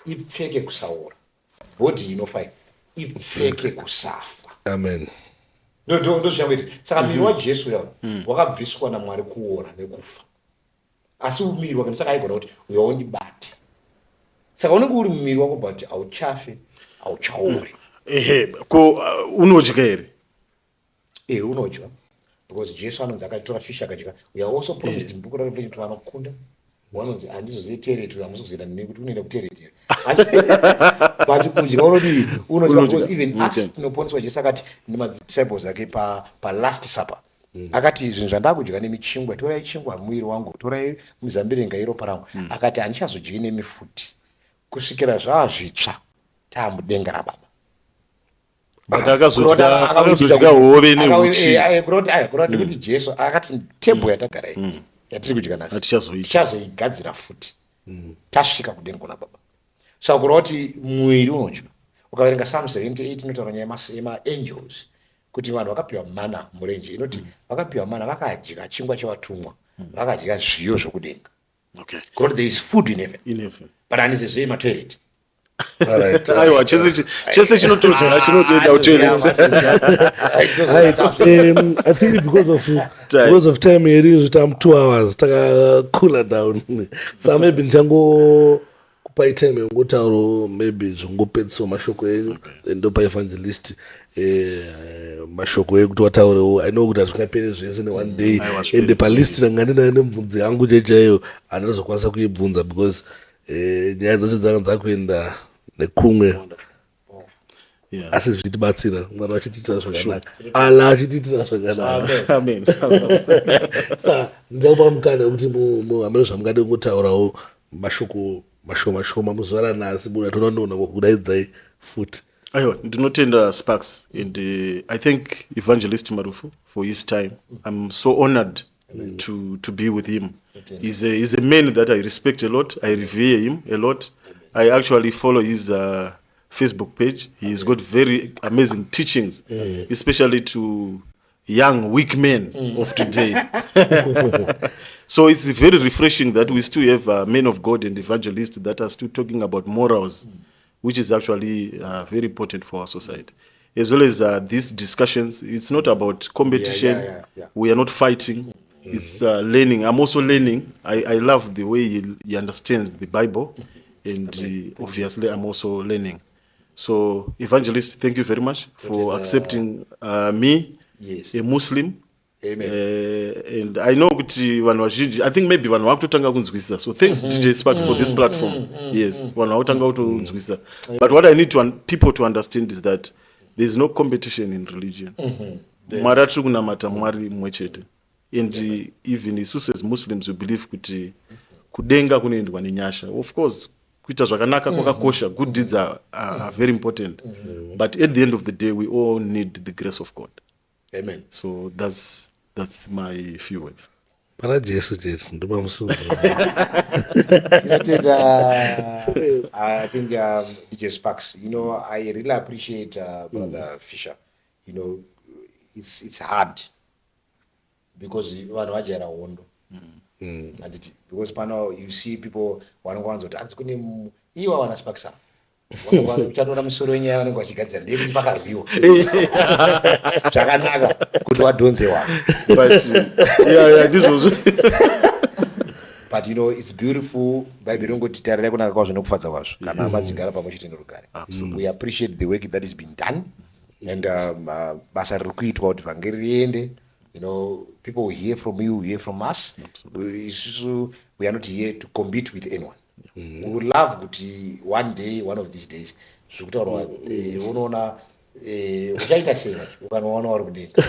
ipfeke kusaora, body inofa ipfeke kusafa. Amen. Ndo zvichangoita. Saka muviri wajesu yawo wakabviswa naMwari kuora nekufa, asi muviri wake saka aigona kuti uyo undibate. Saka unenge uri muviri wako but hauchafi hauchaori. Unodya here? Unodya, because Jesu anonzi akatora fish akadya. We are also promised in book of Revelation kuti vanokunda wanonzi handizozivi territory, hamusi kuzoenda nini kuti unoenda kuteritory. But kudya unodya, because even us tinoponeswa. Jesu akati nemadisciples ake last supper akati zvinhu zvandakudya nemichingwa, torai chingwa muviri wangu, torai muzambiringa iropa rangu. Akati handichazodyi nemi futi kusvikira zvavazvitsva taamudenga raBaba. Akazodya hove neuchi. Kuti Jesu akati tebho yatagara iyi yatiri kudya nhasi tichazoigadzira futi tasvika kudenga kuna Baba. Saka kureva kuti muviri unodya. Ukaverenga Psalm 78 inotaura nyaya yemaangels kuti vanhu vakapiwa mana murenje, inoti vakapiwa mana vakadya chingwa chevatumwa, vakadya zviyo zvokudenga. Kuroti there is food in heaven. But handizizve matoilet. Aiwa, chese chinotoenda kutoilet. I think because of time here, I'm 2 hours cooler down. So maybe kupai time yongotauro maybe zvongopedzisa mashoko enyu ndopa evangelist mashoko ekuti wataurewo. I know kuti hazvingaperi zvese ne1 day, ende palist ranga ndinayo nemubvunzo yangu chaiyo handinozokwanisa kuibvunza because nyaya dzacho dzanga dzakuenda nekumwe. Asi zvichitibatsira Mwari achitiitira zvakanaka, ala achitiitira zvakanaka. Saka ndinopa mukana wekuti muhamiro zvamungade kungotaurawo mashoko mashoma muzvara nhasi munhu atonoona kudaidzai futi. Aiwa, ndinotenda Sparks and I thank Evangelist Marufu for his time. I'm so honored to be with him. He's a man that I respect a lot. I revere him a lot. I actually follow his Facebook page. He's got very amazing teachings, especially to young, weak men of today. So it's very refreshing that we still have men of God and evangelists that are still talking about morals, which is actually very important for our society. As well as these discussions, it's not about competition. We are not fighting. It's learning. I'm also learning. I love the way he understands the Bible, and obviously I'm also learning. So, Evangelist, thank you very much for accepting me, a Muslim. Amen. And I know I think maybe one wakutanga kunzwisa. So thanks DJ Spark for this platform. Yes, one wakutanga kunzwisa. But what I need people to understand is that there is no competition in religion. Maratru kunamata Mwari mwechete. And even isusu as Muslims we believe kuti kudenga kunoendwa nenyasha. Of course, kuita zvakanaka kwakakosha. Good deeds are very important. But at the end of the day, we all need the grace of God. Amen. So that's my few words. Pana Jesu ndoba musungu. I think DJ Sparks, I really appreciate Brother Fisher. It's hard because vanhu vajera hondo. Because pano you see people vanongwanza kuti anzi kune iwa wana Sparks uchatoona musoro wenyaya vanenge vachigadzira ndeye kuti pakarwiwa zvakanaka kuti wadhonze wako. But it's beautiful. Bible ringoti tarira kunaka kwazvo nokufadza kwazvo kana vachigara pamwe chete nerugare. We appreciate the work that is being done, and basa riri kuitwa kuti vhangeri riende. People will hear from you, hear from us. We are not here to compete with anyone. We would love kuti one day, one of these days, zvekutaurwa unoona uchaita sei ukanoona vari kudenga.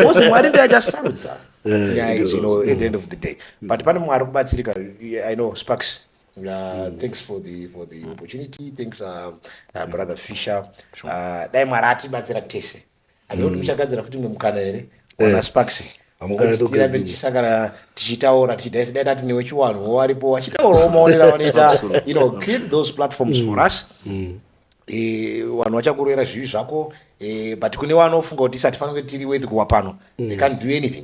Most Mwari ndiye achasarudza. At the end of the day. But pane Mwari kubatsirika. I know Sparks. Thanks for the opportunity. Thanks Brother Fisher. Dai Mwari atibatsira tese. Andoti muchagadzira futi mukana here. Ona Sparks. Tirambe tichisangana tichitaura tichidai tati newe chiwanhu waripo wachitaurawo maonero vanoita create those platforms for us. Vanhu vachakurera zvivi zvako, but kune vanofunga kuti tisatifanira kuti tiri worth kuwa pano, they can't do anything.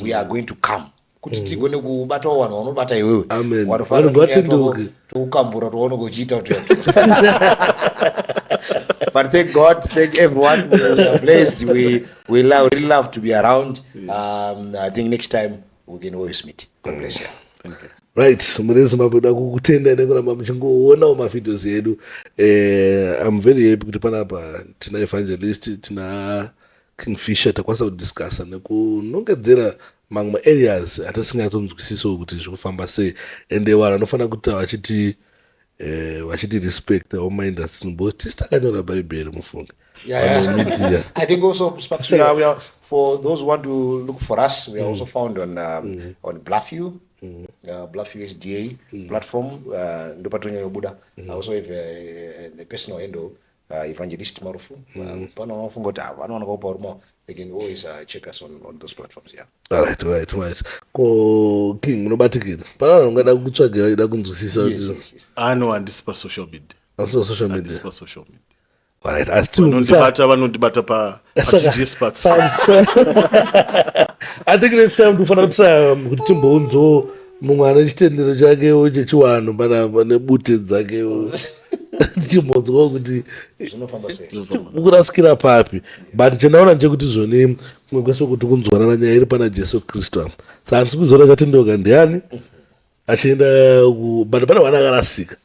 We are going to come kuti tigone kubatawo vanhu vanobata iwewe. Wanofanira tokukambura toona kuchiita kuti but thank God, thank everyone. We are blessed. We really love to be around. I think next time we can always meet. God bless you. Thank you. Right, murezi mabuda kukutenda nekuramba muchingoona mavideos edu. I'm very happy kuti panapa tina evangelist, tina Kingfisher takwanisa kudiscussa nekunongedzera mamwe areas atasingatonzwisiso kuti zvikufamba sei, ende vanhu vanofana kuita vachiti respect our mind as tistakanyora Bible mufunge. I think also we are, for those who want to look for us, we are also found on Bluffview. Bluffview SDA platform. Ndopatonya Buddha. I also have a personal handle, Evangelist Marufu. They can always check us on those platforms. Yeah. All right. Ko King unobatikira. Pana ungada kutsvagira ida kunzwisisa. Yes. No, and this is social media. Also social media. This is social media. All right. I still vanondibata pa DJ Sparks. I think next time tufana kuti timbonzo mumwe ane chitendero chakewo chechiwanhu pane bute dzakewo timbonzwa kuti ukurasikira papi. But chendaona ndechekuti zvoni kumwe kwese kuti kunzwanana nyaya iri pana Jesu Kristu. Saka handisi kuzoona chatendeuka ndiani achienda but pane vana akarasika.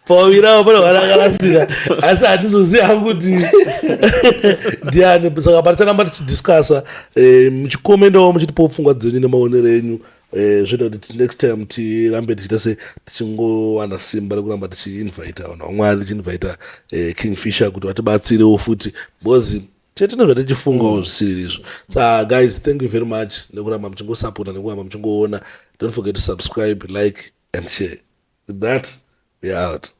Pawirawo pane vana akarasika asi handizoziva hangu kuti ndiani. Saka patichangamba tichidiscussa muchikomendawo muchitipawo pfungwa dzenyu nemaonero enyu. Zvoita kuti next time tirambe tichiita se tichingowana simba rekuramba tichiinvita vanhu vaMwari, tichiinvita Kingfisher kuti vatibatsirewo futi, because chetinozva tichifungawo zvisiri izvo. So guys, thank you very much nekuramba muchingosapota nekuramba muchingoona. Don't forget to subscribe, like and share. With that, we are out.